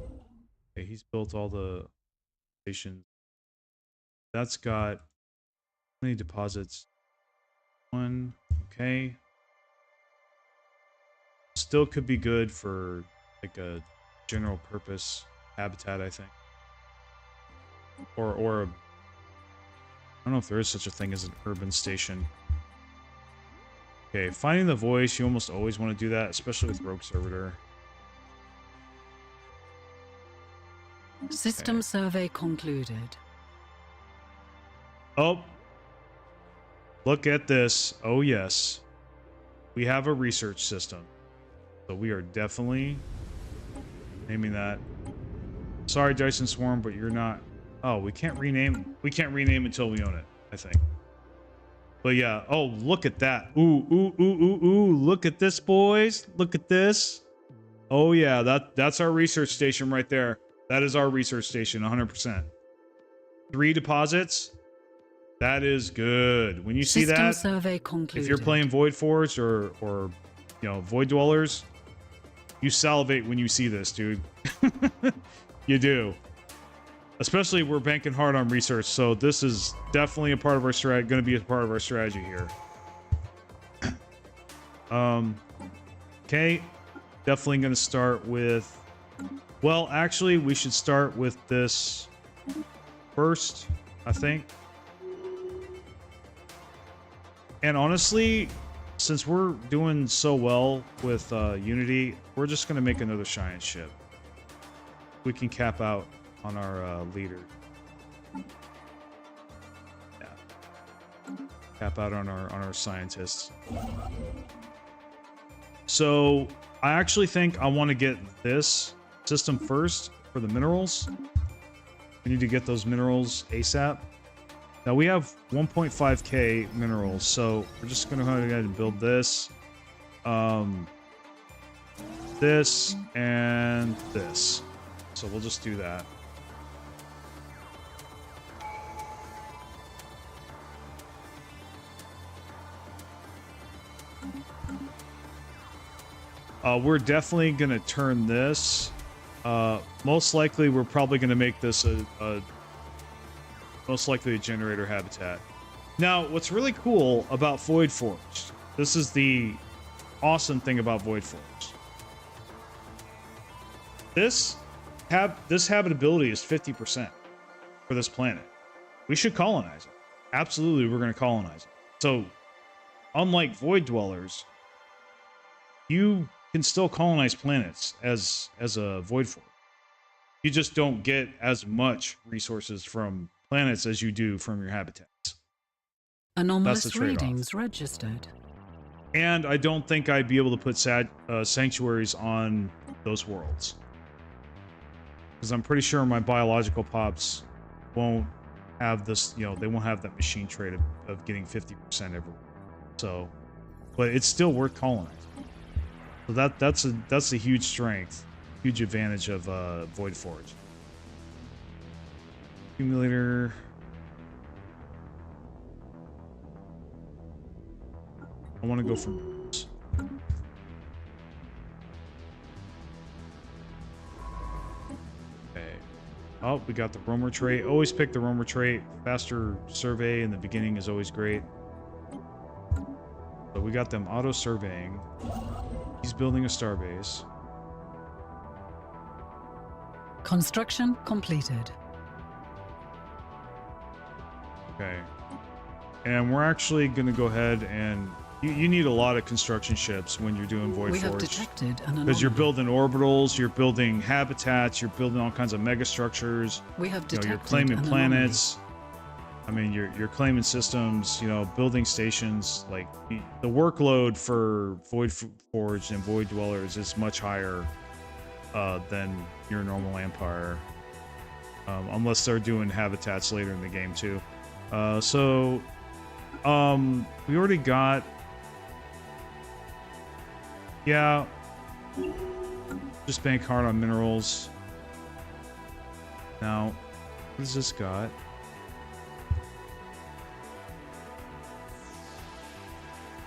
Okay, he's built all the stations. That's got how many deposits? 1. Okay. Still could be good for like a general purpose habitat, I think. Or a, I don't know if there is such a thing as an urban station. Okay, finding the voice, you almost always want to do that, especially with Rogue Servitor. System survey concluded. Oh! Look at this. Oh yes. We have a research system. So we are definitely naming that. Sorry, Dyson Swarm, but you're not... Oh, we can't rename... We can't rename until we own it, I think. But yeah, oh, look at that. Ooh, ooh, ooh, ooh, ooh. Look at this, boys. Look at this. Oh yeah, that's our research station right there. That is our research station, 100%. 3 deposits. That is good. When you see System that, survey concluded. if you're playing Void Forge or you know, Void Dwellers, you salivate when you see this, dude. You do. Especially we're banking hard on research, so this is definitely a part of our strat. Going to be a part of our strategy here. Okay, definitely going to start with. Well, actually, we should start with this first, I think. And honestly, since we're doing so well with Unity, we're just going to make another Science ship. We can cap out on our leader. Yeah. Cap out on our scientists. So I actually think I want to get this system first for the minerals. We need to get those minerals ASAP. Now we have 1.5k minerals, so we're just gonna go ahead and build this. This and this. So we'll just do that. We're definitely gonna turn this. Most likely, we're probably gonna make this most likely a generator habitat. Now, what's really cool about Void Forge? This is the awesome thing about Void Forge. This habitability is 50% for this planet. We should colonize it. Absolutely, we're going to colonize it. So, unlike Void Dwellers, you can still colonize planets as a Void Forge. You just don't get as much resources from planets as you do from your habitats. Anomalous readings registered. And I don't think I'd be able to put sanctuaries on those worlds. Because I'm pretty sure my biological pops won't have this, you know, they won't have that machine trait of getting 50% everywhere. So, but it's still worth colonizing. So that's a huge strength, huge advantage of Void Forge. Accumulator. I want to go from. Okay. Oh, we got the roamer trait. Always pick the roamer trait. Faster survey in the beginning is always great. So we got them auto surveying. He's building a starbase. Construction completed. Okay. And we're actually going to go ahead and... You need a lot of construction ships when you're doing Void Forge. We have detected an anomaly. Because you're building orbitals, you're building habitats, you're building all kinds of megastructures. We have detected you're claiming an planets. I mean, you're claiming systems, you know, building stations. Like, the workload for Void Forge and Void Dwellers is much higher than your normal Empire. unless they're doing habitats later in the game too. We already got, yeah, just bank hard on minerals. Now, what does this got?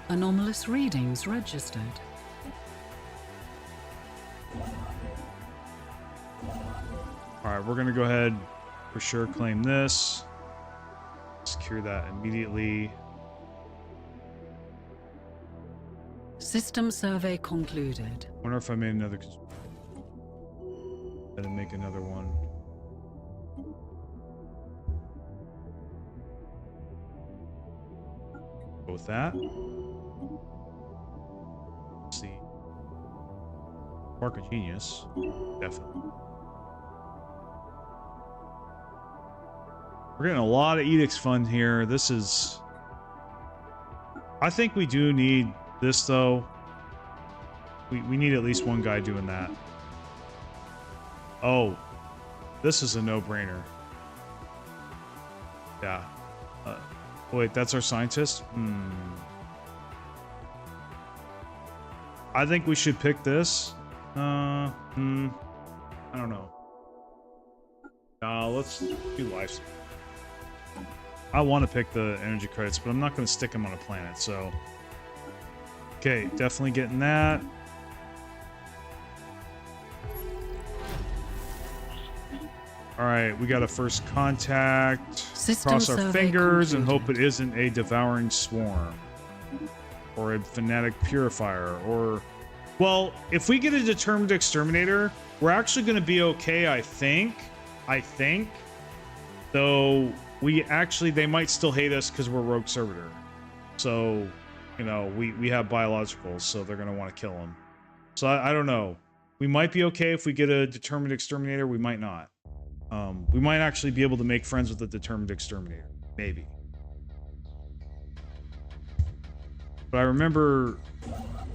Anomalous readings registered. Alright, we're gonna go ahead for sure claim this. Secure that immediately. System survey concluded. Wonder if I made another. Better make another one. Go with that. Let's see. Spark of Genius. Definitely. We're getting a lot of edicts fund here. This is... I think we do need this, though. We need at least one guy doing that. Oh. This is a no-brainer. Yeah. Wait, that's our scientist? I think we should pick this. I don't know. Let's do life. I want to pick the energy credits, but I'm not going to stick them on a planet, so... Okay, definitely getting that. Alright, we got a first contact. System Cross our survey fingers and hope concluded. it isn't a devouring swarm. Or a fanatic purifier, or... Well, if we get a determined exterminator, we're actually going to be okay, I think. Though, they might still hate us because we're rogue servitor. So, you know, we have biologicals, so they're going to want to kill them. So, I don't know. We might be okay if we get a determined exterminator, we might not. We might actually be able to make friends with a determined exterminator. Maybe. But I remember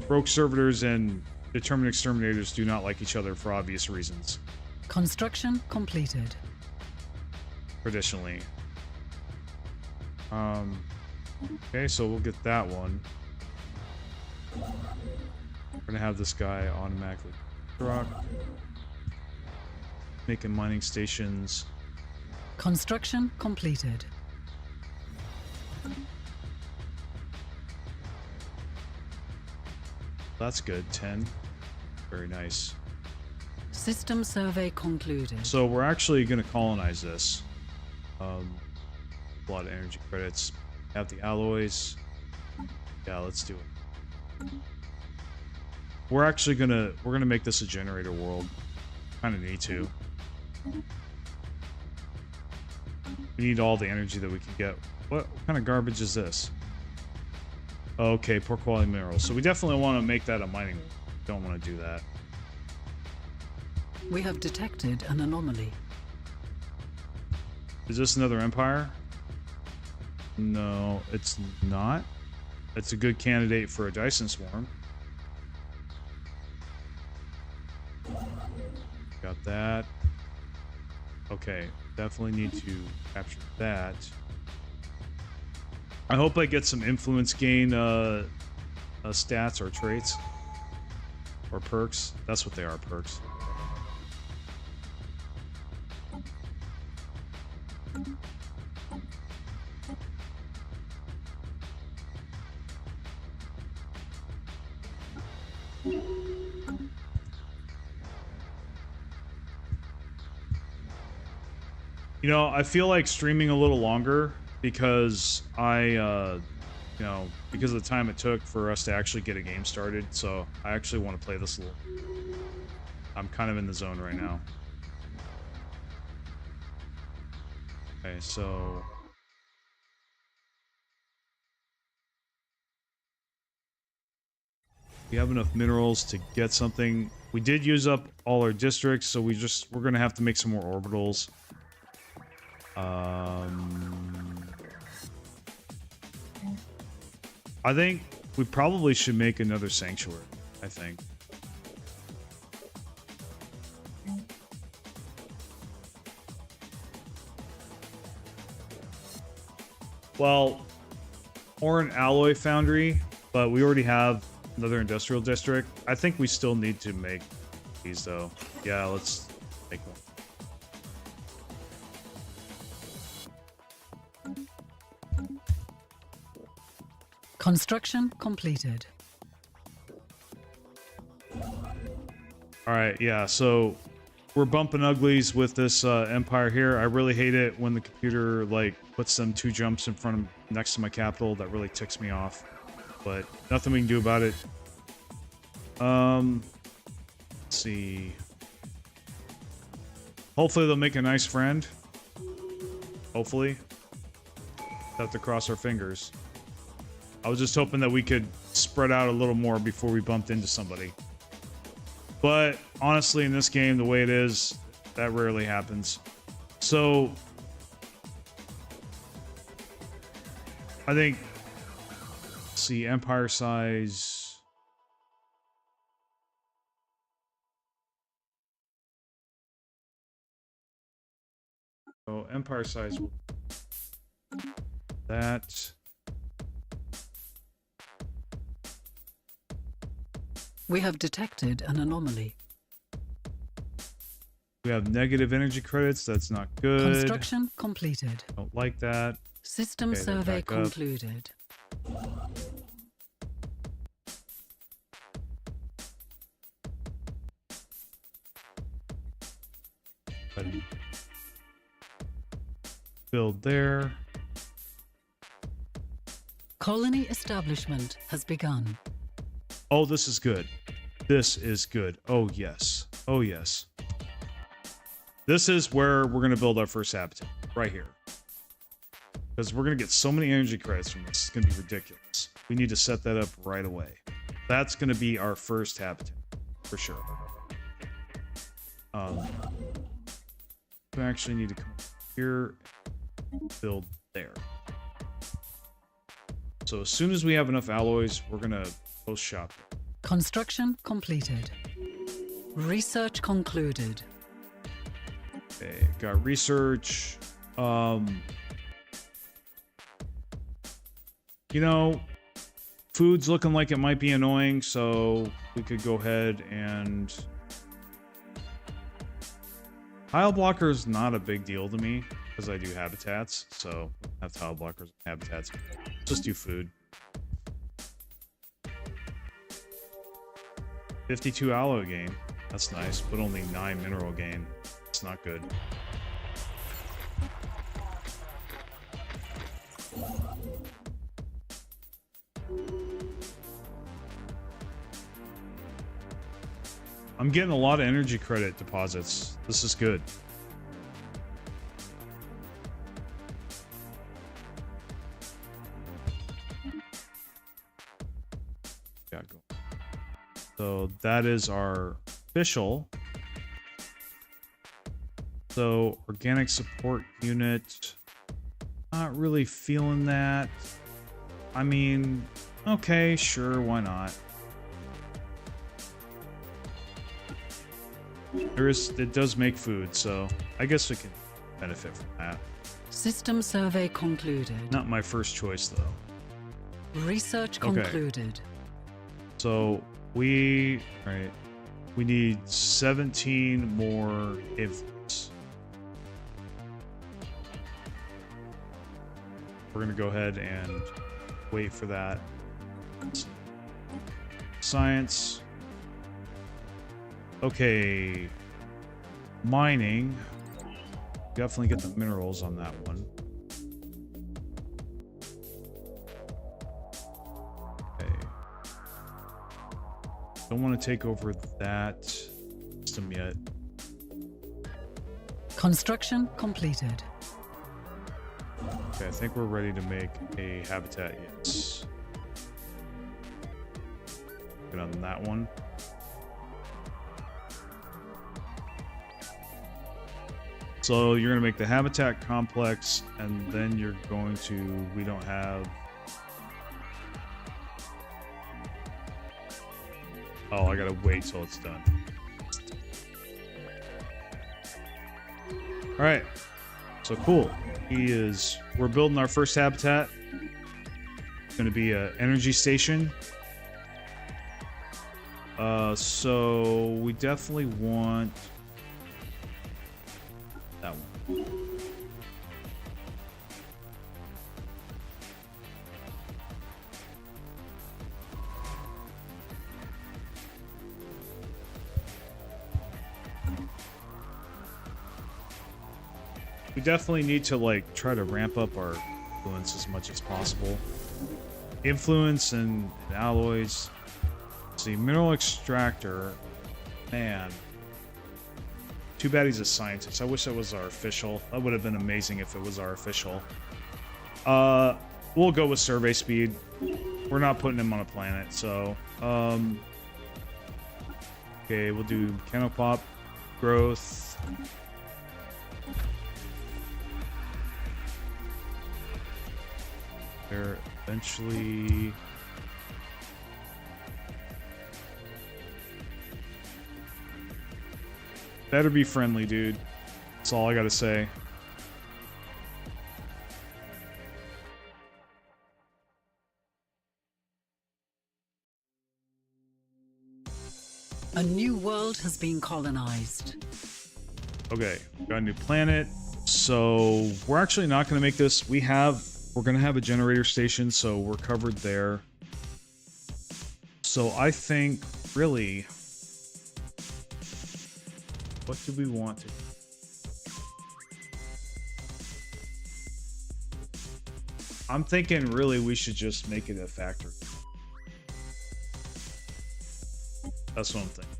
rogue servitors and determined exterminators do not like each other for obvious reasons. Construction completed. Traditionally. Okay, so we'll get that one. We're gonna have this guy automatically rock. Making mining stations. Construction completed. That's good. 10. Very nice. System survey concluded. So we're actually going to colonize this. A lot of energy credits. Have the alloys. Yeah, let's do it. We're gonna make this a generator world. Kind of need to. We need all the energy that we can get. What kind of garbage is this? Okay, poor quality minerals. So we definitely want to make that a mining world. Don't want to do that. We have detected an anomaly. Is this another empire? No, it's not. It's a good candidate for a Dyson swarm. Got that. Okay, definitely need to capture that. I hope I get some influence gain stats or traits. Or perks. That's what they are, perks. You know, I feel like streaming a little longer because because of the time it took for us to actually get a game started. So I actually want to play this a little. I'm kind of in the zone right now. Okay, so we have enough minerals to get something. We did use up all our districts, so we're gonna have to make some more orbitals. I think we probably should make another sanctuary, I think. Well, or an alloy foundry, but we already have another industrial district. I think we still need to make these though. Yeah, let's make one. Construction completed. All right, yeah, so we're bumping uglies with this empire here. I really hate it when the computer like puts them 2 jumps in front of next to my capital. That really ticks me off, but nothing we can do about it. Let's see. Hopefully they'll make a nice friend. Hopefully. Have to cross our fingers. I was just hoping that we could spread out a little more before we bumped into somebody. But honestly, in this game, the way it is, that rarely happens. So I think, let's see, empire size. Oh, empire size. That. We have detected an anomaly. We have negative energy credits. That's not good. Construction completed. Don't like that. System Okay, then survey back up. concluded. Build there. Colony establishment has begun. Oh, this is good. This is good. Oh, yes. Oh, yes. This is where we're going to build our first habitat. Right here. Because we're going to get so many energy credits from this. It's going to be ridiculous. We need to set that up right away. That's going to be our first habitat. For sure. We actually need to come here. Build there. So as soon as we have enough alloys, we're going to post shop. Construction completed. Research concluded. Okay, got research. You know, food's looking like it might be annoying, so we could go ahead and... Tile blocker is not a big deal to me, because I do habitats, so I have tile blockers and habitats. Just do food. 52 alloy gain. That's nice, but only 9 mineral gain. It's not good. I'm getting a lot of energy credit deposits. This is good. So that is our official. So organic support unit. Not really feeling that. I mean, okay, sure, why not? It does make food, so I guess we can benefit from that. System survey concluded. Not my first choice though. Research Okay. concluded. So we need 17 more infants. We're gonna go ahead and wait for that. Science. Okay. Mining. Definitely get the minerals on that one. Don't want to take over that system yet. Construction completed. Okay, I think we're ready to make a habitat, yes. Good on that one. So you're going to make the habitat complex, and then you're going to, we don't have... Oh, I gotta wait till it's done. Alright. So cool. We're building our first habitat. It's going to be an energy station. So we definitely want that one. We definitely need to like try to ramp up our influence as much as possible. Influence and alloys. See, mineral extractor, man. Too bad he's a scientist. I wish that was our official. That would have been amazing if it was our official. We'll go with survey speed. We're not putting him on a planet, so okay, we'll do canopop growth. There eventually. Better be friendly, dude. That's all I gotta say. A new world has been colonized. Okay, got a new planet. So we're actually not gonna make this. We're gonna have a generator station, so we're covered there. So I think really, what do we want to do? I'm thinking really we should just make it a factory. That's what I'm thinking.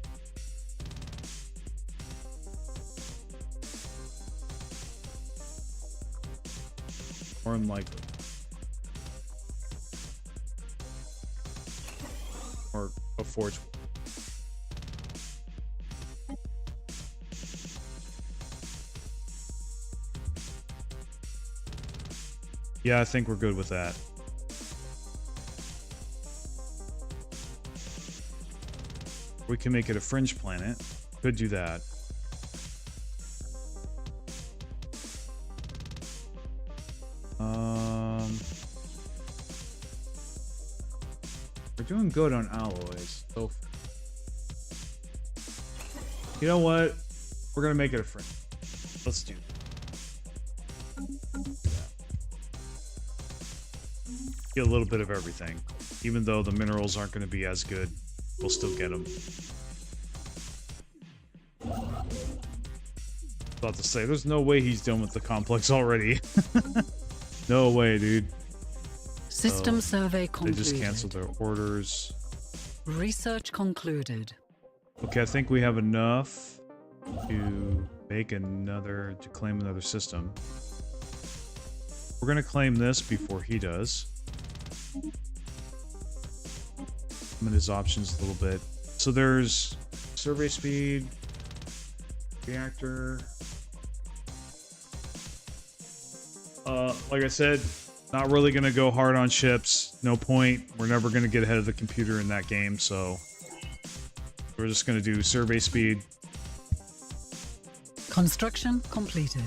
More unlikely. Or a forge. Yeah, I think we're good with that. We can make it a fringe planet. Could do that. We're doing good on alloys. So, you know what? We're gonna make it a fringe. Let's do that. Get a little bit of everything. Even though the minerals aren't going to be as good, we'll still get them. About to say, there's no way he's done with the complex already. No way, dude. System survey They concluded. just canceled their orders. Research concluded. Okay, I think we have enough to make to claim another system. We're going to claim this before he does. Limit his options a little bit. So there's survey speed, reactor. Like I said, not really going to go hard on ships. No point. We're never going to get ahead of the computer in that game, so we're just going to do survey speed. Construction completed.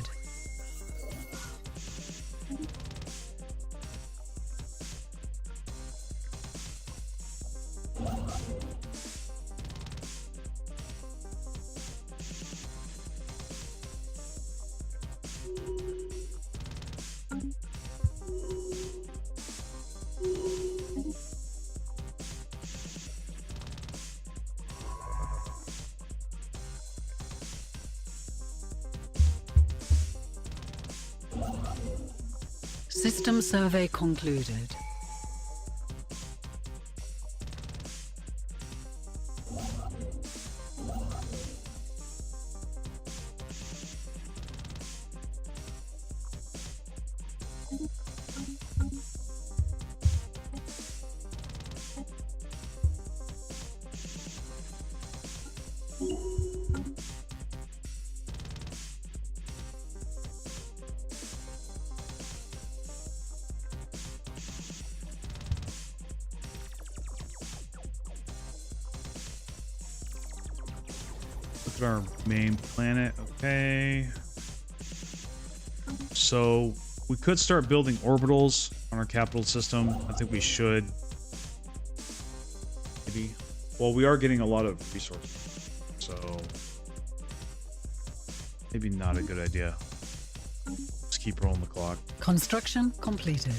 System survey concluded. Look at our main planet. Okay. So we could start building orbitals on our capital system. I think we should. Maybe. Well, we are getting a lot of resources, so maybe not a good idea. Let's keep rolling the clock. Construction completed.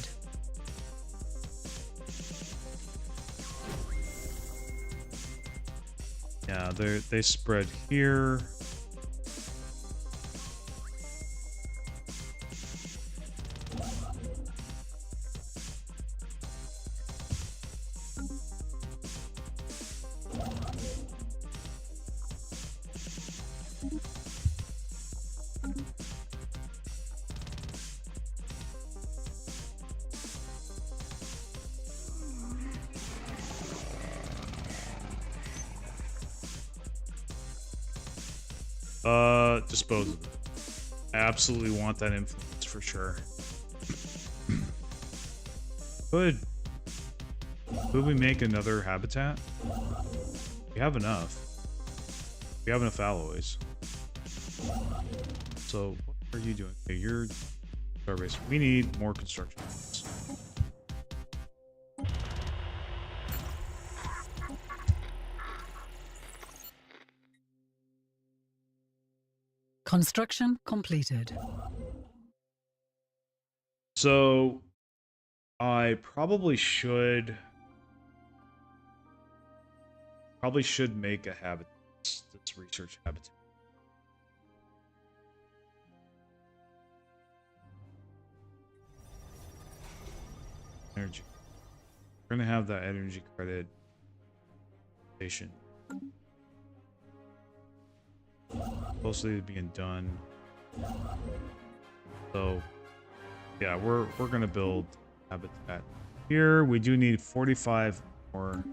Yeah, they spread here. Dispose of it. Absolutely want that influence for sure. Could we make another habitat? We have enough. We have enough alloys. So what are you doing? Okay, you're Starbase. We need more construction. Construction completed. So I probably should make a habitat, this research habitat. Energy. We're gonna have that energy credit station. Closely being done. So yeah, we're gonna build habitat here. We do need 45 more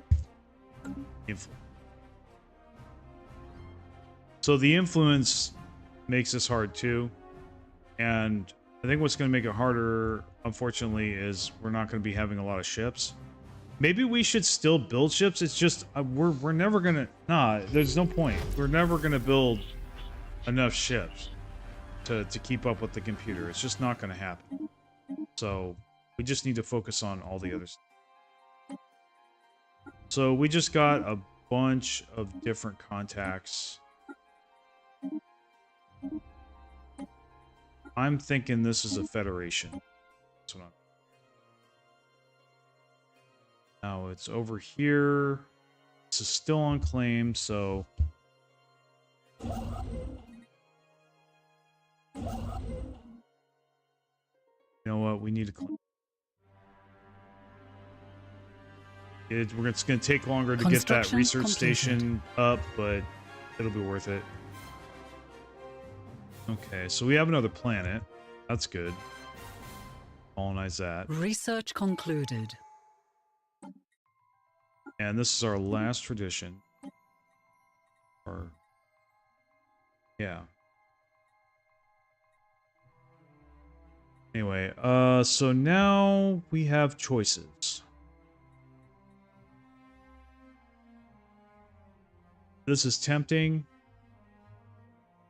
influence. So the influence makes this hard too, and I think what's going to make it harder, unfortunately, is we're not going to be having a lot of ships. Maybe we should still build ships. It's just we're never gonna. Nah, there's no point. We're never gonna build enough ships to keep up with the computer. It's just not going to happen. So we just need to focus on all the others. So we just got a bunch of different contacts. I'm thinking this is a federation. That's what now it's over here. This is still unclaimed, so you know what? We need to claim. It's going to take longer to get that research station up, but it'll be worth it. Okay, so we have another planet. That's good. Colonize that. Research concluded. And this is our last tradition. Or yeah. Anyway, so now we have choices. This is tempting,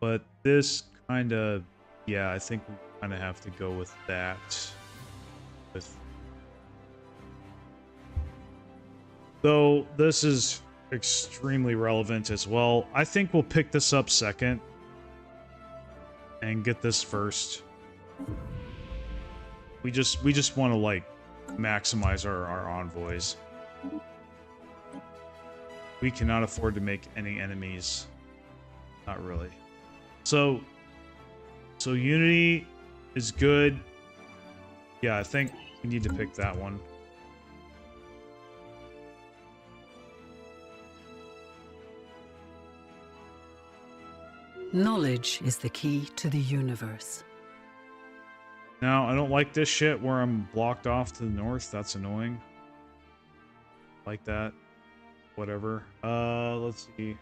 but this kind of, yeah, I think we kind of have to go with that. Though this is extremely relevant as well. I think we'll pick this up second and get this first. We just want to like maximize our envoys. We cannot afford to make any enemies. Not really. So Unity is good. Yeah, I think we need to pick that one. Knowledge is the key to the universe. Now, I don't like this shit where I'm blocked off to the north. That's annoying. Like that. Whatever. Let's see.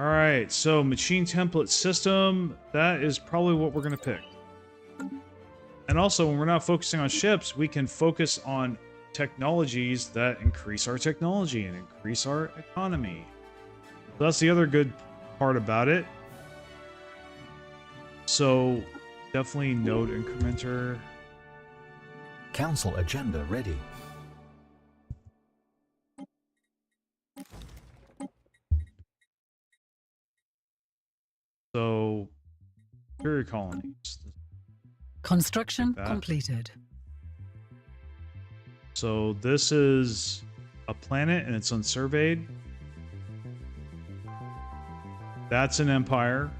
Alright, so machine template system. That is probably what we're going to pick. And also, when we're not focusing on ships, we can focus on technologies that increase our technology and increase our economy. That's the other good part about it. So definitely node incrementer. Council agenda ready. So superior colonies. Construction Like that. completed. So this is a planet and it's unsurveyed. That's an empire.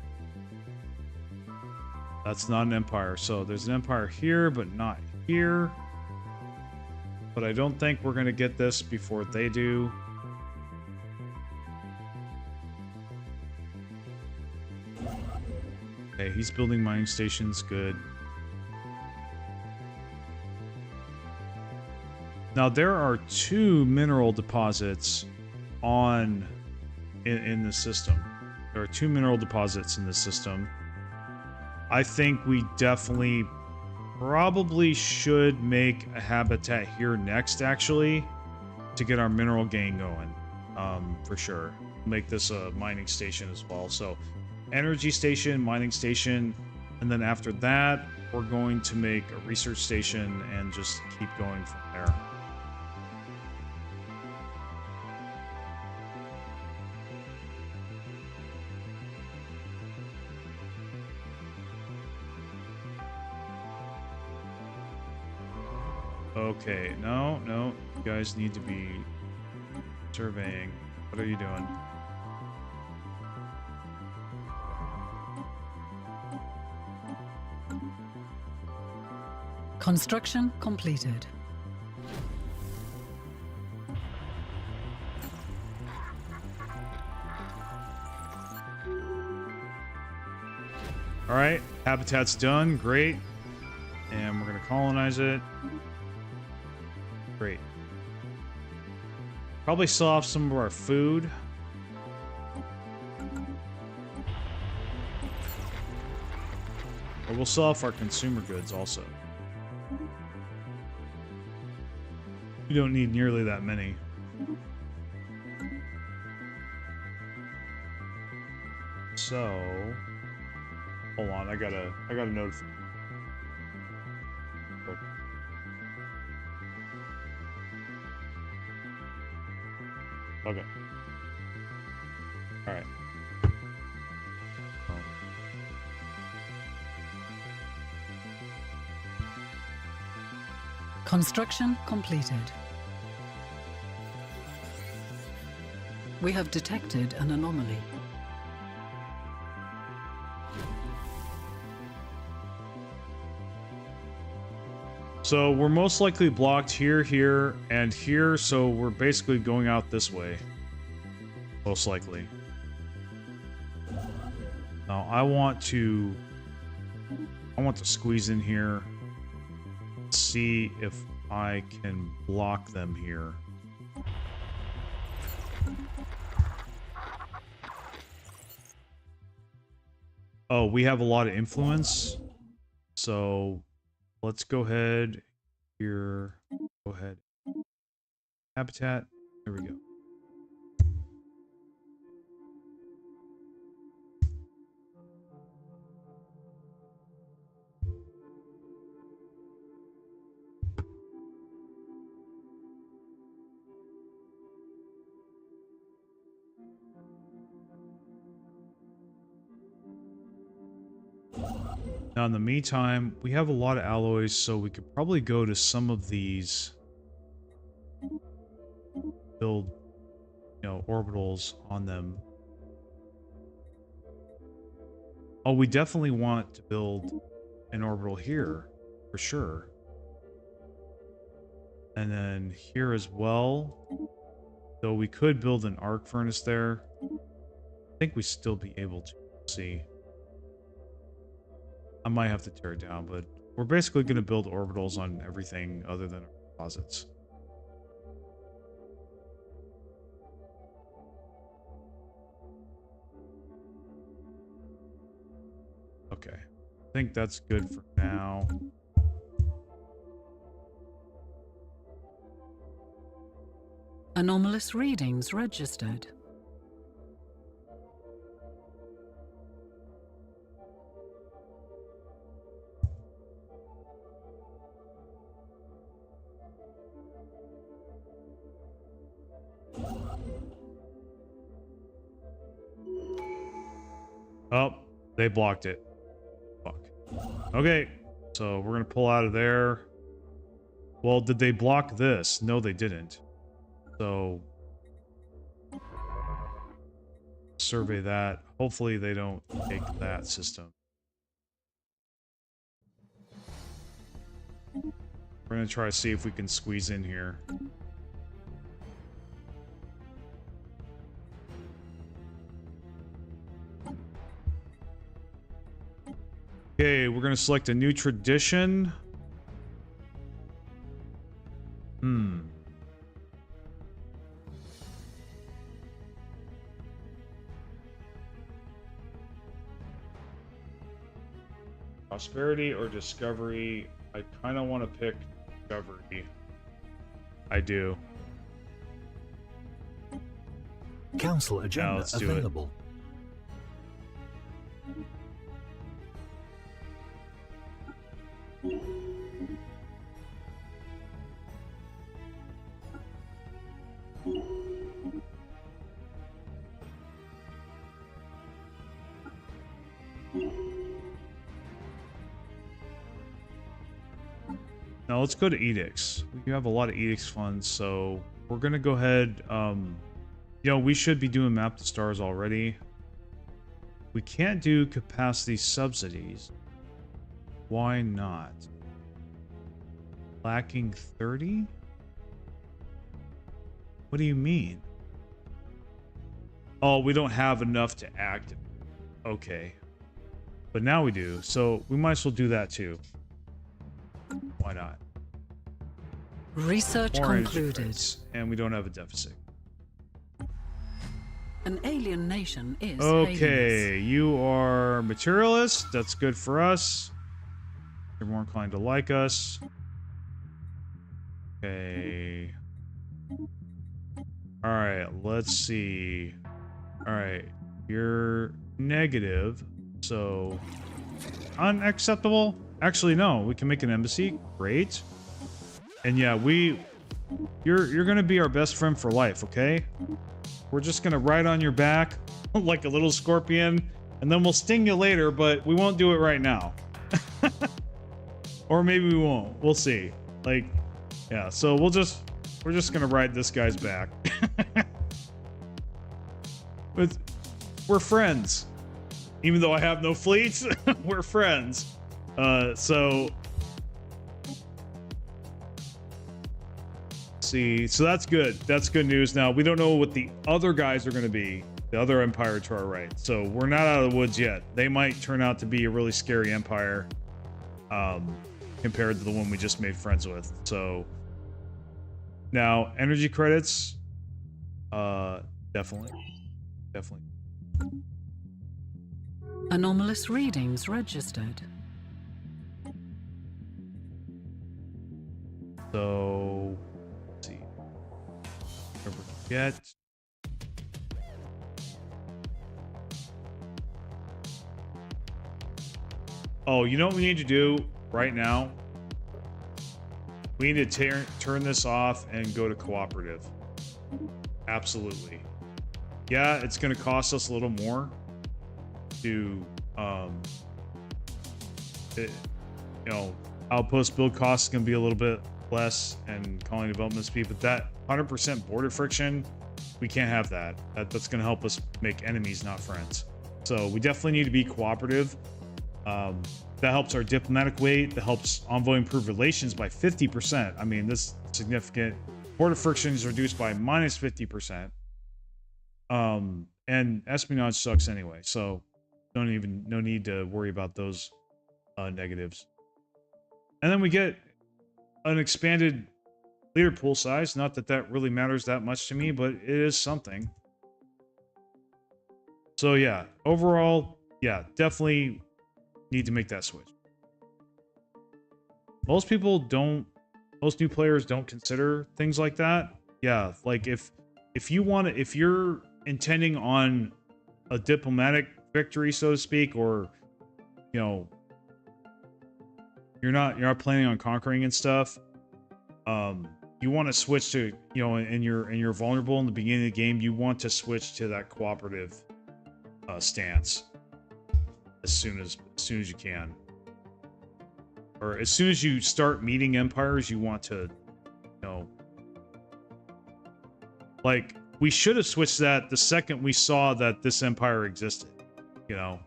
That's not an empire. So there's an empire here, but not here. But I don't think we're going to get this before they do. Okay, he's building mining stations. Good. Now there are 2 mineral deposits in the system. There are 2 mineral deposits in the system. I think we definitely probably should make a habitat here next, actually, to get our mineral gain going, for sure. Make this a mining station as well. So energy station, mining station, and then after that, we're going to make a research station and just keep going from there. Okay, no, you guys need to be surveying. What are you doing? Construction completed. All right, habitat's done. Great. And we're going to colonize it. Great. Probably sell off some of our food. Or we'll sell off our consumer goods also. We don't need nearly that many. So, hold on, I gotta notify. Okay. All right. Construction completed. We have detected an anomaly. So we're most likely blocked here, here, and here, so we're basically going out this way. Most likely. Now I want to squeeze in here. See if I can block them here. Oh, we have a lot of influence. So let's go ahead here. Go ahead. Habitat. There we go. Now, in the meantime, we have a lot of alloys, so we could probably go to some of these, build, you know, orbitals on them. Oh, we definitely want to build an orbital here, for sure. And then here as well. So we could build an arc furnace there. I think we still be able to see. I might have to tear it down, but we're basically going to build orbitals on everything other than our deposits. Okay. I think that's good for now. Anomalous readings registered. Oh, they blocked it. Fuck. Okay, so we're gonna pull out of there. Well, did they block this? No, they didn't. So survey that. Hopefully they don't take that system. We're gonna try to see if we can squeeze in here. Okay, we're gonna select a new tradition. Prosperity or discovery? I kind of want to pick discovery. I do. Council agenda let's do it. available. Now let's go to edicts. We have a lot of edicts funds, so we're gonna go ahead. You know, we should be doing map to stars already. We can't do capacity subsidies. Why not? Lacking 30? What do you mean? Oh, we don't have enough to activate. Okay. But now we do, so we might as well do that too. Why not? Research More energy concluded. credits, and we don't have a deficit. An alien nation is Okay, you are materialist. That's good for us. You're more inclined to like us. Okay. Alright, let's see. Alright, you're negative, so unacceptable? Actually, no, we can make an embassy. Great. And yeah, you're gonna be our best friend for life, okay? We're just gonna ride on your back like a little scorpion, and then we'll sting you later, but we won't do it right now. Or maybe we won't. We'll see. Like, yeah, so we're just gonna ride this guy's back. We're friends. Even though I have no fleets, we're friends. So see, so that's good. That's good news. Now we don't know what the other guys are going to be, the other empire to our right. So we're not out of the woods yet. They might turn out to be a really scary empire, compared to the one we just made friends with. So now energy credits, definitely. Anomalous readings registered. So let's see. Whatever we get. Oh, you know what we need to do right now? We need to turn this off and go to cooperative. Absolutely. Yeah, it's going to cost us a little more to, you know, outpost build costs is going to be a little bit less and colony development speed, but that 100% border friction, we can't have that. That's going to help us make enemies, not friends. So we definitely need to be cooperative. That helps our diplomatic weight. That helps envoy improve relations by 50%. I mean, this is significant. Border friction is reduced by minus 50%. And espionage sucks anyway, so no need to worry about those negatives. And then we get an expanded leader pool size. Not that that really matters that much to me, but it is something. So yeah, overall, yeah, definitely need to make that switch. Most new players don't consider things like that. Yeah, like if you're intending on a diplomatic victory, so to speak, or you know, you're not planning on conquering and stuff, you want to switch to, you know, and you're vulnerable in the beginning of the game, you want to switch to that cooperative stance. as soon as you can, or as soon as you start meeting empires, you want to, you know, like we should have switched that the second we saw that this empire existed, you know,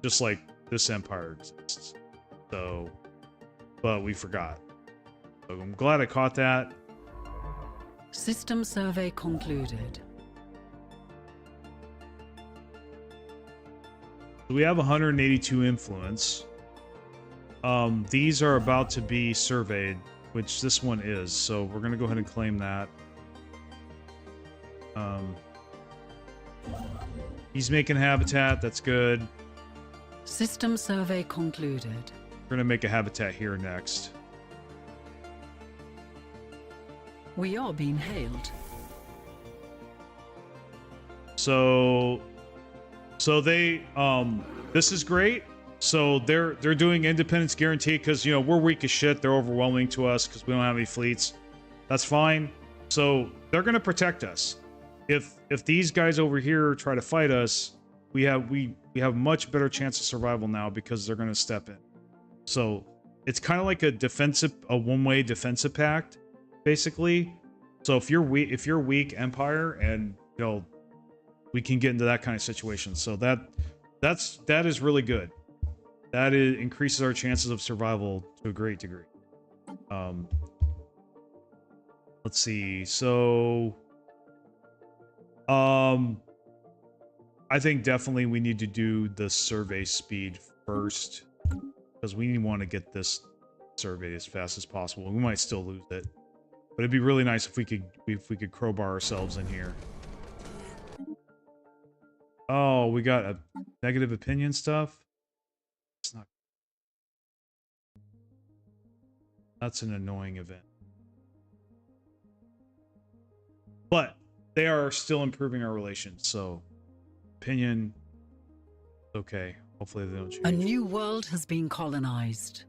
just like this empire exists. So, but we forgot. So I'm glad I caught that. System survey concluded. We have 182 influence. These are about to be surveyed, which this one is. So we're going to go ahead and claim that. He's making habitat. That's good. System survey concluded. We're going to make a habitat here next. We are being hailed. So they this is great. So they're doing independence guarantee because, you know, we're weak as shit. They're overwhelming to us because we don't have any fleets. That's fine. So they're going to protect us. If these guys over here try to fight us, we have much better chance of survival now because they're going to step in. So it's kind of like a one-way defensive pact, basically. So if you're weak empire, and you know, we can get into that kind of situation. So that is really good. That increases our chances of survival to a great degree. Let's see. So I think definitely we need to do the survey speed first, because we want to get this survey as fast as possible. We might still lose it, but it'd be really nice if we could crowbar ourselves in here. Oh, we got a negative opinion stuff. It's not. That's an annoying event. But they are still improving our relations, so opinion, okay. Hopefully they don't change. A new world has been colonized.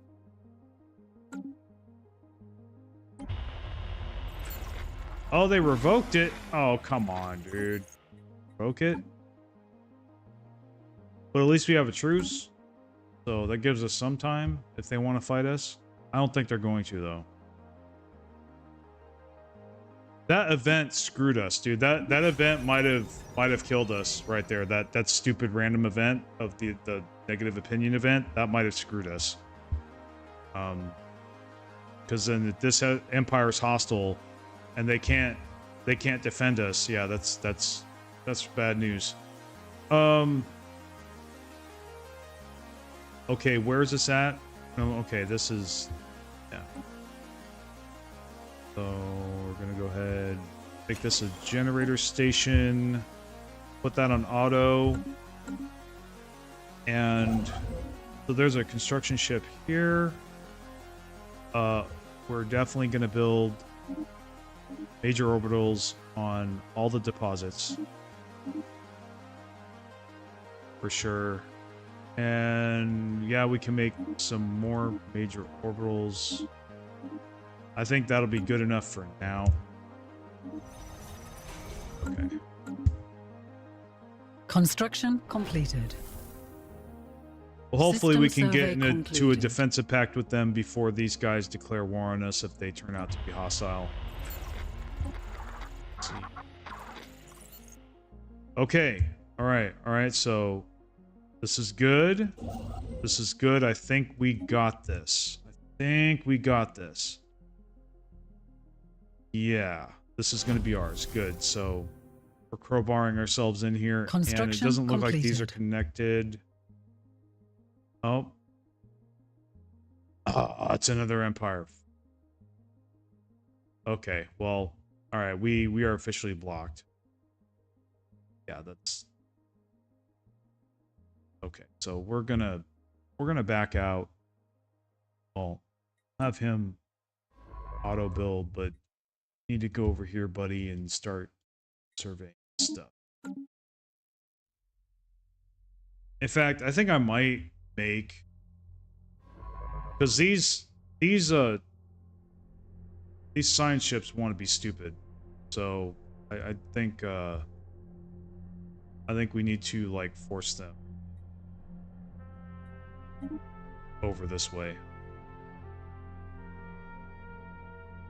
Oh, they revoked it? Oh, come on, dude. Revoke it? But at least we have a truce. So that gives us some time if they want to fight us. I don't think they're going to, though. That event screwed us, dude. That event might have killed us right there. That stupid random event of the negative opinion event, that might have screwed us. Because then this empire's hostile, and they can't defend us. Yeah, that's bad news. Okay, where's this at? Oh, okay, this is, yeah. So we're gonna go ahead, make this a generator station, put that on auto, and so there's a construction ship here. We're definitely gonna build major orbitals on all the deposits for sure. And yeah, we can make some more major orbitals. I think that'll be good enough for now. Okay. Construction completed. Well, hopefully we can get System survey into a concluded. defensive pact with them before these guys declare war on us if they turn out to be hostile. Let's see. Okay. All right. So this is good. This is good. I think we got this. Yeah, this is going to be ours. Good. So we're crowbarring ourselves in here, and it Construction doesn't look like these are completed. connected. Oh, it's another empire. Okay, well, all right. We are officially blocked. Yeah, that's okay. So we're gonna back out. Well, have him auto build, but need to go over here, buddy, and start surveying stuff. In fact, I think I might make, because these science ships want to be stupid, so I think we need to like force them. over this way.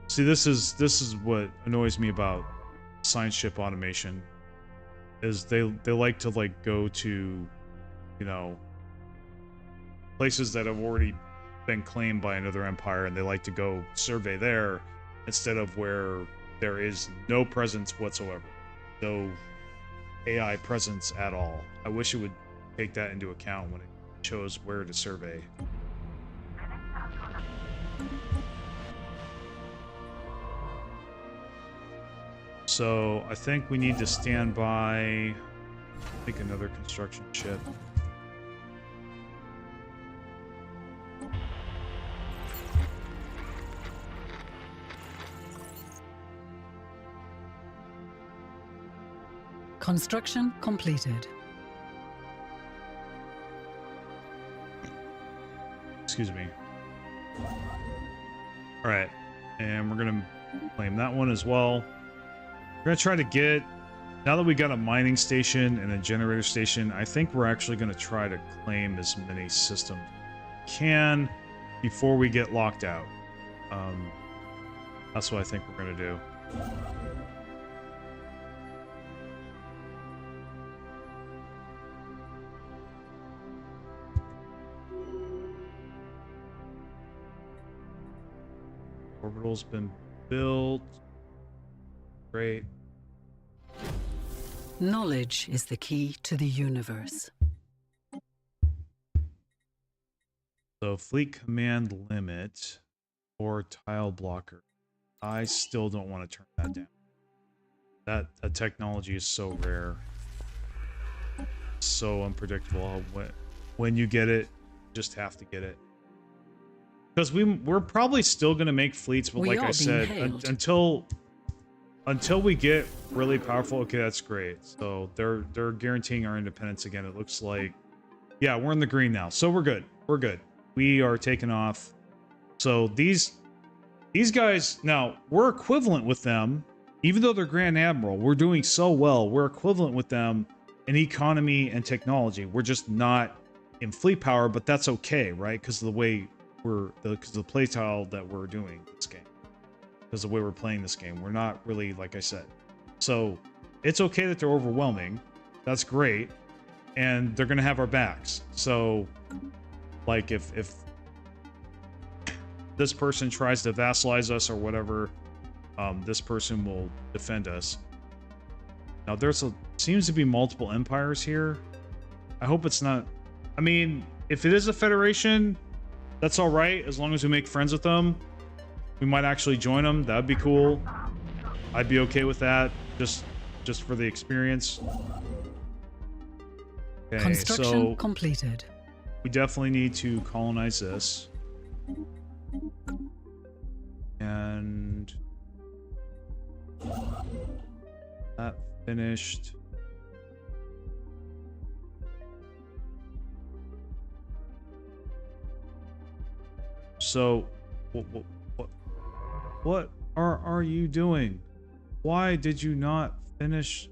See, this is what annoys me about science ship automation, is they like to like go to, you know, places that have already been claimed by another empire, and they like to go survey there instead of where there is no presence whatsoever, no AI presence at all. I wish it would take that into account when it chose where to survey. So I think we need to stand by, I think, another construction ship. Construction completed. Excuse me. Alright, and we're gonna claim that one as well. We're gonna try to get, now that we got a mining station and a generator station, I think we're actually gonna try to claim as many systems as we can before we get locked out. That's what I think we're gonna do. Orbital's been built. Great. Knowledge is the key to the universe. So fleet command limit or tile blocker. I still don't want to turn that down. That technology is so rare. So unpredictable. When you get it, you just have to get it. Because we're probably still going to make fleets, but like I said, until we get really powerful, okay, that's great. So they're guaranteeing our independence again. It looks like, yeah, we're in the green now, so we're good. We're good. We are taking off. So these guys, now we're equivalent with them, even though they're Grand Admiral. We're doing so well. We're equivalent with them in economy and technology. We're just not in fleet power, but that's okay, right? Because of the way because of the play style that we're doing this game, because of the way we're playing this game, we're not really, like I said. So it's okay that they're overwhelming. That's great, and they're gonna have our backs. So, like, if this person tries to vassalize us or whatever, this person will defend us. Now seems to be multiple empires here. I hope it's not. I mean, if it is a federation, that's all right, as long as we make friends with them. We might actually join them. That'd be cool. I'd be okay with that, just for the experience. Okay, Construction so completed. we definitely need to colonize this. And that finished. So, what are you doing? Why did you not finish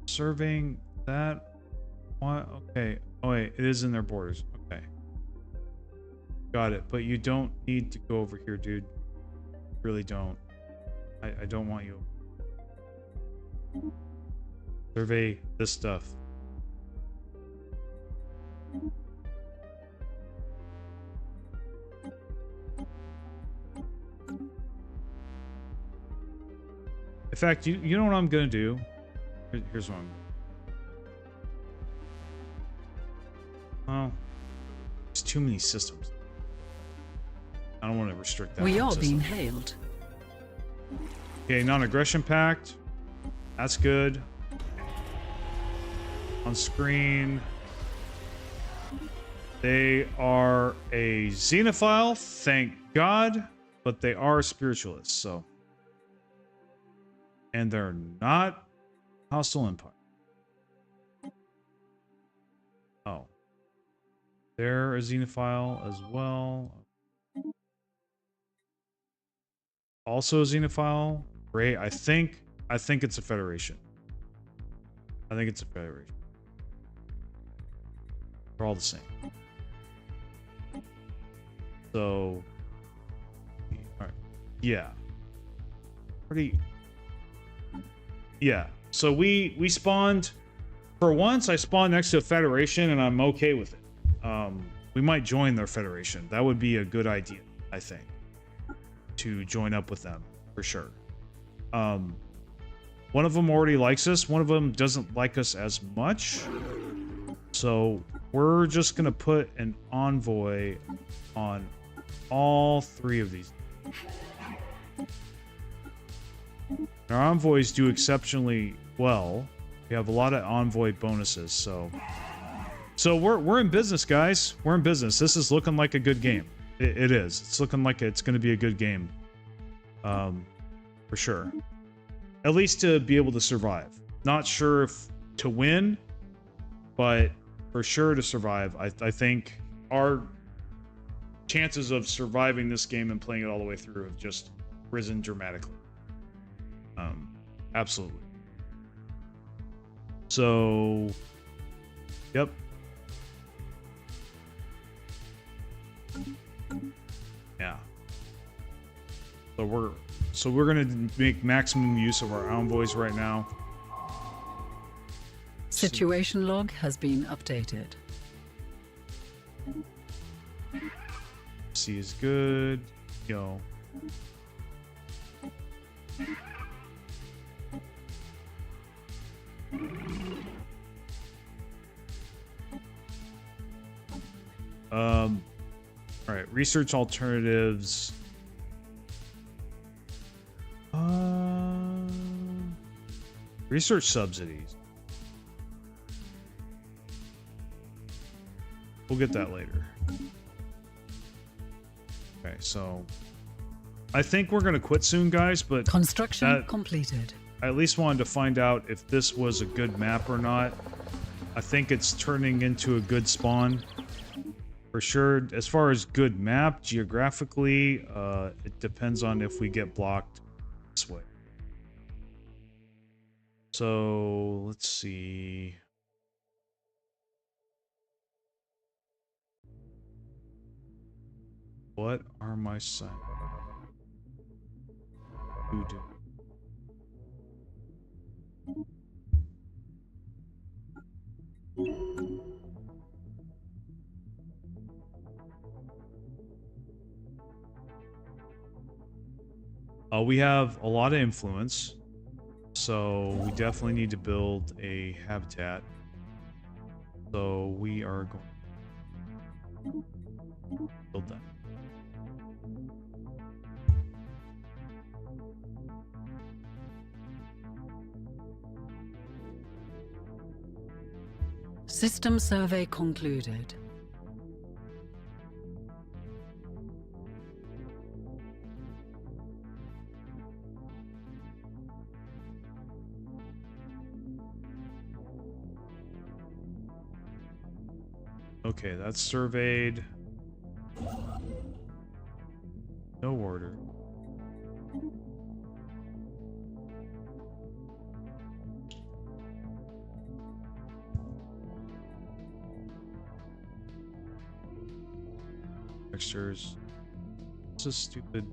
surveying that? Why? Okay. Oh wait, it is in their borders. Okay. Got it. But you don't need to go over here, dude. You really don't. I don't want you. Survey this stuff. In fact, you know what I'm gonna do? Here's what I'm gonna do. Well, there's too many systems. I don't want to restrict that. We are system. being hailed. Okay, non-aggression pact. That's good. On screen. They are a xenophile, thank God, but they are spiritualists, so. And they're not hostile empire. Oh. They're a xenophile as well. Also a xenophile. Great. I think it's a federation. I think it's a federation. They're all the same. So, all right. Yeah. Pretty. Yeah. So we spawned. For once, I spawned next to a Federation, and I'm okay with it. We might join their Federation. That would be a good idea, I think, to join up with them for sure. One of them already likes us. One of them doesn't like us as much. So we're just gonna put an envoy on all three of these. Our envoys do exceptionally well. We have a lot of envoy bonuses, so we're in business, guys. We're in business. This is looking like a good game. It is. It's looking like it's going to be a good game, for sure. At least to be able to survive. Not sure if to win, but for sure to survive. I think our chances of surviving this game and playing it all the way through have just risen dramatically. Absolutely. So, yep. Yeah. So we're gonna make maximum use of our envoys right now. Situation log has been updated. C is good. Go. All right, research alternatives. Research subsidies. We'll get that later. Okay, so I think we're gonna quit soon, guys, but Construction completed. I at least wanted to find out if this was a good map or not. I think it's turning into a good spawn. For sure, as far as good map, geographically, it depends on if we get blocked this way. So, let's see. What are my signs? Who do? We have a lot of influence, so we definitely need to build a habitat. So we are going to build that. System survey concluded. Okay, that's surveyed. No order. Textures. This is stupid.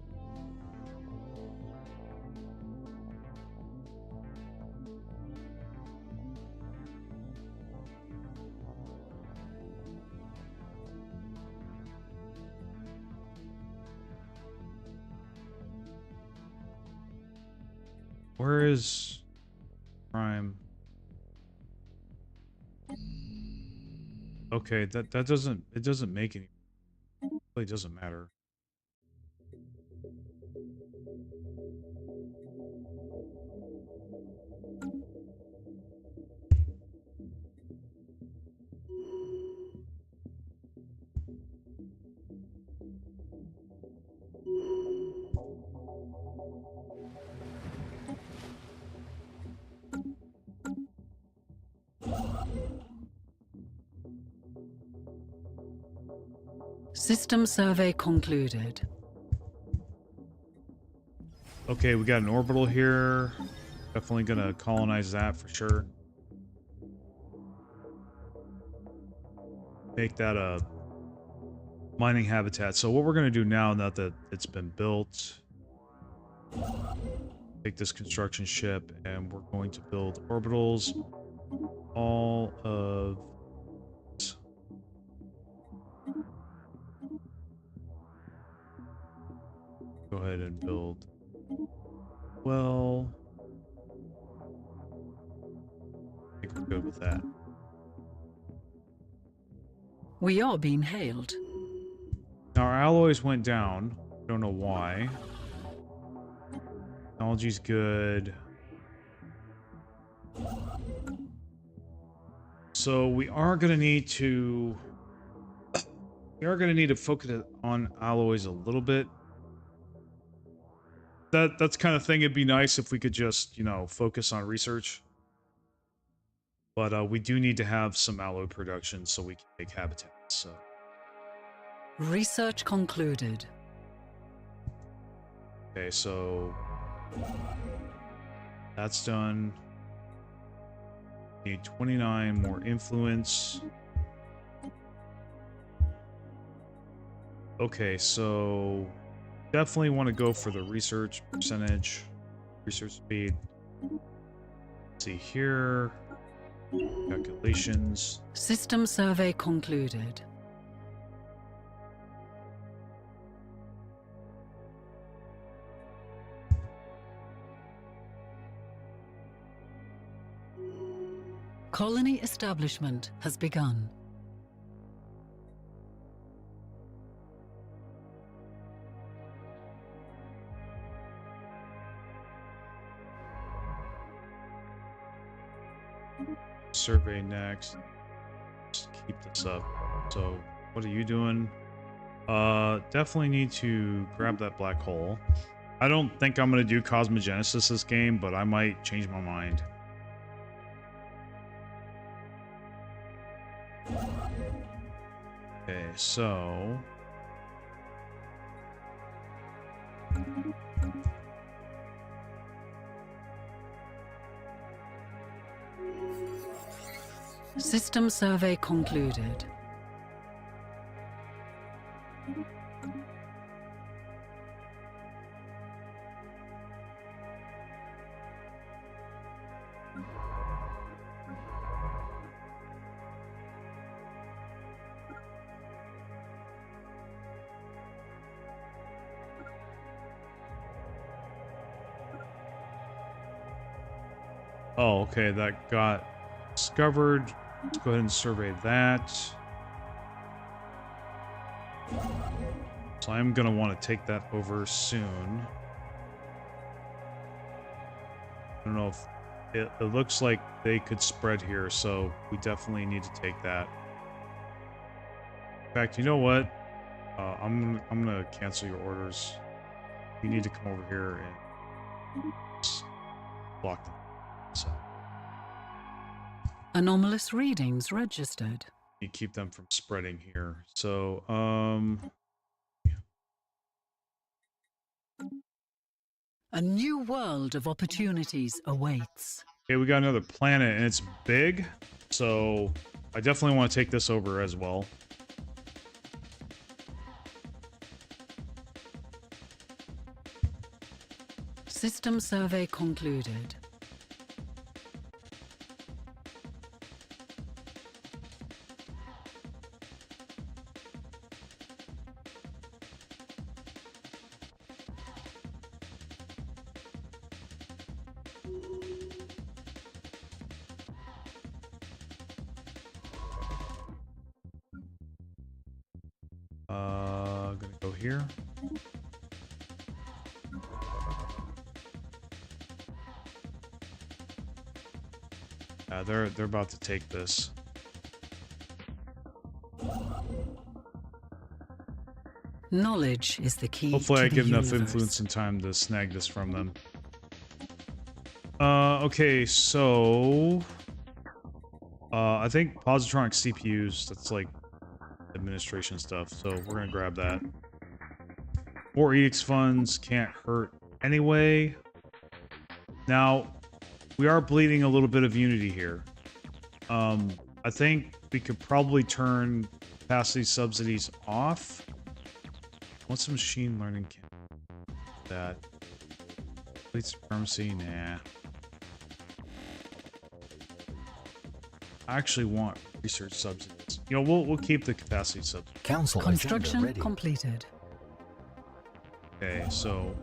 Where is Prime? Okay, that doesn't, it doesn't make any, it really doesn't matter. System survey concluded. Okay, we got an orbital here. Definitely gonna colonize that for sure. Make that a mining habitat. So what we're going to do now that it's been built, take this construction ship and we're going to build orbitals. All of go ahead and build. Well, I think we're good with that. We are being hailed. Now our alloys went down. Don't know why. Technology's good. So we are going to need to focus on alloys a little bit. That's kind of thing. It'd be nice if we could just, you know, focus on research. But we do need to have some alloy production so we can make habitats. So Research concluded. okay, so that's done. Need 29 more influence. Okay, so definitely want to go for the research percentage, research speed. Let's see here. Calculations. System survey concluded. Colony establishment has begun. Survey next. Just keep this up. So, what are you doing? Definitely need to grab that black hole. I don't think I'm gonna do Cosmogenesis this game, but I might change my mind. Okay, so System survey concluded. oh, okay, that got discovered. Let's go ahead and survey that. So I'm gonna want to take that over soon. I don't know if it looks like they could spread here, so we definitely need to take that. In fact, you know what? I'm gonna cancel your orders. You need to come over here and block them. So Anomalous readings registered. you keep them from spreading here. So A new world of opportunities awaits. okay, we got another planet and it's big, so I definitely want to take this over as well. System survey concluded. Gonna go here. They're about to take this. Knowledge is the key. Hopefully to I the give enough universe. influence and time to snag this from them. Okay, so I think positronic CPUs, that's like administration stuff, so we're gonna grab that. More edicts funds can't hurt anyway. Now, we are bleeding a little bit of unity here. I think we could probably turn capacity subsidies off. What's a machine learning that? Fleet supremacy? Nah. I actually want research subsidies. You know, we'll keep the capacity subsidies. Council Construction agenda ready. completed. Okay, so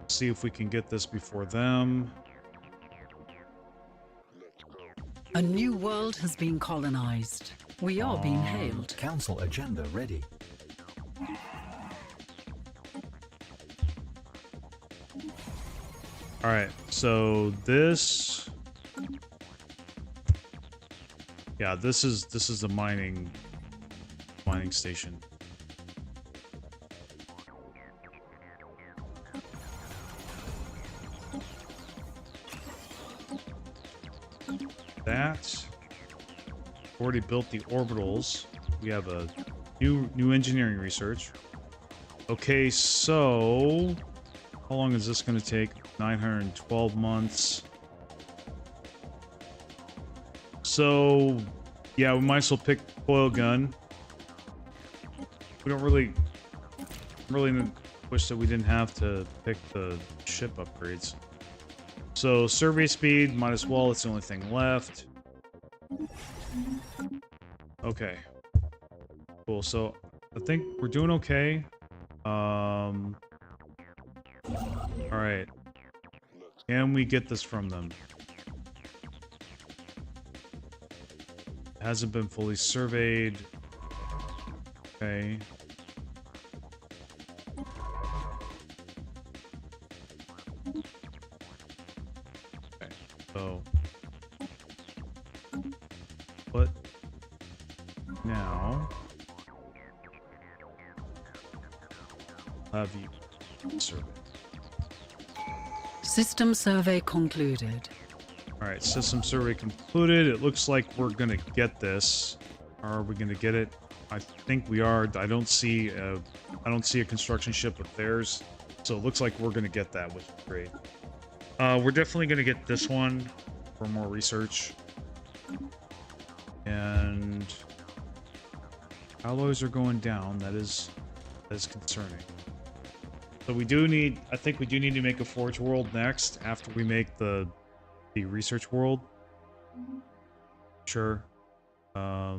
see if we can get this before them. A new world has been colonized. We are being hailed. Council agenda ready. All right, so this, yeah, this is the mining station. That already built the orbitals. We have a new engineering research. Okay, so how long is this going to take? 912 months. So yeah, we might as well pick coil gun. We don't really wish that we didn't have to pick the ship upgrades. So survey speed, might as well, it's the only thing left. Okay. Cool, so I think we're doing okay. Alright. Can we get this from them? It hasn't been fully surveyed. Okay. So, what now? Have you survey? System survey concluded. All right, system survey concluded. It looks like we're gonna get this. Are we gonna get it? I think we are. I don't see a construction ship with theirs, so it looks like we're gonna get that, which is great. We're definitely gonna get this one for more research. And alloys are going down. That is concerning. So we do need, I think we do need to make a forge world next after we make the research world. Sure. A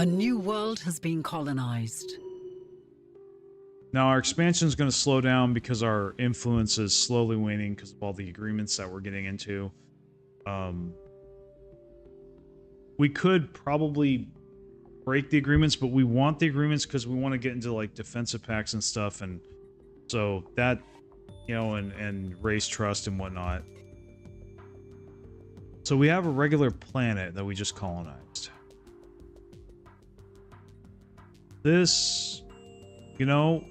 new world has been colonized. Now our expansion is going to slow down because our influence is slowly waning because of all the agreements that we're getting into. We could probably break the agreements, but we want the agreements because we want to get into like defensive pacts and stuff, and so that, you know, and race trust and whatnot. So we have a regular planet that we just colonized. This, you know,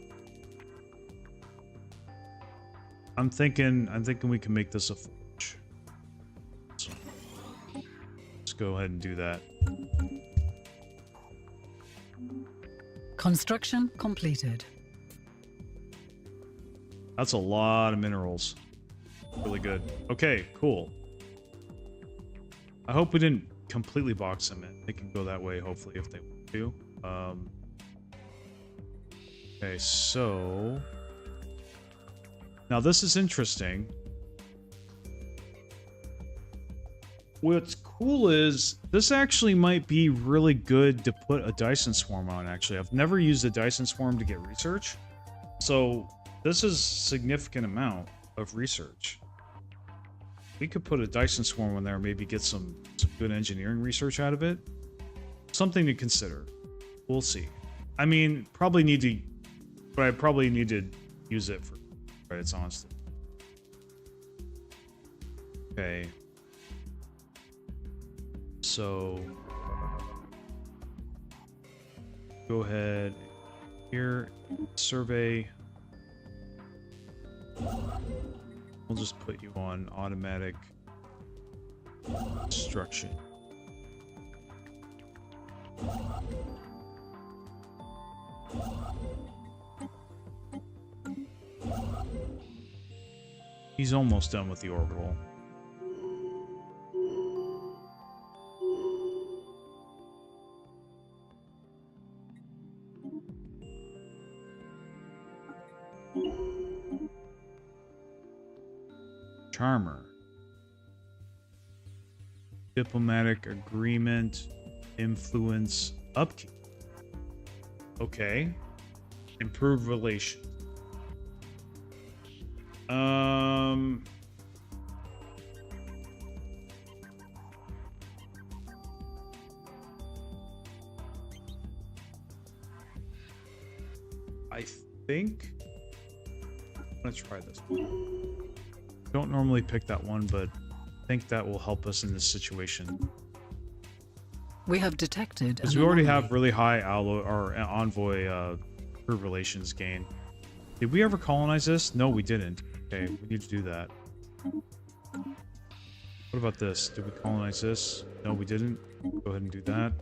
I'm thinking we can make this a forge. So let's go ahead and do that. Construction completed. That's a lot of minerals. Really good. Okay, cool. I hope we didn't completely box them in. They can go that way, hopefully, if they want to. Okay, so now this is interesting. What's cool is this actually might be really good to put a Dyson Swarm on, actually. I've never used a Dyson Swarm to get research. So this is a significant amount of research. We could put a Dyson Swarm on there, maybe get some good engineering research out of it. Something to consider. We'll see. I mean, probably need to, but I probably need to use it for credits, honestly. Okay. So go ahead here, survey. We'll just put you on automatic construction. He's almost done with the orbital. Charmer. Diplomatic agreement. Influence. Upkeep. Okay. Improve relations. I think I'm gonna try this one. Don't normally pick that one, but I think that will help us in this situation. We have detected. Because we already have really high envoy crew relations gain. Did we ever colonize this? No, we didn't. Okay, we need to do that. What about this? Did we colonize this? No, we didn't. Go ahead and do that.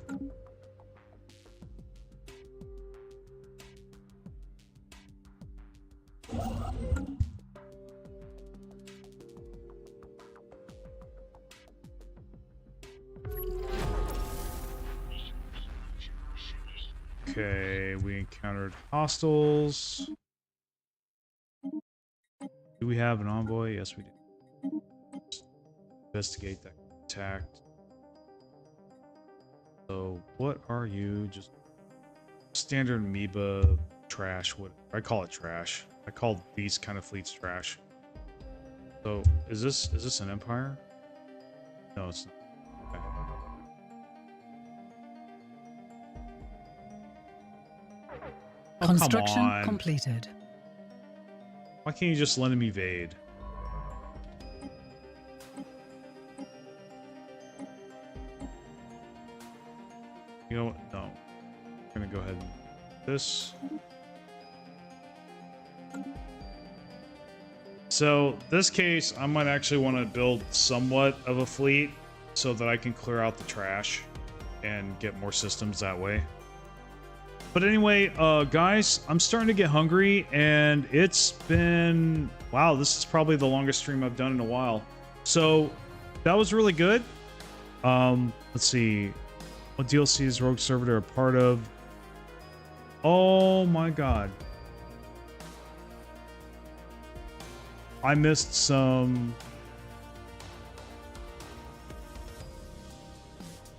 Okay, we encountered hostiles. Do we have an envoy? Yes, we do. Investigate that contact. So, what are you? Just standard amoeba trash. What I call it trash. I call these kind of fleets trash. So, is this an empire? No, it's not. Okay. Oh, Construction completed. Why can't you just let him evade? You know what? No. I'm gonna go ahead and do this. So, this case, I might actually want to build somewhat of a fleet so that I can clear out the trash and get more systems that way. But anyway, guys, I'm starting to get hungry, and it's been... Wow, this is probably the longest stream I've done in a while. So, that was really good. Let's see. What DLCs Rogue Servitor are part of? Oh my god. I missed some...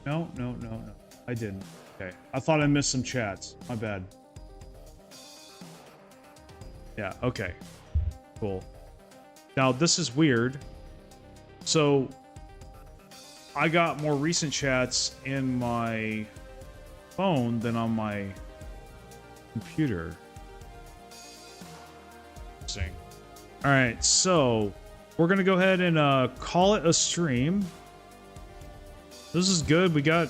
No. I didn't. Okay. I thought I missed some chats. My bad. Yeah, okay. Cool. Now, this is weird. So, I got more recent chats in my phone than on my computer. Interesting. Alright, so we're gonna go ahead and call it a stream. This is good. We got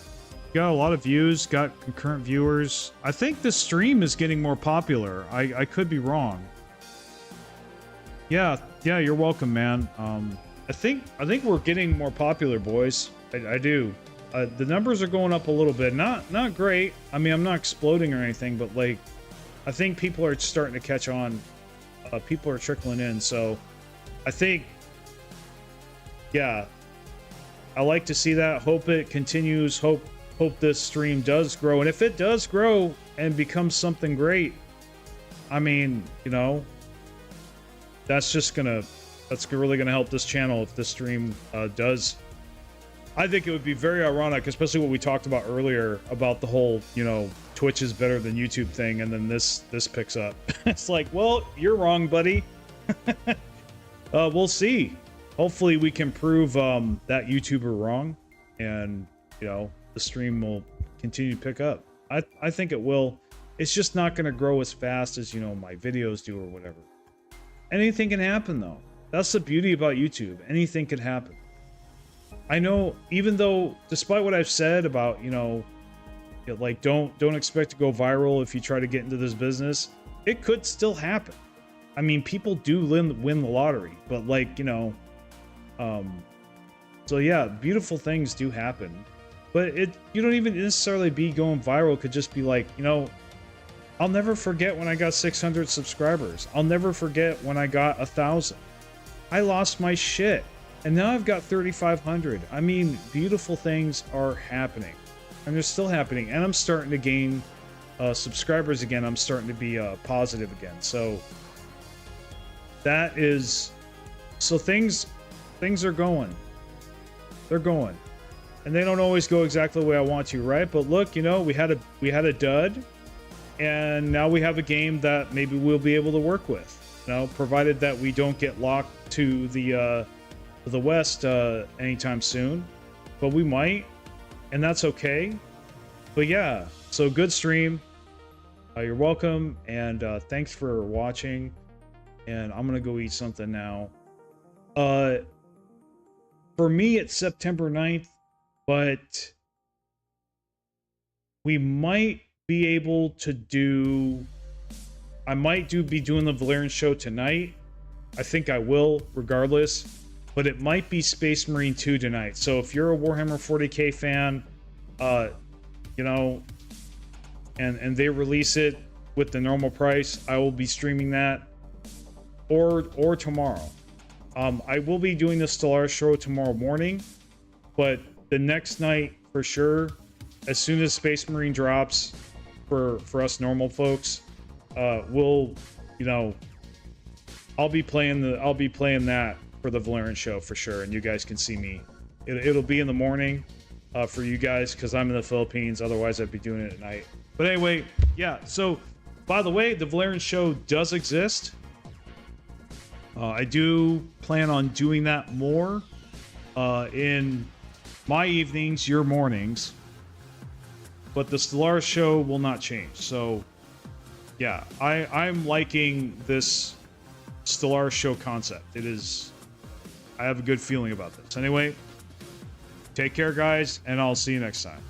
a lot of views, got concurrent viewers. I think the stream is getting more popular. I could be wrong. Yeah, you're welcome, man. I think we're getting more popular, boys. I do. The numbers are going up a little bit. Not great. I mean, I'm not exploding or anything, but like, I think people are starting to catch on. People are trickling in, so I think, yeah, I like to see that. Hope it continues. Hope this stream does grow, and if it does grow and becomes something great, I mean, you know, that's really gonna help this channel if this stream does. I think it would be very ironic, especially what we talked about earlier about the whole, you know, Twitch is better than YouTube thing, and then this picks up. It's like, well, you're wrong, buddy. We'll see. Hopefully we can prove that YouTuber wrong, and, you know, the stream will continue to pick up. I think it will. It's just not going to grow as fast as, you know, my videos do or whatever. Anything can happen, though. That's the beauty about YouTube. Anything can happen. I know, even though, despite what I've said about, you know, like, don't expect to go viral if you try to get into this business, it could still happen. I mean, people do win the lottery, but, like, you know, so yeah, beautiful things do happen. But you don't even necessarily be going viral. It could just be like, you know, I'll never forget when I got 600 subscribers. I'll never forget when I got 1,000. I lost my shit. And now I've got 3,500. I mean, beautiful things are happening. And they're still happening. And I'm starting to gain subscribers again. I'm starting to be positive again. So that is... So things things are going. They're going. And they don't always go exactly the way I want to, right? But look, you know, we had a dud, and now we have a game that maybe we'll be able to work with. You know, provided that we don't get locked to the West anytime soon. But we might, and that's okay. But yeah, so good stream. You're welcome, and thanks for watching. And I'm gonna go eat something now. For me, it's September 9th, but we might be able to do... I might be doing the Volairen show tonight. I think I will, regardless. But it might be Space Marine 2 tonight. So if you're a Warhammer 40k fan, you know, and they release it with the normal price, I will be streaming that. Or tomorrow. I will be doing the Stellaris show tomorrow morning, but the next night for sure, as soon as Space Marine drops for us normal folks, we'll, you know, I'll be playing that for the Volairen show for sure, and you guys can see me. It'll be in the morning for you guys because I'm in the Philippines. Otherwise, I'd be doing it at night. But anyway, yeah. So, by the way, the Volairen show does exist. I do plan on doing that more in my evenings, your mornings. But the Stellaris show will not change. So, yeah, I'm liking this Stellaris show concept. I have a good feeling about this. Anyway, take care, guys, and I'll see you next time.